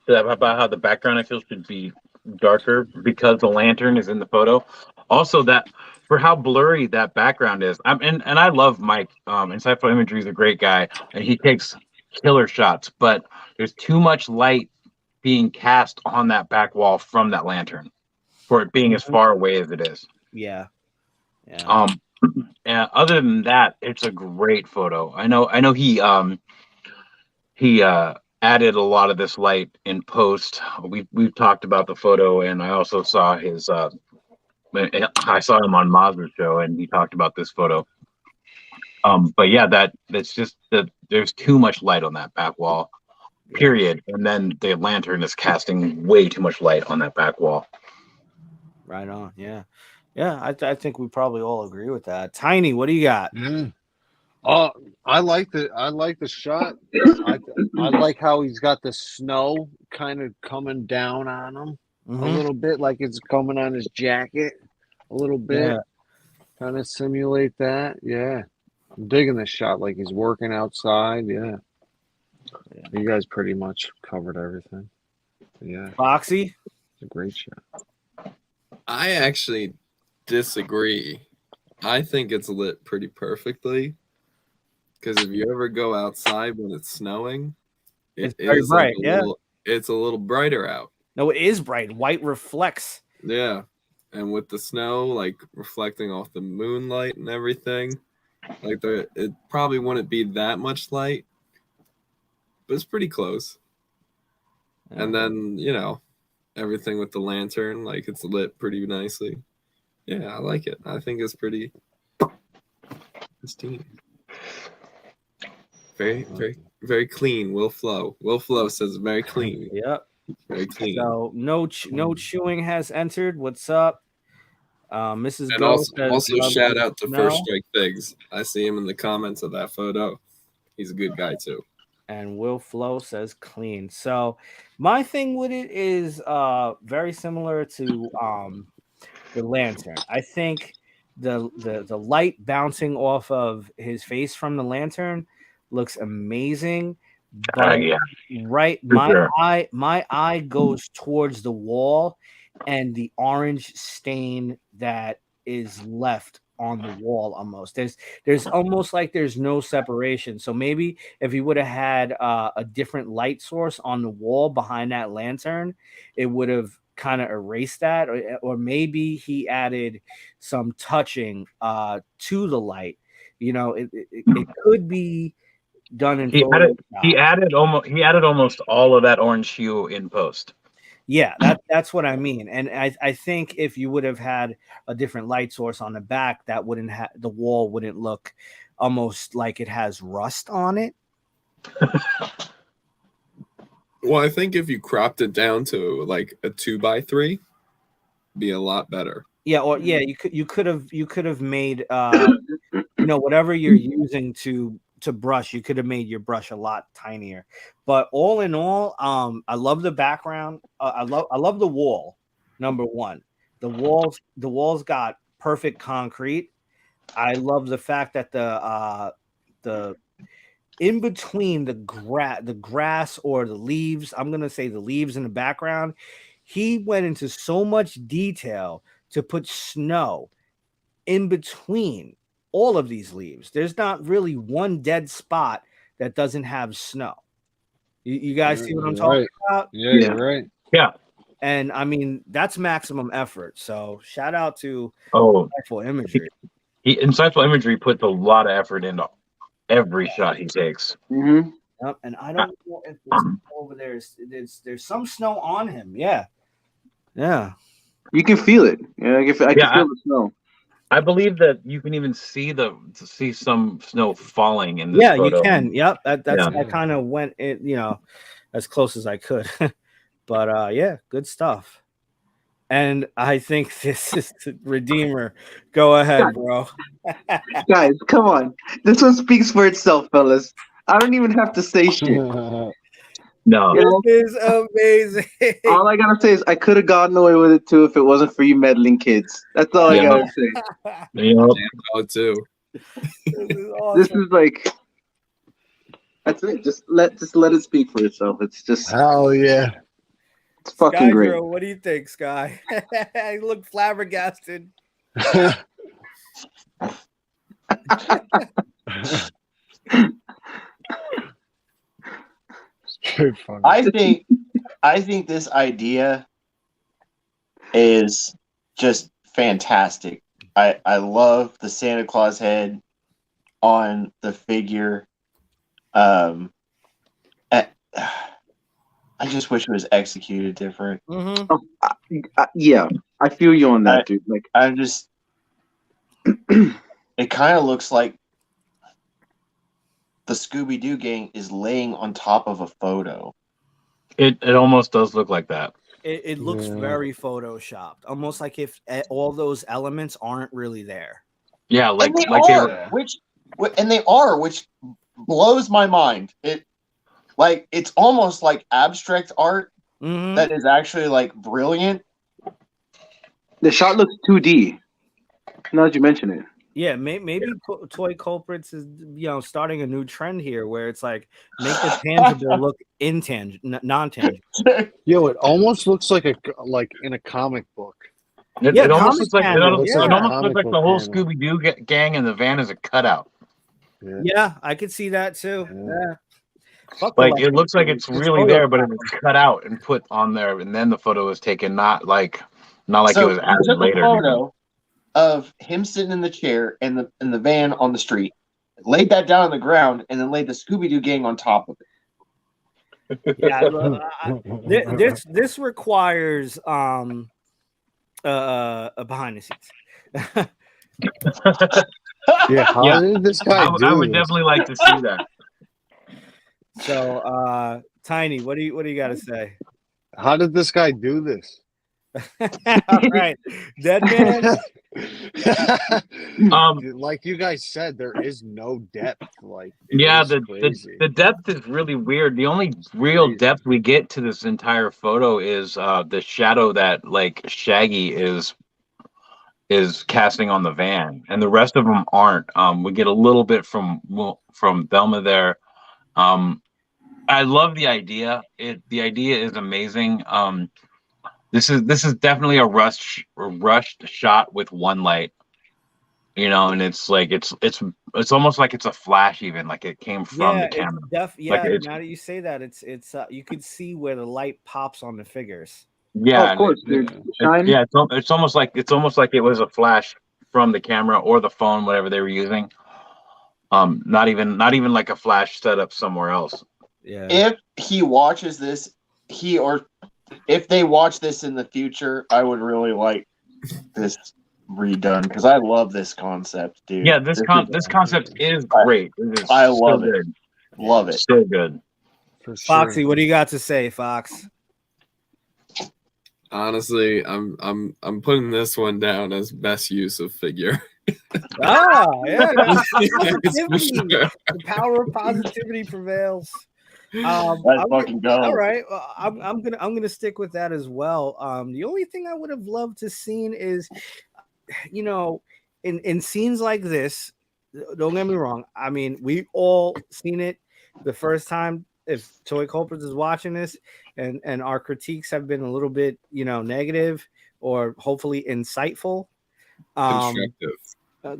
About how the background I feel should be darker because the lantern is in the photo. Also, that for how blurry that background is. And I love Mike. Insightful Imagery is a great guy, and he takes killer shots. But there's too much light being cast on that back wall from that lantern for it being as far away as it is. Yeah. And other than that, it's a great photo. I know he added a lot of this light in post. We've talked about the photo, and I also saw his. I saw him on Mazur's show, and he talked about this photo. But yeah, that's just that there's too much light on that back wall, period. And then the lantern is casting way too much light on that back wall. Right on. Yeah. I think we probably all agree with that. Tiny, what do you got? I like the shot. I like how he's got the snow kind of coming down on him a little bit, like it's coming on his jacket a little bit. Kind of simulate that. Yeah. I'm digging this shot, like he's working outside. Yeah. You guys pretty much covered everything. Yeah. Foxy? It's a great shot. I actually disagree. I think it's lit pretty perfectly. Because if you ever go outside when it's snowing, it's very bright. It's a little brighter out. No, it is bright. White reflects. Yeah. And with the snow, like reflecting off the moonlight and everything, like it probably wouldn't be that much light, but it's pretty close. And then, you know, everything with the lantern, like it's lit pretty nicely. Yeah, I like it. I think it's pretty pristine. Very, very, very clean. Will Flow. Will Flow says very clean. Yep. Very clean. So no chewing has entered. What's up? Mrs. And Go also, says, also shout out to no. First Strike Figs. I see him in the comments of that photo. He's a good guy too. And Will Flow says clean. So my thing with it is very similar to the lantern. I think the light bouncing off of his face from the lantern looks amazing. But Yeah. right, my eye goes towards the wall and the orange stain that is left on the wall. Almost there's almost like there's no separation. So maybe if he would have had a different light source on the wall behind that lantern, it would have kind of erased that, or maybe he added some touching to the light. You know, it could be done in he added almost all of that orange hue in post. Yeah, that's what I mean. And I think if you would have had a different light source on the back, that wouldn't have, the wall wouldn't look almost like it has rust on it. Well, I think if you cropped it down to like a 2x3, be a lot better. Yeah, or yeah, you could have made you know, whatever you're using to brush, you could have made your brush a lot tinier. But all in all, I love the background. I love the wall. Number one, the walls got perfect concrete. I love the fact that the in between the grass or the leaves, I'm gonna say the leaves in the background, he went into so much detail to put snow in between all of these leaves. There's not really one dead spot that doesn't have snow. You guys see what I'm talking about? Yeah, you're right. Yeah. And I mean, that's maximum effort. So shout out to Insightful Imagery. Insightful Imagery puts a lot of effort into every shot he takes. Mm-hmm. Yep. And I don't know if there's over there's some snow on him. Yeah. Yeah. You can feel it. Yeah, I can feel the snow. I believe that you can even see some snow falling in this photo. You can. Yep. I kind of went in, you know, as close as I could. But yeah, good stuff. And I think this is Redeemer. Go ahead, bro. Guys, come on. This one speaks for itself, fellas. I don't even have to say shit. No. It is amazing. All I gotta say is I could have gotten away with it too if it wasn't for you meddling kids. That's all I gotta say. Oh, too. This is like, that's it. Just let it speak for itself. It's just hell yeah. It's fucking Sky great. Girl, what do you think, Sky? You look flabbergasted. I think this idea is just fantastic. I love the Santa Claus head on the figure. I just wish it was executed different. Mm-hmm. Yeah, I feel you on that, dude. Like, I'm just, it kind of looks like the Scooby-Doo gang is laying on top of a photo. It almost does look like that. It looks very photoshopped, almost like if all those elements aren't really there. Yeah, which blows my mind. It's almost like abstract art that is actually like brilliant. The shot looks 2D. Now that you mention it. Yeah, maybe Toy Culprits is, you know, starting a new trend here where it's like make the tangible look non-tangible. Yo, it almost looks like in a comic book. It almost looks like the whole Scooby-Doo gang and the van is a cutout. Yeah, I could see that too. Yeah. Like it looks like it's really there, but it's cut out and put on there, and then the photo was taken, not like it was added later. Photo of him sitting in the chair and the van on the street, laid that down on the ground, and then laid the Scooby-Doo gang on top of it. Yeah, this requires a behind the scenes. Yeah, how Yeah. did this guy do I would this? definitely like to see that. So, Tiny, what do you got to say? How did this guy do this? All right, Dead Man. Like you guys said, there is no depth. Like, Yeah, is crazy. the depth is really weird. The only real Crazy. depth we get to this entire photo is the shadow that like Shaggy is casting on the van, and the rest of them aren't. We get a little bit from Velma there. I love the idea. The idea is amazing. This is definitely a rushed shot with one light, you know, and it's like it's almost like it's a flash, even like it came from the camera. Yeah, Like now that you say that, it's you could see where the light pops on the figures. Yeah, Oh, of course, dude. Shine. yeah, it's almost like it was a flash from the camera or the phone, whatever they were using. Not even like a flash set up somewhere else. Yeah. If he watches this, if they watch this in the future, I would really like this redone because I love this concept, dude. Yeah, this concept is great. I love it. Good. Love it. So good. For sure. Foxy, what do you got to say, Fox? Honestly, I'm putting this one down as best use of figure. Ah, yeah. It's for Positivity. sure. The power of positivity prevails. Let's fucking go. All right, well, I'm gonna stick with that as well. The only thing I would have loved to seen is, you know, in scenes like this. Don't get me wrong. I mean, we all seen it the first time. If Toy Culprits is watching this, and our critiques have been a little bit, you know, negative or hopefully insightful,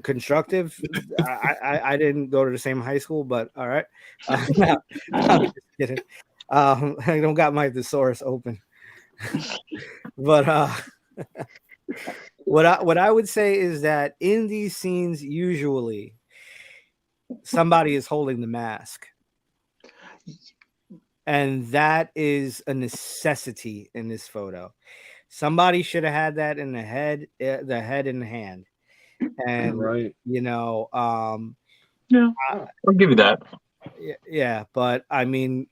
constructive. I didn't go to the same high school, but all right. No, I'm just kidding. I don't got my thesaurus open. But what I would say is that in these scenes, usually somebody is holding the mask. And that is a necessity in this photo. Somebody should have had that in the head in the hand. And right, you know, yeah, I'll give you that. Yeah, but I mean,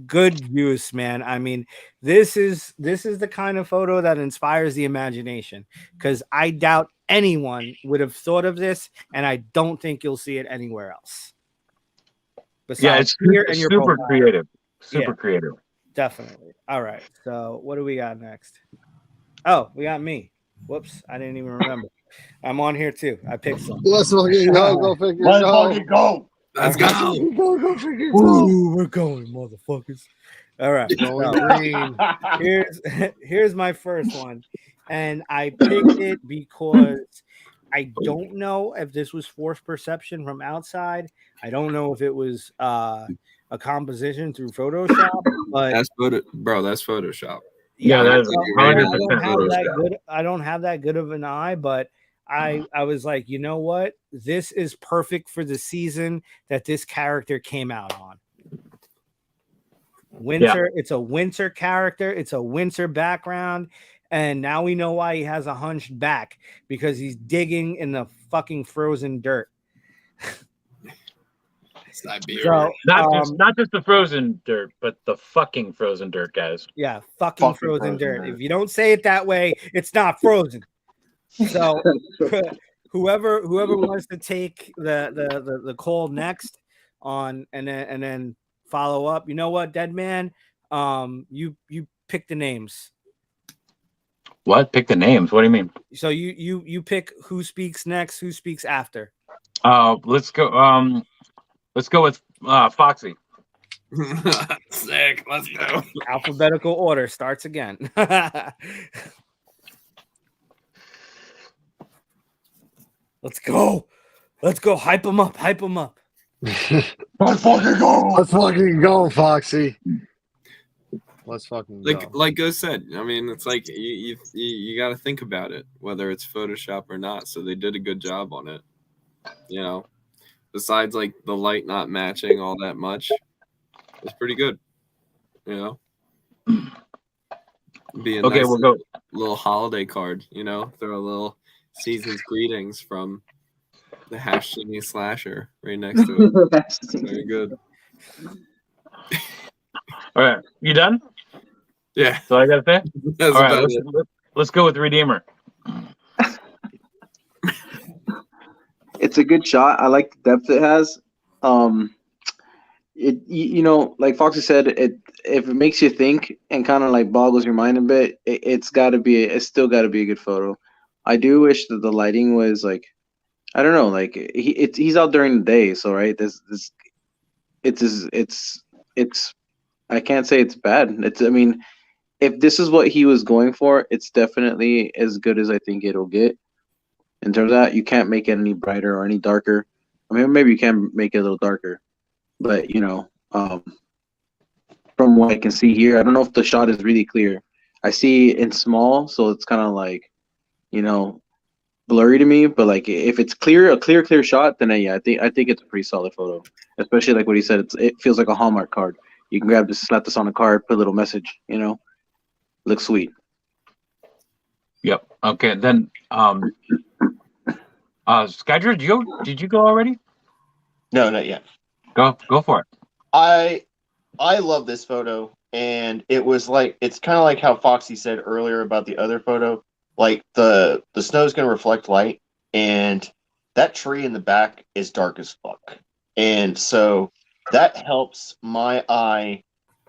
good use, man. I mean, this is the kind of photo that inspires the imagination, because I doubt anyone would have thought of this, and I don't think you'll see it anywhere else. Besides it's super creative. Super creative. Definitely. All right. So what do we got next? Oh, we got me. Whoops, I didn't even remember. I'm on here too. I picked some. Let's fucking go figure. Let's fucking go. Let's go. Go figure. Ooh, we're going, motherfuckers. All right. Going green. Here's my first one. And I picked it because I don't know if this was forced perception from outside. I don't know if it was a composition through Photoshop, but That's Photoshop. Yeah, that's I don't have that good of an eye, but I was like, you know what? This is perfect for the season that this character came out on. Winter, It's a winter character, it's a winter background, and now we know why he has a hunched back, because he's digging in the fucking frozen dirt. Siberia. So, not just the frozen dirt, but the fucking frozen dirt, guys. Yeah, fucking frozen dirt. If you don't say it that way, it's not frozen. So whoever wants to take the call next on and then follow up, you know what, Dead Man, you pick the names. What? Pick the names? What do you mean? So you pick who speaks next, who speaks after. Let's go. Let's go with Foxy. Sick. Let's go. Alphabetical order starts again. Let's go. Hype them up. Let's fucking go. Let's fucking go, Foxy. Let's fucking go. Like Go said, I mean, it's like you got to think about it, whether it's Photoshop or not. So they did a good job on it. You know, besides like the light not matching all that much, it's pretty good. You know, be a Okay, nice we'll go. little holiday card. You know, throw a little season's greetings from the hash singing slasher right next to it. Very good. All right, you done? Yeah, So I gotta say. that's All right, about it. let's go with Redeemer. It's a good shot. I like the depth it has. You know, like Foxy said, it if it makes you think and kind of like boggles your mind a bit, it's still got to be a good photo. I do wish that the lighting was like, I don't know, like he's out during the day, so right, it's I can't say it's bad. I mean, if this is what he was going for, it's definitely as good as I think it'll get. In terms of that, you can't make it any brighter or any darker. I mean, maybe you can make it a little darker, but you know, from what I can see here, I don't know if the shot is really clear. I see it in small, so it's kind of like, you know, blurry to me. But like, if it's clear, a clear shot, then yeah, I think it's a pretty solid photo. Especially like what he said, it feels like a Hallmark card. You can grab this, slap this on a card, put a little message. You know, looks sweet. Yep. Okay. Then, Skydra, did you go already? No, not yet. Go for it. I love this photo, and it was like, it's kind of like how Foxy said earlier about the other photo. Like the snow's going to reflect light, and that tree in the back is dark as fuck, and so that helps my eye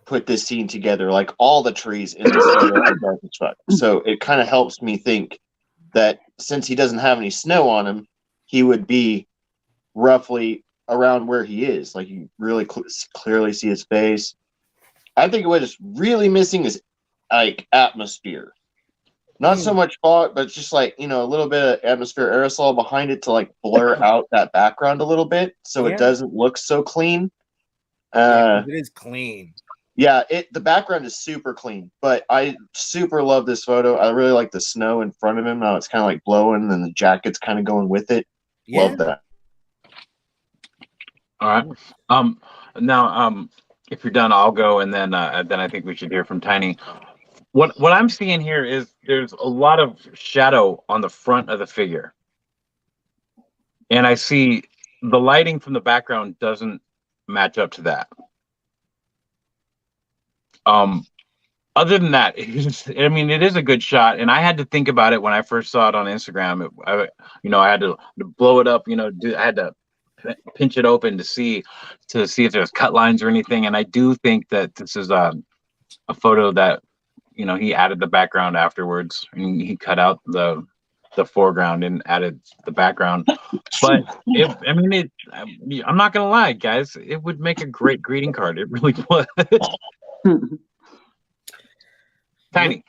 put this scene together. Like all the trees in this photo are dark as fuck, so it kind of helps me think that since he doesn't have any snow on him, he would be roughly around where he is. Like you really clearly see his face. I think what is really missing is like atmosphere. Not so much fog, but just like, you know, a little bit of atmosphere aerosol behind it to like blur out that background a little bit so it doesn't look so clean. It is clean. Yeah, the background is super clean, but I super love this photo. I really like the snow in front of him. Now it's kind of like blowing and the jacket's kind of going with it. Yeah. Love that. All right. Now, if you're done, I'll go, and then I think we should hear from Tiny. What I'm seeing here is there's a lot of shadow on the front of the figure, and I see the lighting from the background doesn't match up to that. Other than that, it is a good shot, and I had to think about it when I first saw it on Instagram. I had to blow it up. I had to pinch it open to see if there's cut lines or anything. And I do think that this is a photo that he added the background afterwards, and he cut out the foreground and added the background. But I'm not gonna lie, guys, it would make a great greeting card. It really would. Tiny.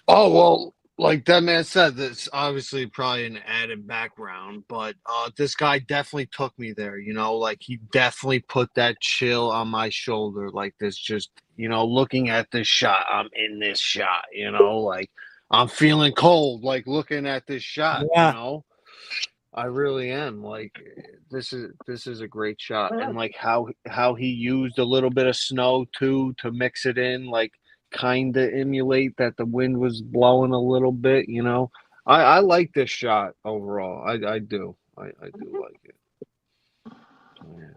Oh, well, like that man said, that's obviously probably an added background, but this guy definitely took me there, like he definitely put that chill on my shoulder, like this, just, looking at this shot, I'm in this shot, like I'm feeling cold, like looking at this shot, I really am. Like this is a great shot, and like how he used a little bit of snow too to mix it in, like kind of emulate that the wind was blowing a little bit. I like this shot overall. I do. I do like it. Yeah.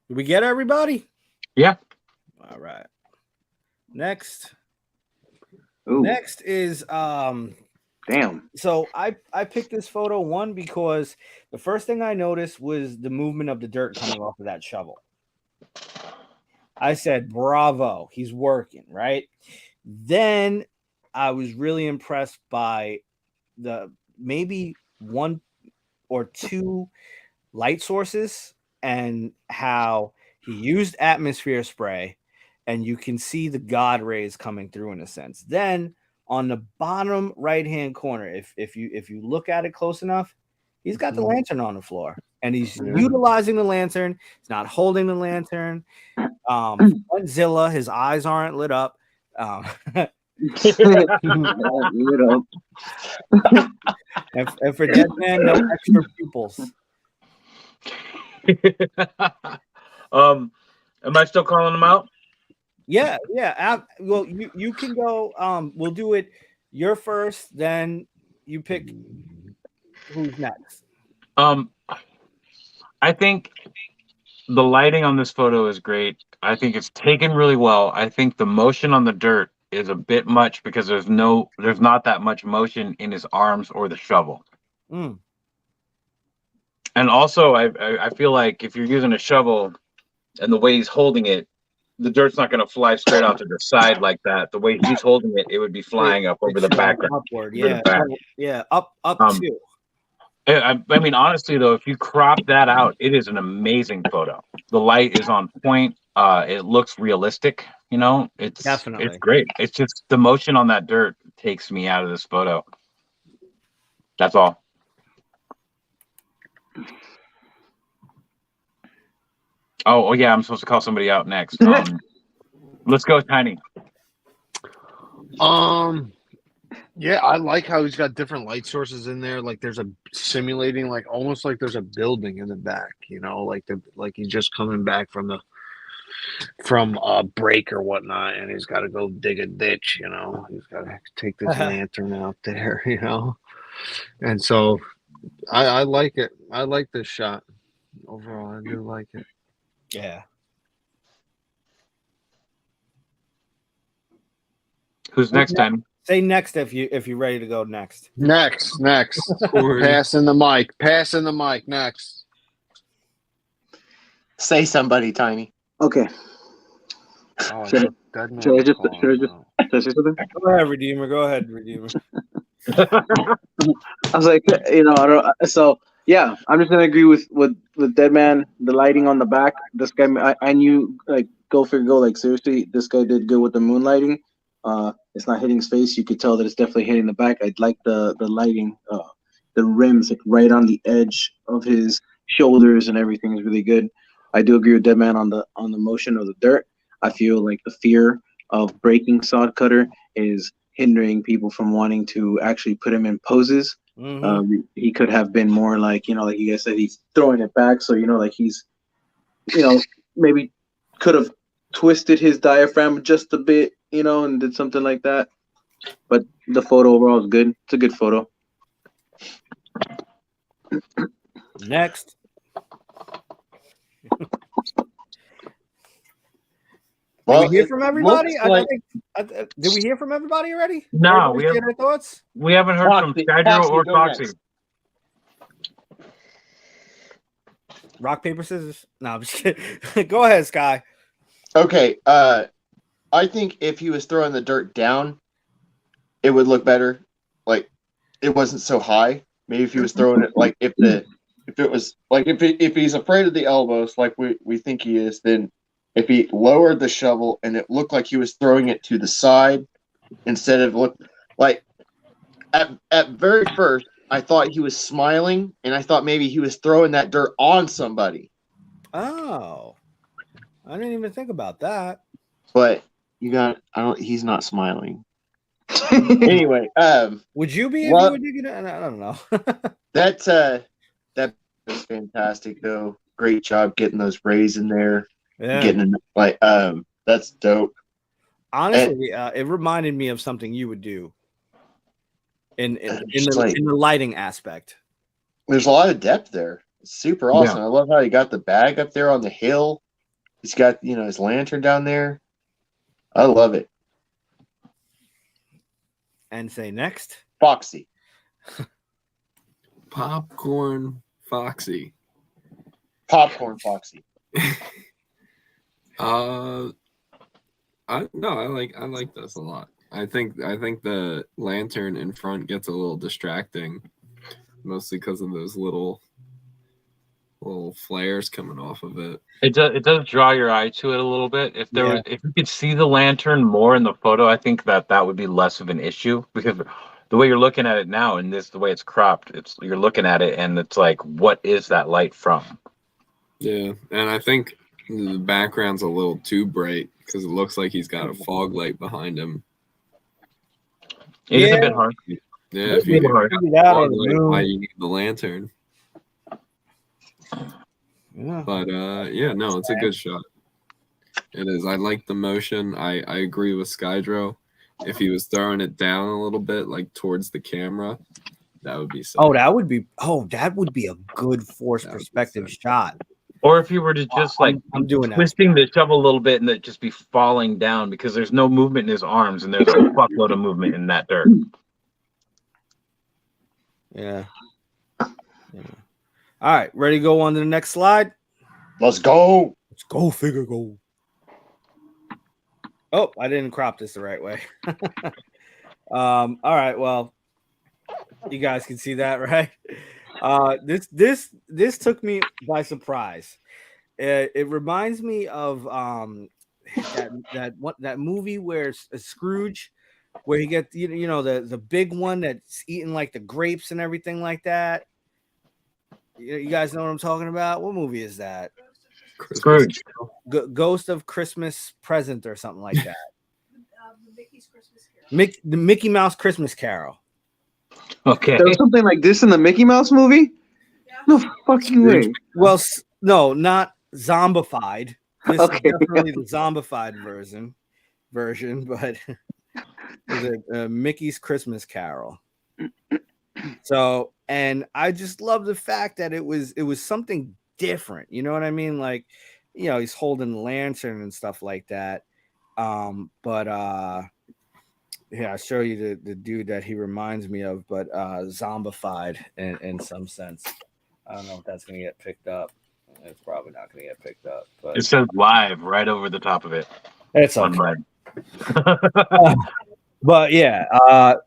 Did we get everybody? Yeah. All right. Next. Ooh. Next is Damn. So I picked this photo one because the first thing I noticed was the movement of the dirt coming off of that shovel. I said, bravo, he's working, right? Then I was really impressed by the maybe one or two light sources and how he used atmosphere spray, and you can see the God rays coming through in a sense. Then on the bottom right-hand corner, if you look at it close enough, he's got the lantern on the floor, and he's utilizing the lantern. He's not holding the lantern. Godzilla, his eyes aren't lit up. And for Dead Man, no extra pupils. Am I still calling them out? Yeah, yeah. Well, you can go. We'll do it. You're first, then you pick who's next. I think the lighting on this photo is great. I think it's taken really well. I think the motion on the dirt is a bit much because there's not that much motion in his arms or the shovel. Mm. And also, I feel like if you're using a shovel and the way he's holding it, the dirt's not going to fly straight out to the side like that. The way he's holding it, it would be flying up over the background. Upward, over the yeah. back. Yeah, up Um, too. I mean, honestly, though, if you crop that out, it is an amazing photo. The light is on point. It looks realistic. You know, it's Definitely. great. It's just the motion on that dirt takes me out of this photo. That's all. Oh yeah, I'm supposed to call somebody out next. Let's go, Tiny. Yeah, I like how he's got different light sources in there. Like there's a simulating, like almost like there's a building in the back. You know, like he's just coming back from a break or whatnot, and he's got to go dig a ditch. You know, he's got to take this lantern out there. You know, and so I like it. I like this shot overall. I do like it. Yeah. Who's next, Tiny? Say next if you're ready to go next. Next. Corey. Passing the mic. Next. Say somebody, Tiny. Okay. Oh, Should I just say something? Go ahead, Redeemer. Go ahead, Redeemer. I was like, you know, I don't. So yeah, I'm just gonna agree with Deadman. The lighting on the back. This guy, I knew, like, go figure, go. Like, seriously, this guy did good with the moonlighting. It's not hitting his face. You could tell that it's definitely hitting the back. I'd like the lighting, the rims, like right on the edge of his shoulders, and everything is really good. I do agree with Deadman on the motion of the dirt. I feel like the fear of breaking Sodcutter is hindering people from wanting to actually put him in poses. Mm-hmm. He could have been more like, you know, like you guys said, he's throwing it back. So, you know, like he's, you know, maybe could have twisted his diaphragm just a bit, you know, and did something like that. But the photo overall is good. It's a good photo. Next. Well, did we hear from everybody? Like, Did we hear from everybody already? No, Everybody share their thoughts. we haven't heard from Foxy, Skydro or go Foxy. next. Rock, paper, scissors. No, I'm just kidding. Go ahead, Sky. Okay, I think if he was throwing the dirt down, it would look better. Like, it wasn't so high. Maybe if he was throwing it, like, if he's afraid of the elbows, like we think he is, then if he lowered the shovel and it looked like he was throwing it to the side instead of at very first, I thought he was smiling, and I thought maybe he was throwing that dirt on somebody. Oh, I didn't even think about that. But he's not smiling. Anyway, Would you be if well, you were digging it? I don't know. that was fantastic though. Great job getting those rays in there. Yeah. Getting that's dope. Honestly, it reminded me of something you would do in the lighting aspect. There's a lot of depth there. It's super awesome. Yeah. I love how he got the bag up there on the hill. He's got, you know, his lantern down there. I love it. And say next. Foxy. Popcorn Foxy. Popcorn Foxy. I like this a lot. I think the lantern in front gets a little distracting, mostly because of those little flares coming off of it. It does draw your eye to it a little bit. If you could see the lantern more in the photo, I think that would be less of an issue, because the way you're looking at it now, and the way it's cropped, you're looking at it and it's like, what is that light from? Yeah, and I think the background's a little too bright because it looks like he's got a fog light behind him. It is a bit hard. Yeah, if you got a fog light, why you need the lantern? Yeah. But no, it's a good shot. It is. I like the motion. I agree with Skydro. If he was throwing it down a little bit, like towards the camera, that would be sick. That would be a good forced perspective shot. Or if you were to just like I'm doing that. twisting the shovel a little bit and it just be falling down because there's no movement in his arms and there's a fuckload of movement in that dirt. Yeah. All right, ready to go on to the next slide? Let's go. Let's go, figure go. Oh, I didn't crop this the right way. All right, well, you guys can see that, right? This took me by surprise. It reminds me of that movie where Scrooge, where he gets the big one that's eating like the grapes and everything like that. You guys know what I'm talking about? What movie is that? Scrooge. Ghost of Christmas Present or something like that. The Mickey Mouse Christmas Carol. Okay. There was something like this in the Mickey Mouse movie? No fucking way. Well, no, not zombified. This Okay. is definitely the zombified version, but the Mickey's Christmas Carol. So, and I just love the fact that it was something different. You know what I mean? Like, he's holding the lantern and stuff like that. Yeah, I'll show you the dude that he reminds me of, but zombified in some sense. I don't know if that's gonna get picked up. It's probably not gonna get picked up. But It says live right over the top of it. it's On okay. red. But yeah,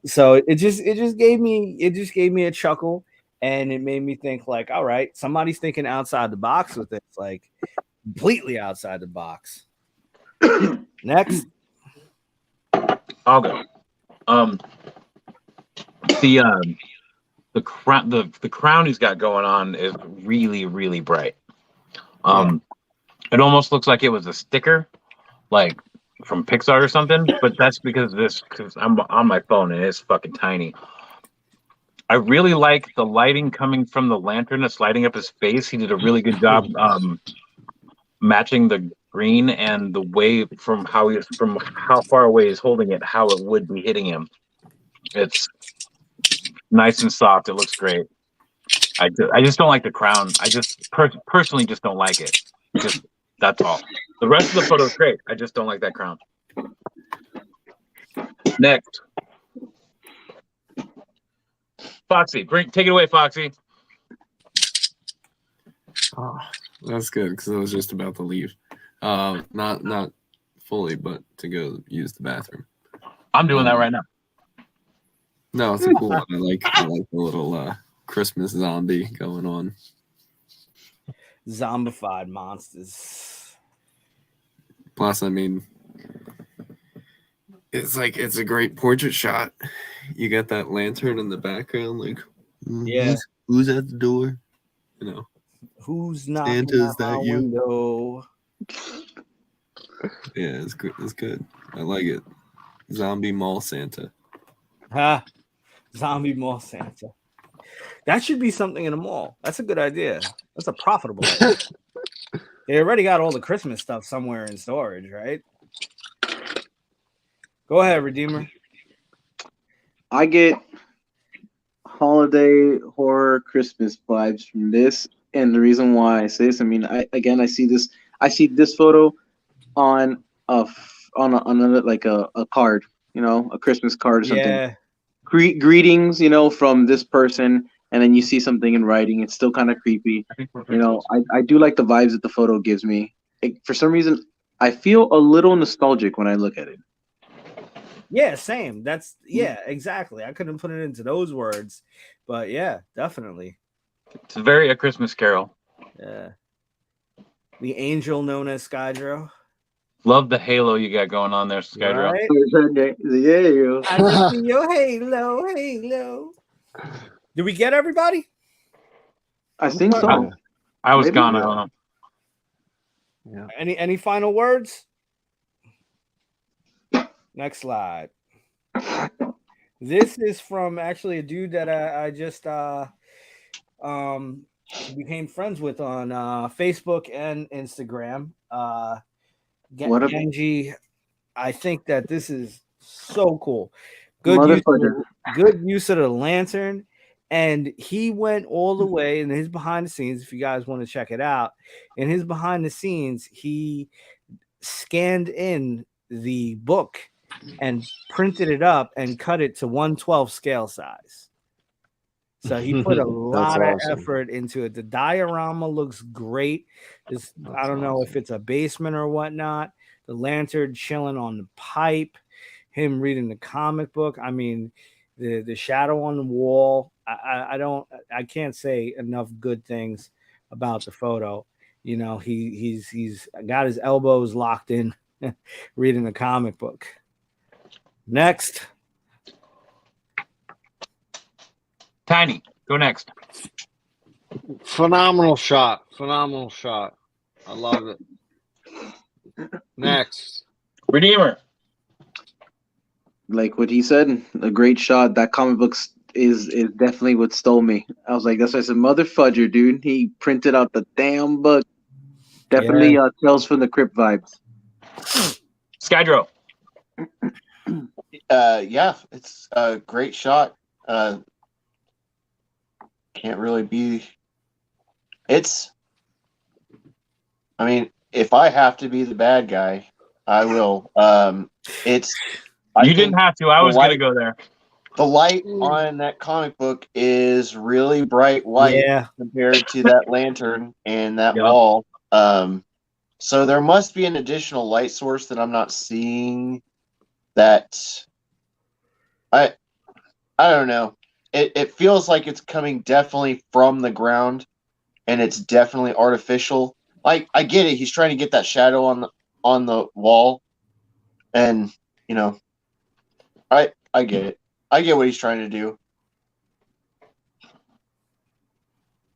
so it just gave me a chuckle, and it made me think like, all right, somebody's thinking outside the box with this, like completely outside the box. Next, I'll go. The crown he's got going on is really, really bright. It almost looks like it was a sticker, like from Pixar or something, but that's because I'm on my phone and it's fucking tiny. I really like the lighting coming from the lantern that's lighting up his face. He did a really good job matching the green and the way from how far away he's holding it, how it would be hitting him. It's nice and soft. It looks great. I just don't like the crown. I just personally just don't like it. That's all. The rest of the photo is great. I just don't like that crown. Next, Foxy, take it away, Foxy. Oh, that's good because I was just about to leave. Not fully, but to go use the bathroom. I'm doing that right now. No, it's a cool one. I like the little Christmas zombie going on. zombified monsters. Plus, I mean, it's a great portrait shot. You got that lantern in the background, like, who's at the door? Who's knocking Santa's at my that you? window? Yeah, it's good. It's good. I like it. Zombie Mall Santa. Zombie Mall Santa. That should be something in a mall. That's a good idea. That's a profitable idea. They already got all the Christmas stuff somewhere in storage, right? Go ahead, Redeemer. I get holiday horror Christmas vibes from this, and the reason why I say this, I mean, I see this photo on another, like a card, a Christmas card or something. Yeah. Greetings, from this person, and then you see something in writing. It's still kind of creepy. I do like the vibes that the photo gives me. For some reason, I feel a little nostalgic when I look at it. Yeah, same. Exactly. I couldn't put it into those words, but yeah, definitely. It's very A Christmas Carol. Yeah. The angel known as Skydro. Love the halo you got going on there, Skydro. Right? Yeah, I just see your halo. Did we get everybody? I think so. I was Maybe. gone. I don't know. Yeah. Any final words? Next slide. This is from actually a dude that I just became friends with on Facebook and Instagram. What a Genji, I think that this is so cool. Good motherfucker. use of the lantern. And he went all the way in his behind the scenes. If you guys want to check it out, in his behind the scenes, he scanned in the book and printed it up and cut it to 1/12 scale size. So he put a lot of awesome. effort into it. The diorama looks great. I don't know if it's a basement or whatnot. The lantern chilling on the pipe, him reading the comic book. I mean, the shadow on the wall. I can't say enough good things about the photo. You know, he's got his elbows locked in reading the comic book. Next. Tiny, go next. Phenomenal shot. I love it. Next. Redeemer. Like what he said, a great shot. That comic book is definitely what stole me. I was like, that's why I said, mother fudger, dude. He printed out the damn book. Definitely Tales from the Crypt vibes. Skydro. Yeah, it's a great shot. Can't really be. I mean, if I have to be the bad guy, I will. You didn't have to. I was going to go there. The light on that comic book is really bright white compared to that lantern and that wall. So there must be an additional light source that I'm not seeing. That I don't know. It feels like it's coming definitely from the ground, and it's definitely artificial. Like, I get it. He's trying to get that shadow on the wall, and you know, I get it. I get what he's trying to do.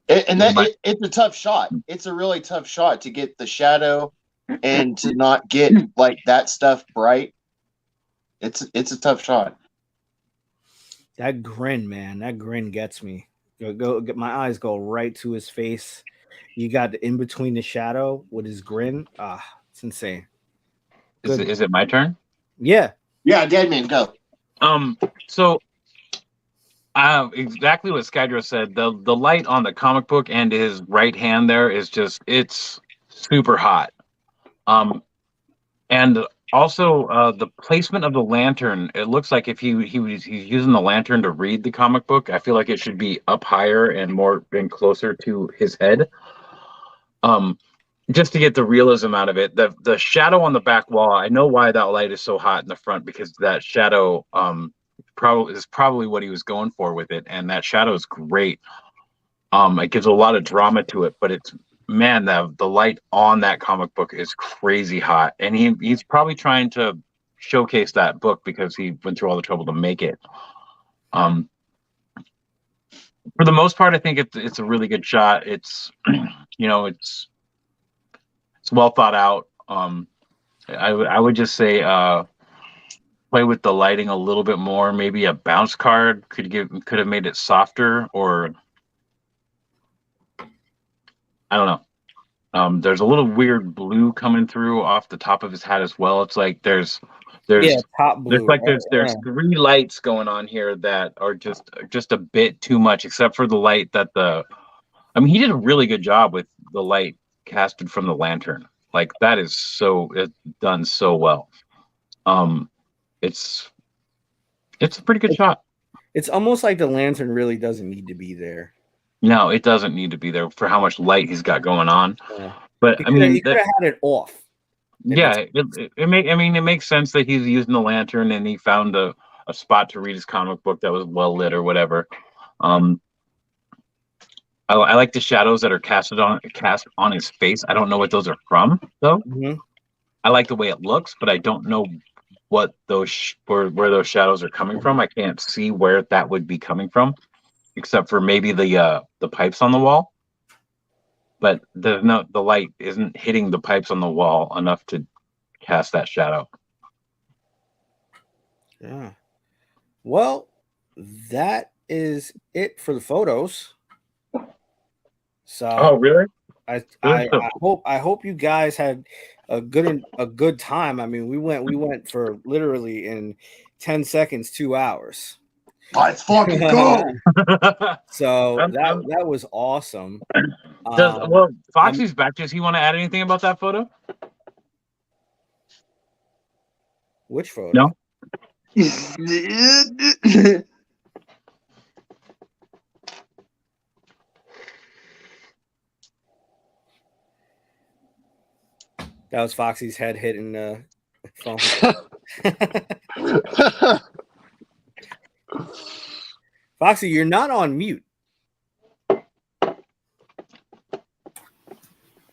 It's a tough shot. It's a really tough shot to get the shadow and to not get like that stuff bright. It's a tough shot. That grin, man, that grin gets me. My eyes go right to his face. You got in between the shadow with his grin. It's insane. Is it my turn? Yeah. Yeah, Deadman, go. So exactly what Skydro said. The light on the comic book and his right hand there is just, it's super hot. And also the placement of the lantern, it looks like if he's using the lantern to read the comic book, I feel like it should be up higher and more and closer to his head. Just to get the realism out of it. The shadow on the back wall, I know why that light is so hot in the front, because that shadow probably what he was going for with it, and that shadow is great. It gives a lot of drama to it, but it's, man, the light on that comic book is crazy hot, and he's probably trying to showcase that book because he went through all the trouble to make it. For the most part, I think it's a really good shot. It's it's well thought out. I would just say play with the lighting a little bit more. Maybe a bounce card could have made it softer, or I don't know. There's a little weird blue coming through off the top of his hat as well. It's like there's top blue. There's three lights going on here that are just a bit too much, except for the light that he did a really good job with the light casted from the lantern. Like, that is it's done so well. It's a pretty good shot. It's almost like the lantern really doesn't need to be there. No, it doesn't need to be there for how much light he's got going on. Yeah. But he could have had it off. Yeah, it makes sense that he's using the lantern and he found a spot to read his comic book that was well lit or whatever. I like the shadows that are cast on his face. I don't know what those are from, though. Mm-hmm. I like the way it looks, but I don't know what where those shadows are coming from. I can't see where that would be coming from, except for maybe the pipes on the wall. But the light isn't hitting the pipes on the wall enough to cast that shadow. Yeah. Well, that is it for the photos. So, oh, really? I hope you guys had a good time. I mean, we went for literally in 10 seconds, 2 hours. Let's fucking go. So that was awesome. Well, Foxy's back. Does he want to add anything about that photo? Which photo? No. That was Foxy's head hitting the phone. Foxy, you're not on mute.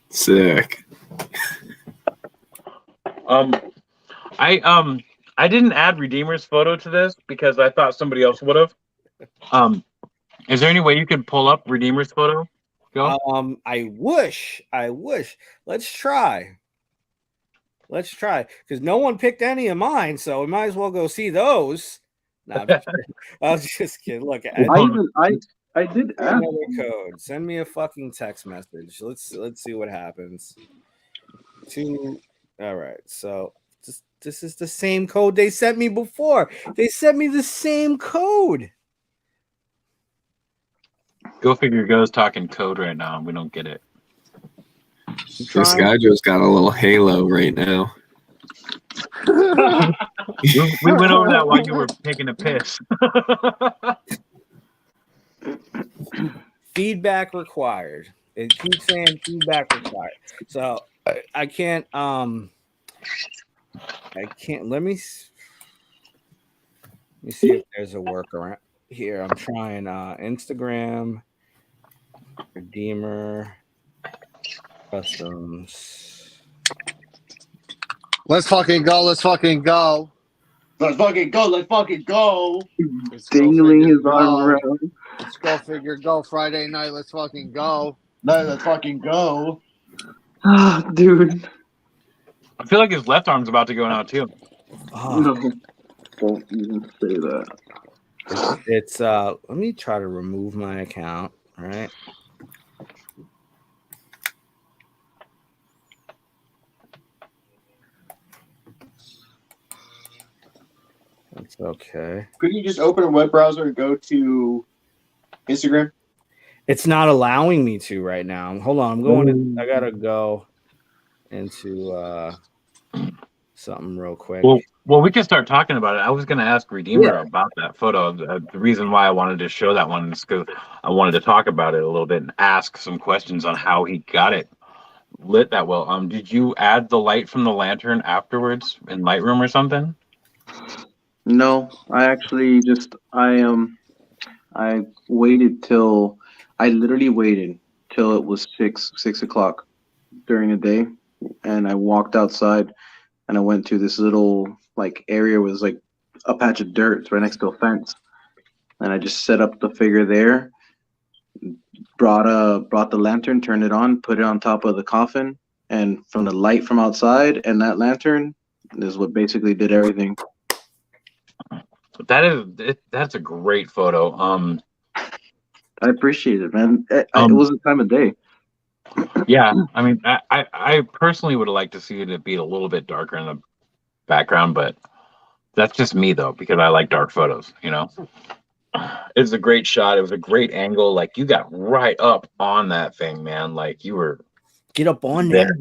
Sick. I didn't add Redeemer's photo to this because I thought somebody else would have. Is there any way you could pull up Redeemer's photo? Go. I wish. Let's try because no one picked any of mine, so we might as well go see those. No, I was just kidding. Look, I did add another code. Send me a fucking text message. Let's see what happens. All right, so this is the same code they sent me before. They sent me the same code. Go figure. Go's talking code right now. We don't get it. This guy just got a little halo right now. We went over that while you were taking a piss. Feedback required. It keeps saying feedback required. So I can't. Let me see if there's a workaround here. I'm trying Instagram, Redeemer, customs. Let's fucking go. Let's fucking go. Let's fucking go. Let's fucking go. dingling his arm around. Let's go figure. Go Friday night. Let's fucking go. Let's fucking go. Dude. I feel like his left arm's about to go now too. No. Don't even say that. It's let me try to remove my account. All right. That's okay. Couldn't you just open a web browser and go to Instagram? It's not allowing me to right now. Hold on, I'm going in. I gotta go into something real quick. Well, we can start talking about it. I was going to ask Redeemer about that photo. The reason why I wanted to show that one is because I wanted to talk about it a little bit and ask some questions on how he got it lit that well. Did you add the light from the lantern afterwards in Lightroom or something? No, I actually just I waited till I literally waited till it was 6 o'clock during the day, and I walked outside and I went to this little like area was like a patch of dirt. It's right next to a fence, and I just set up the figure there. Brought the lantern, turned it on, put it on top of the coffin, and from the light from outside and that lantern is what basically did everything. That's a great photo. I appreciate it, man. It was the time of day. Yeah, I mean, I personally would like to see it be a little bit darker in the background, but that's just me though, because I like dark photos. You know, it's a great shot. It was a great angle. Like you got right up on that thing, man. Like you were get up on there.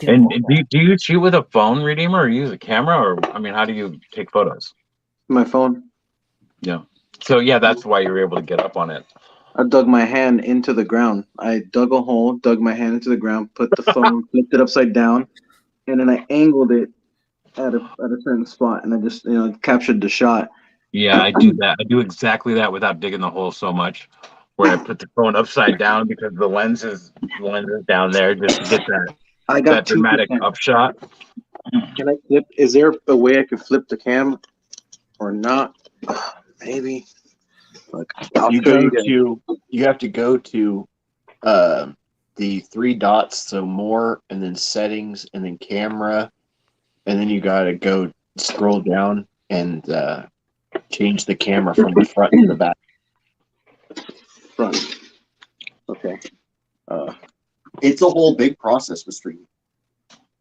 And do you shoot with a phone, Redeemer, or use a camera, or I mean, how do you take photos? My phone. Yeah. So yeah, that's why you were able to get up on it. I dug my hand into the ground. I dug a hole, dug my hand into the ground, put the phone, flipped it upside down, and then I angled it at a certain spot, and I just captured the shot. Yeah, I do that. I do exactly that without digging the hole so much, where I put the phone upside down because the lens is down there just to get that. I got that dramatic upshot. Can I flip? Is there a way I could flip the cam or not? Maybe. Look, you have to go to the three dots, so more, and then settings, and then camera, and then you gotta go scroll down and change the camera from the front to the back. Front. Okay. It's a whole big process with streaming.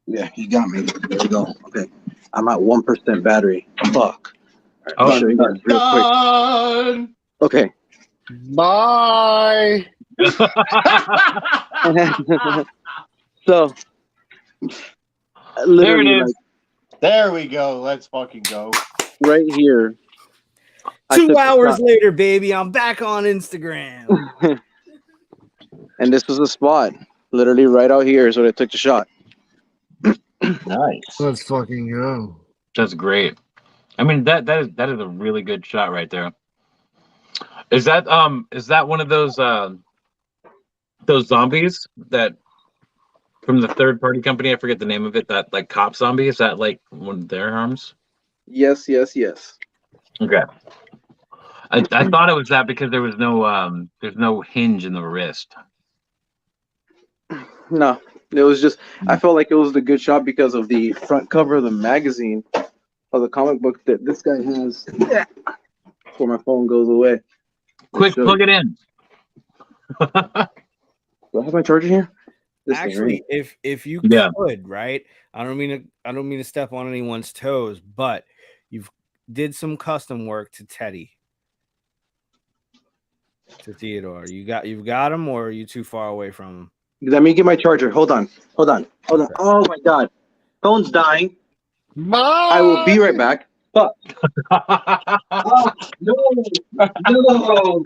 Yeah, you got me. There we go. Okay. I'm at 1% battery. Fuck. All right, I'll Oh, show you guys real quick. Done. Okay. Bye. So, there it literally, is. like, There we go. Let's fucking go. right here. I 2 took the hours shot. later, baby, I'm back on Instagram. And this was the spot. Literally right out here is where I took the shot. Nice. Let's fucking go. That's great. I mean, that is a really good shot right there. Is that one of those zombies that from the third party company? I forget the name of it. That like cop zombie. Is that like one of their arms? Yes, yes, yes. Okay. I thought it was that because there was no there's no hinge in the wrist. No, it was just, I felt like it was the good shot because of the front cover of the magazine of the comic book that this guy has. Before my phone goes away. Quick, plug it in. Do I have my charger here? This thing, Actually, right? if you Yeah. could, right? I don't mean to step on anyone's toes, but you've did some custom work to Teddy. To Theodore. You've got him, or are you too far away from him? Let me get my charger. Hold on. Oh my god. Phone's dying. Bye. I will be right back. Fuck. Oh, no. No.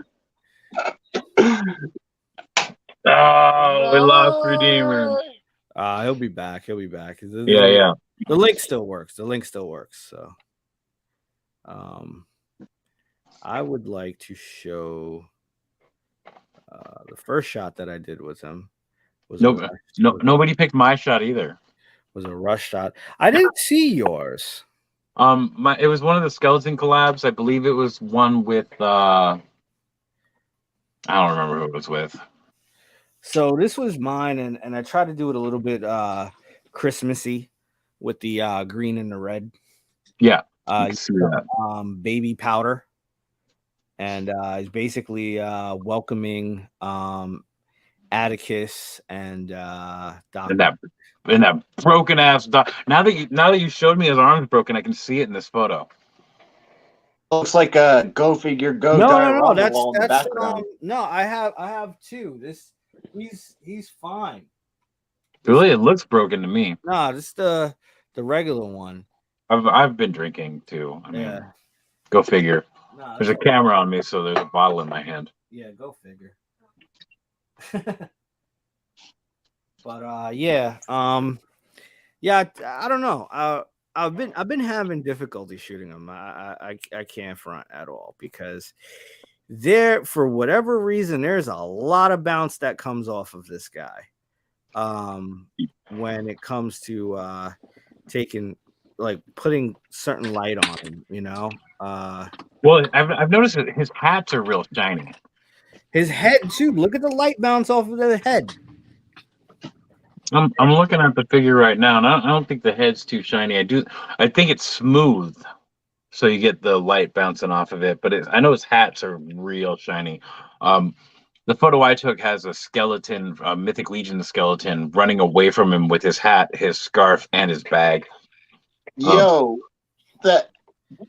Oh, we lost Redeemer. He'll be back. Yeah. The link still works. So, I would like to show the first shot that I did with him. Nobody picked my shot either. Was a rush shot. I didn't see yours. It was one of the skeleton collabs. I believe it was one with I don't remember who it was with. So this was mine, and I tried to do it a little bit Christmassy with the green and the red. Yeah. Baby powder, and he's basically welcoming Atticus and Doc. And that broken ass Doc. Now that you showed me his arm's broken, I can see it in this photo. Looks like a go figure go diorama No, that's wall in the background. no. I have two. He's fine. Really, it looks broken to me. No, this is the regular one. I've been drinking too. I mean, Yeah. Go figure. No, There's a camera on me, so there's a bottle in my hand. Yeah, go figure. But yeah, I don't know. I've been having difficulty shooting them. I can't front at all because for whatever reason there's a lot of bounce that comes off of this guy. When it comes to putting certain light on him, you know. Well, I've noticed that his hats are real shiny. His head too. Look at the light bounce off of the head. I'm looking at the figure right now, and I don't think the head's too shiny. I think it's smooth, so you get the light bouncing off of it. But I know his hats are real shiny. The photo I took has a skeleton, a Mythic Legion skeleton, running away from him with his hat, his scarf, and his bag. Yo, the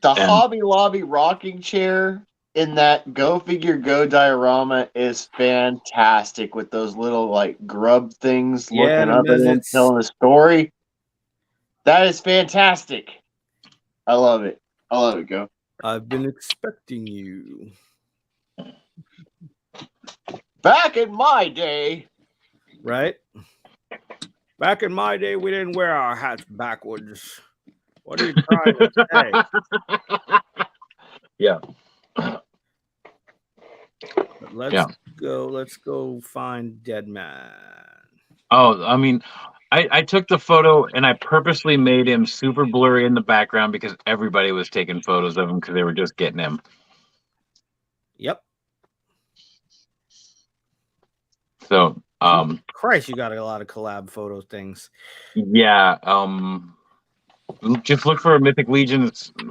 Hobby Lobby rocking chair in that Go Figure Go diorama is fantastic with those little like grub things looking up at him telling a story. That is fantastic. I love it. Go. I've been expecting you. Back in my day. Right? Back in my day, we didn't wear our hats backwards. What are you trying to say? Yeah. Let's go find Dead Man. Oh, I mean, I took the photo and I purposely made him super blurry in the background because everybody was taking photos of him because they were just getting him. Yep. So, Christ, you got a lot of collab photo things. Yeah. Just look for a Mythic Legion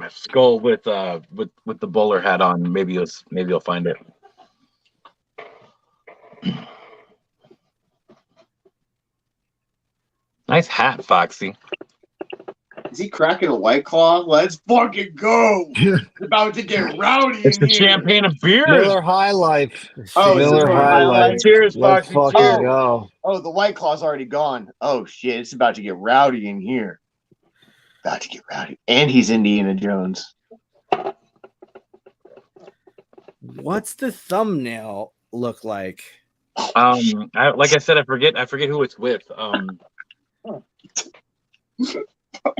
skull with the bowler hat on. Maybe you'll find it. Nice hat, Foxy. Is he cracking a White Claw? Let's fucking go! It's about to get rowdy It's in the here. champagne of beers. Miller High Life. Oh, it's Miller the High Life. Cheers, Let's Foxy. fucking Cheers. go. Oh, the White Claw's already gone. Oh shit, it's about to get rowdy in here. About to get rowdy. And he's Indiana Jones. What's the thumbnail look like? Like I said, I forget who it's with.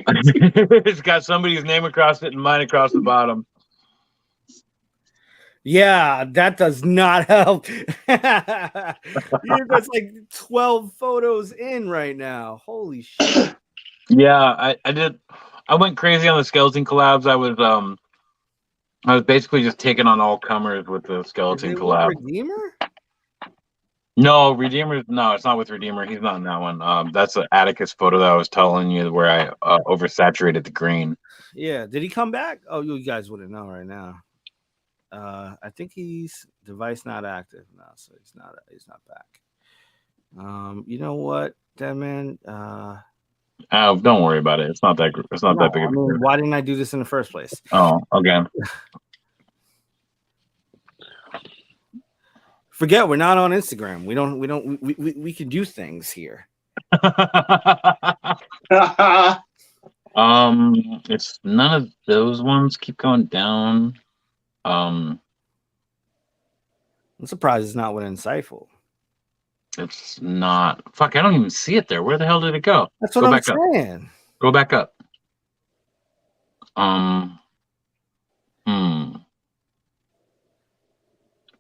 It's got somebody's name across it and mine across the bottom. Yeah, that does not help. That's like 12 photos in right now. Holy shit. Yeah, I went crazy on the skeleton collabs. I was basically just taking on all comers with the skeleton collab. Redeemer? No, Redeemer. No, it's not with Redeemer. He's not in that one. That's an Atticus photo that I was telling you where I oversaturated the green. Yeah. Did he come back? Oh, you guys wouldn't know right now. I think he's device not active now, so he's not back. You know what, Deadman? Don't worry about it. It's not that. It's not that big of a deal. Why didn't I do this in the first place? Oh, okay. Forget we're not on Instagram. We can do things here. It's none of those ones. Keep going down. I'm surprised it's not with Insightful. It's not. Fuck, I don't even see it there. Where the hell did it go? That's what I'm saying. Go back up.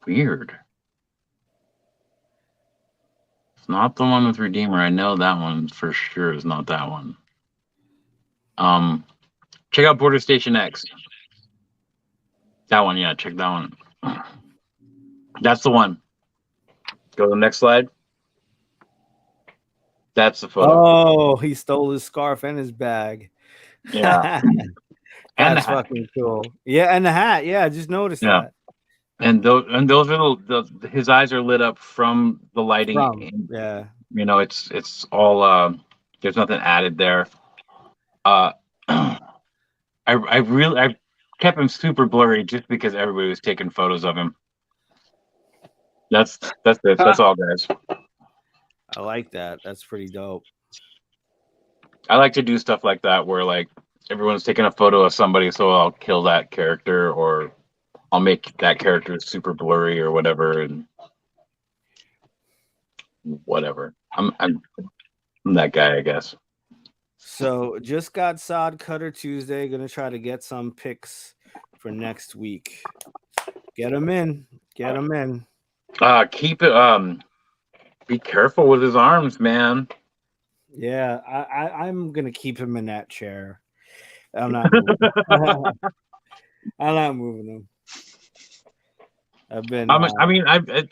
Weird. It's not the one with Redeemer. I know that one for sure is not that one. Check out Border Station X. That one, yeah, check that one. That's the one. Go to the next slide. That's the photo. Oh, he stole his scarf and his bag. Yeah. That's fucking cool. Yeah, and the hat. Yeah, I just noticed that. And those are his eyes are lit up from the lighting. Yeah. You know, it's all there's nothing added there. I kept him super blurry just because everybody was taking photos of him. That's it. That's all, guys. I like that. That's pretty dope. I like to do stuff like that where like everyone's taking a photo of somebody, so I'll kill that character or I'll make that character super blurry or whatever, and whatever. I'm that guy, I guess. So just got Sodcutter Tuesday. Gonna try to get some picks for next week. Get them in. Get them in. Keep it. Be careful with his arms, man. Yeah, I'm gonna keep him in that chair. I'm not moving. I'm not moving him. I've been.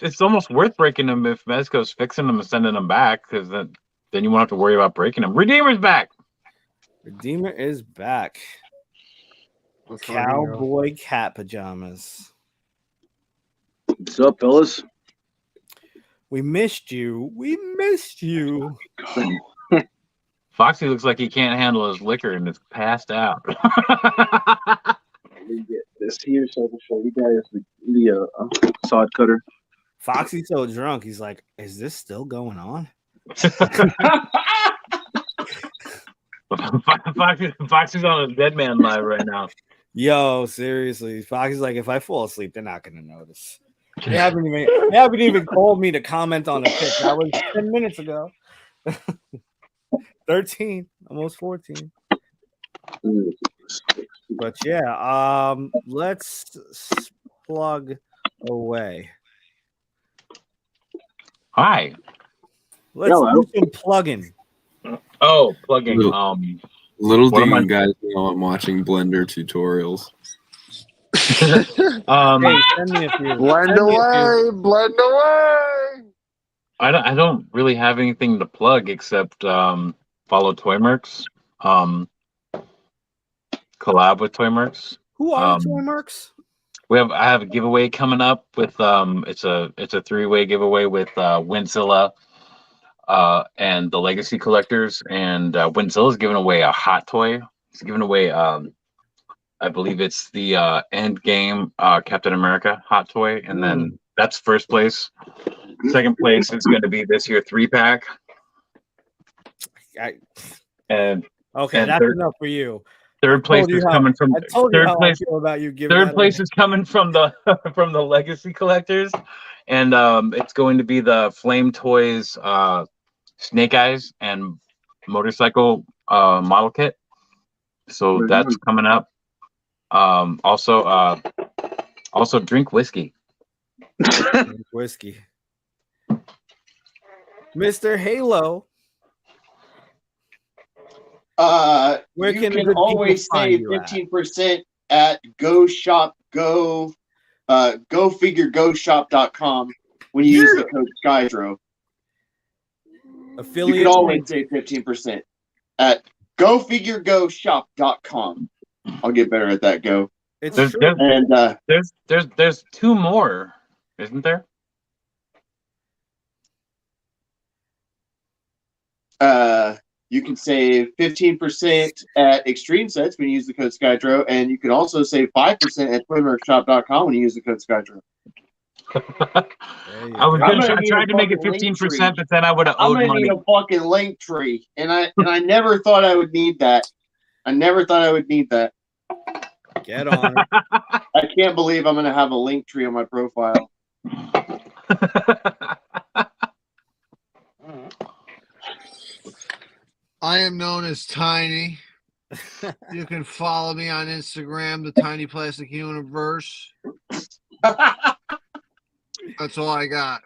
It's almost worth breaking him if Mezco's fixing them and sending them back, because then you won't have to worry about breaking them. Redeemer's back. Redeemer is back. Let's Cowboy cat pajamas. What's up, fellas? We missed you. We missed you. Foxy looks like he can't handle his liquor and is passed out. Let me get this here so I can show you guys the sod cutter. Foxy's so drunk, he's like, "Is this still going on?" Foxy's on a dead man live right now. Yo, seriously, Foxy's like, if I fall asleep, they're not gonna notice. They haven't even called me to comment on a pic. That was 10 minutes ago. 13, almost 14. But yeah, let's plug away. Hi. Let's do some plugging. Oh, plugging. Little do What you guys know I'm watching Blender tutorials. Hey, send me a few. Blend away. I don't really have anything to plug except follow Toymerks. Collab with Toymerks. Who are the Toymerks? I have a giveaway coming up with it's a 3-way giveaway with Winzilla, and the Legacy collectors. And Winzilla's giving away a hot toy. He's giving away, I believe it's the End Game Captain America hot toy, and then that's first place. Second place is going to be this year 3-pack. And that's enough for you. Third place is coming from. I told you how I feel about you giving. Third place is coming from the from the Legacy collectors, and it's going to be the Flame Toys Snake Eyes and motorcycle model kit. So that's coming up. Also drink whiskey. Drink whiskey. Mr. Halo. Where you can always save 15% at GoFigureGoShop.com when you use the code SkyDro. Affiliate. You can always save 15% at GoFigureGoShop.com. I'll get better at that. Go. It's there's, true. And there's two more, isn't there? You can save 15% at Extreme Sets when you use the code SkyDro, and you can also save 5% at ToyMerchShop.com when you use the code SkyDro. I tried to make it 15%, but then I would have owed money. I'm gonna need a fucking link tree, and I never thought I would need that. Get on it. I can't believe I'm gonna have a link tree on my profile. I am known as Tiny. You can follow me on Instagram, the Tiny Plastic Universe. That's all I got.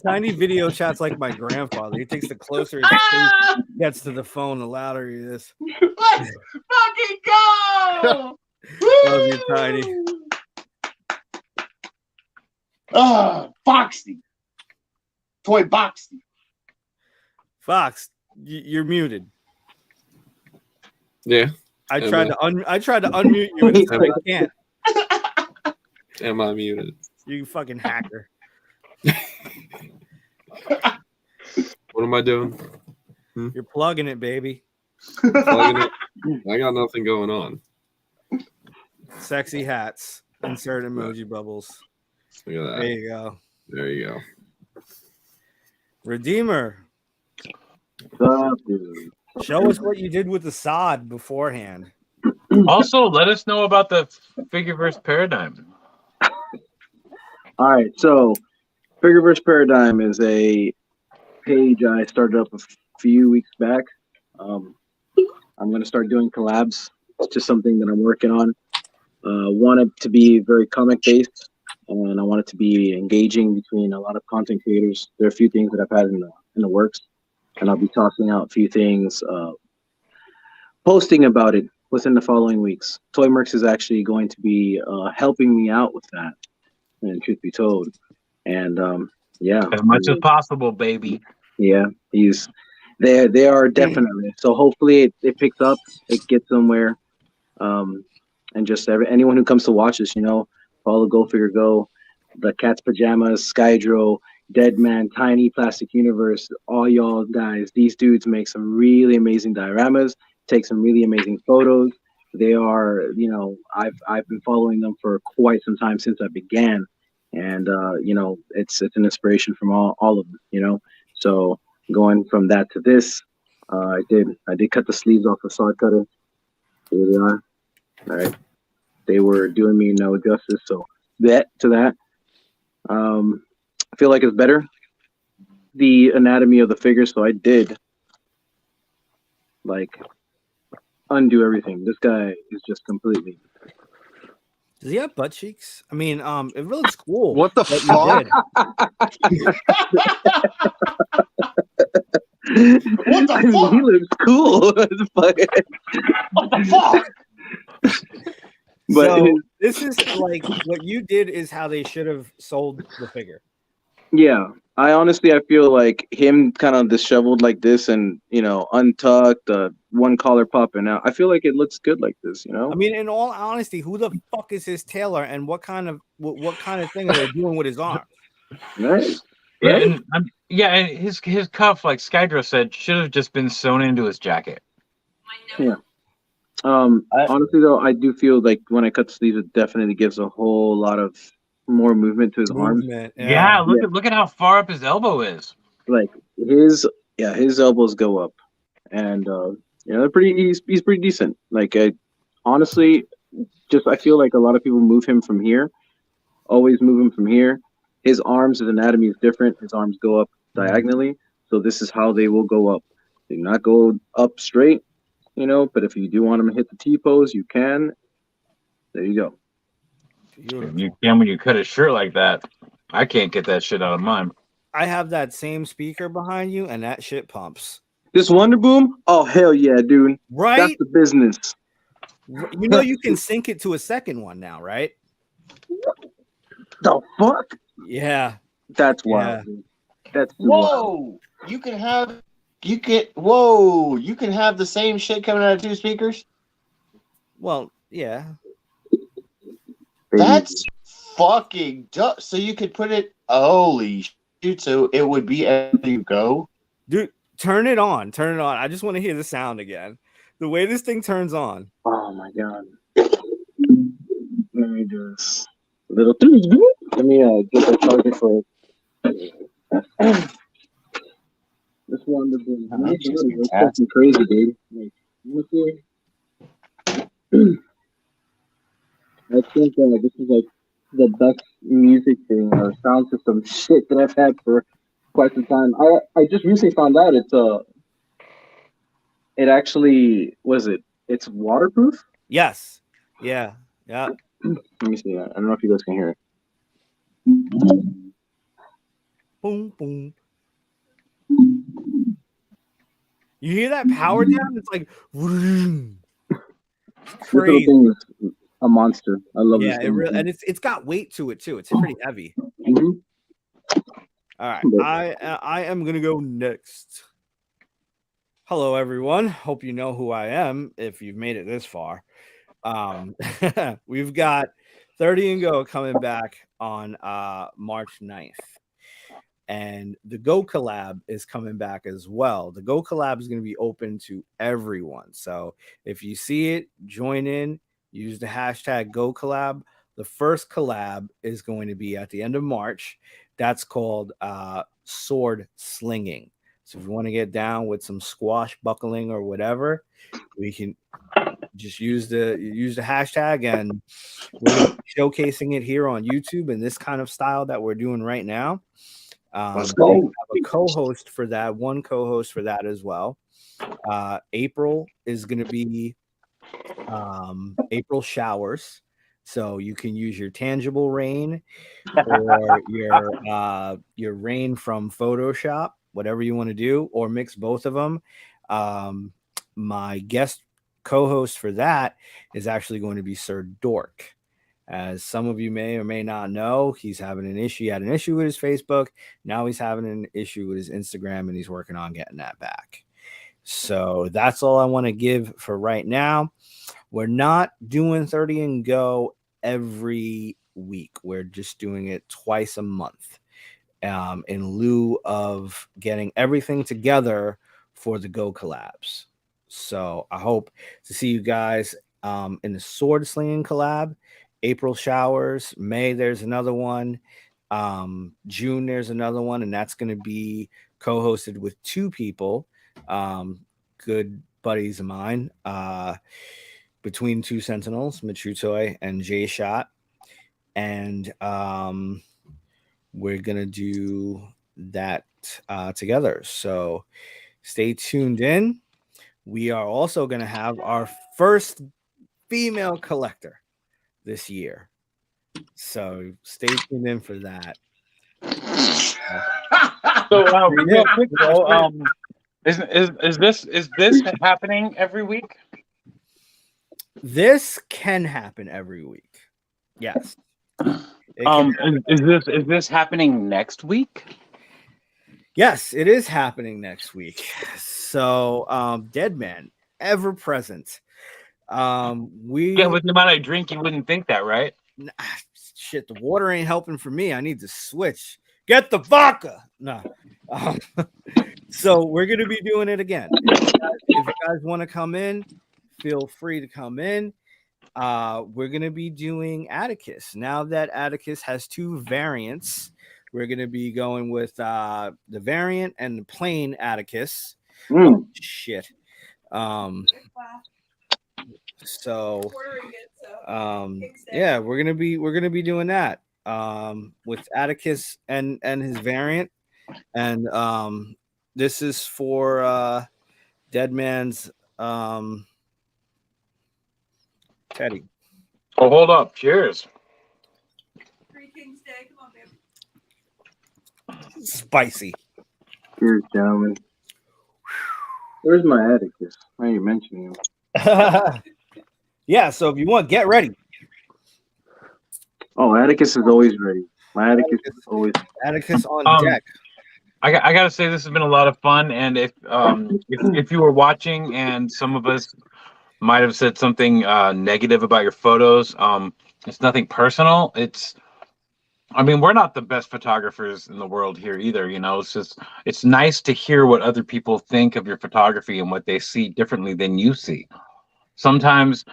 Tiny video chats like my grandfather. He thinks the closer his face gets to the phone, the louder he is. Let's fucking go! Love you, Tiny. Foxy. Toy Boxy. Fox, you're muted. Yeah. I tried to unmute you and I can't. Am I muted? You fucking hacker. What am I doing? You're plugging it, baby. Plugging it. I got nothing going on. Sexy hats. Insert emoji bubbles. Look at that. There you go. There you go. Redeemer. Show us what you did with the sod beforehand. Also, let us know about the Figureverse Paradigm. All right, so Figureverse Paradigm is a page I started up a few weeks back. I'm going to start doing collabs. It's just something that I'm working on. Want it to be very comic based, and I want it to be engaging between a lot of content creators. There are a few things that I've had in the works, and I'll be tossing out a few things, posting about it within the following weeks. ToyMerx is actually going to be helping me out with that, and truth be told, and yeah, as much as possible, baby. Yeah, he's there. They are definitely. So hopefully it picks up, it gets somewhere, and just anyone who comes to watch us, follow Go Figure Go, the Cat's Pajamas, Skydro, Deadman, Tiny Plastic Universe, all y'all guys. These dudes make some really amazing dioramas, take some really amazing photos. They are, I've been following them for quite some time since I began, and it's an inspiration from all of them, So going from that to this, I did cut the sleeves off of Sodcutter. Here they are. All right, they were doing me no justice, so I feel like it's better. The anatomy of the figure, so I did undo everything. This guy is just completely. Does he have butt cheeks? I mean, it looks cool. What the fuck? What the fuck? He looks cool. What the fuck? But so this is like what you did is how they should have sold the figure. Yeah, I feel like him kind of disheveled like this and untucked, one collar popping out. I feel like it looks good like this, I mean, in all honesty, who the fuck is his tailor and what kind of thing are they doing with his arm? Right. Yeah, Right? and his cuff, like Skydro said, should have just been sewn into his jacket. Yeah. Honestly though, I do feel like when I cut the sleeves, it definitely gives a whole lot of more movement to his arms. Movement. Yeah, Yeah. look at how far up his elbow is. Like his elbows go up, and they're pretty. He's pretty decent. Like honestly, just I feel like a lot of people move him from here, always move him from here. His arms, his anatomy is different. His arms go up diagonally, so this is how they will go up. They do not go up straight, But if you do want him to hit the T pose, you can. There you go. Beautiful. You can when you cut his shirt like that. I can't get that shit out of mine. I have that same speaker behind you, and that shit pumps. This Wonder Boom? Oh hell yeah, dude! Right? That's the business. You can sync it to a second one now, right? The fuck? Yeah. That's wild. Dude. That's Whoa! You can have you can have the same shit coming out of two speakers? Well, yeah. That's fucking dumb. So you could put it holy shit, so it would be as you go. Dude, turn it on. Turn it on. I just want to hear the sound again. The way this thing turns on. Oh my god. Let me just little let me get the charger for it. This Wonder Boom. It's fucking crazy, dude. Like, honestly, I think this is like the best music thing or sound system shit that I've had for quite some time. I just recently found out it actually it's waterproof. Yes. Yeah. Yeah. Let me see. I don't know if you guys can hear it. Boom, boom. You hear that power down? It's like vroom. This little thing is a monster. I love this thing. And it's got weight to it too. It's pretty heavy. Mm-hmm. All right, I am gonna go next. Hello, everyone. Hope you know who I am if you've made it this far. We've got 30 and Go coming back on March 9th. And the Go Collab is coming back as well. The Go Collab is going to be open to everyone. So if you see it, join in, use the hashtag Go Collab. The first collab is going to be at the end of March. That's called sword slinging. So if you want to get down with some squash buckling or whatever, we can just use the hashtag, and we're showcasing it here on YouTube in this kind of style that we're doing right now. Let's go. We have a co-host for that, one co-host for that as well. April is going to be April showers. So you can use your tangible rain or your rain from Photoshop, whatever you want to do, or mix both of them. My guest co-host for that is actually going to be Sir Dork. As some of you may or may not know, he's having an issue. He had an issue with his Facebook. Now he's having an issue with his Instagram, and he's working on getting that back. So that's all I want to give for right now. We're not doing 30 and Go every week. We're just doing it twice a month in lieu of getting everything together for the Go collabs. So I hope to see you guys in the sword slinging collab. April showers, May there's another one, June there's another one, and that's going to be co-hosted with two people, good buddies of mine, between two Sentinels, Machutoy and J Shot, and we're going to do that together. So stay tuned in. We are also going to have our first female collector this year, so stay tuned in for that. So real quick though, is this happening every week? This can happen every week. Yes. Is this happening next week? Yes, it is happening next week. So Dead Man, ever present. With the amount I drink, you wouldn't think that, right? Shit, the water ain't helping for me. I need to switch Get the vodka. No. So we're gonna be doing it again. If you guys want to come in, feel free to come in. We're gonna be doing Atticus. Now that Atticus has 2 variants, we're gonna be going with the variant and the plain Atticus. Oh, shit. So yeah, we're gonna be doing that with Atticus and his variant, and this is for Dead Man's Teddy. Oh, hold up! Cheers. Spicy. Cheers, gentlemen. Where's my Atticus? Why are you mentioning him? Yeah, so if you want, get ready. Oh, Atticus is always ready. My Atticus is always Atticus on deck. I gotta say this has been a lot of fun, and if you were watching and some of us might have said something negative about your photos, it's nothing personal. We're not the best photographers in the world here either. It's nice to hear what other people think of your photography and what they see differently than you see. Sometimes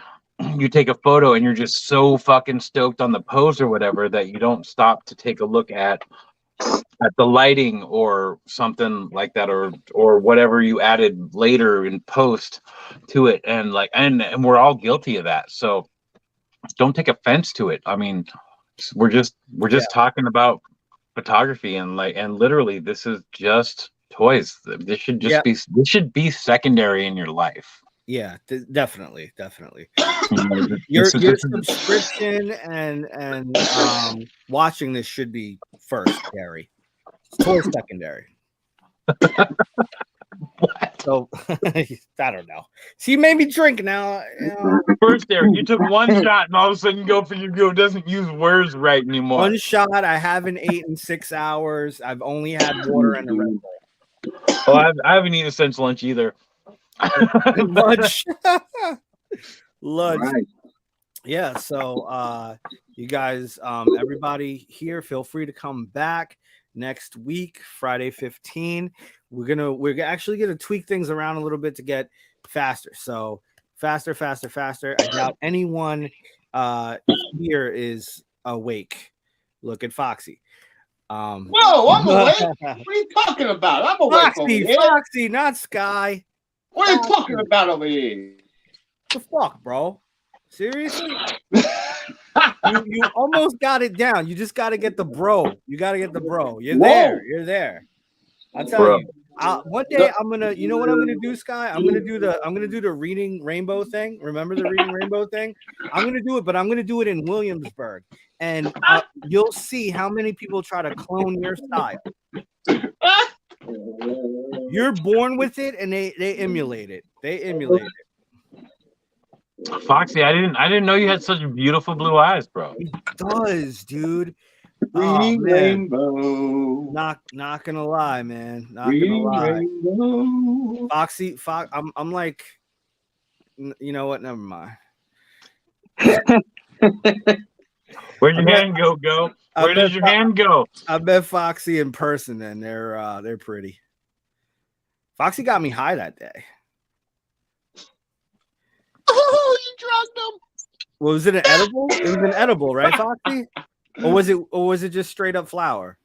you take a photo and you're just so fucking stoked on the pose or whatever that you don't stop to take a look at the lighting or something like that, or whatever you added later in post to it, and we're all guilty of that. So don't take offense to it. I mean, we're just talking about photography, and literally this is just toys. This should be secondary in your life. Yeah, definitely. Your subscription and watching this should be first, Gary. Toy secondary. So I don't know. See, you made me drink now. First, there, you took one shot, and all of a sudden, go doesn't use words right anymore. One shot. I haven't eaten in 6 hours. I've only had water and a Red Bull. Oh, I haven't eaten since lunch either. Lunch. right. Yeah. So, you guys, everybody here, feel free to come back next week, Friday 15. We're actually gonna tweak things around a little bit to get faster. So faster. I doubt anyone here is awake. Look at Foxy. Whoa, I'm awake. What are you talking about? I'm awake over here. Foxy, not Sky. What are you talking about over here? What the fuck, bro? Seriously? you almost got it down. You just got to get the bro. You got to get the bro. You're there. You're there. I'll tell you. One day I'm gonna. You know what I'm gonna do, Sky? I'm gonna do the reading rainbow thing. Remember the reading rainbow thing? I'm gonna do it, but I'm gonna do it in Williamsburg, and you'll see how many people try to clone your style. You're born with it, and they emulate it. Foxy, I didn't know you had such beautiful blue eyes, bro. It does, dude. Reading rainbow. Not gonna lie, man. Not gonna lie. Rainbow. Foxy, I'm like, you know what? Never mind. Where'd your hand go? Where did your hand go? I met Foxy in person, and they're pretty. Foxy got me high that day. Oh, you drugged them. Well, was it an edible? It was an edible, right, Foxy? Or was it just straight up flour?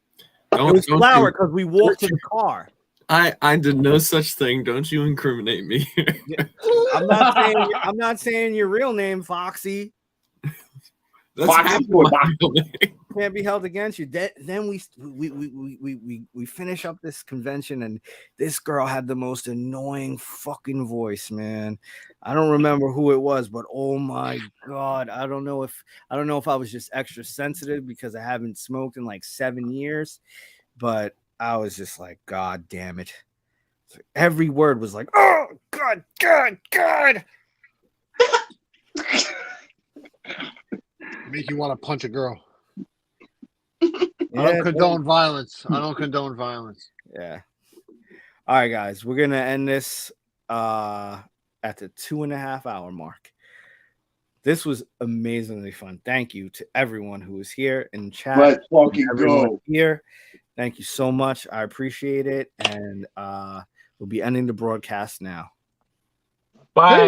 It was flour because we walked to the car. I did no such thing. Don't you incriminate me. I'm not saying your real name, Foxy. That's Can't be held against you. Then we finish up this convention, and this girl had the most annoying fucking voice, man. I don't remember who it was, but oh my god, I don't know if I was just extra sensitive because I haven't smoked in like 7 years, but I was just like, god damn it. So every word was like, oh god. Make you want to punch a girl. I don't condone violence. Yeah. All right, guys. We're gonna end this at the 2.5 hour mark. This was amazingly fun. Thank you to everyone who was here in chat. Let's fucking go. Here. Thank you so much. I appreciate it. And we'll be ending the broadcast now. Bye.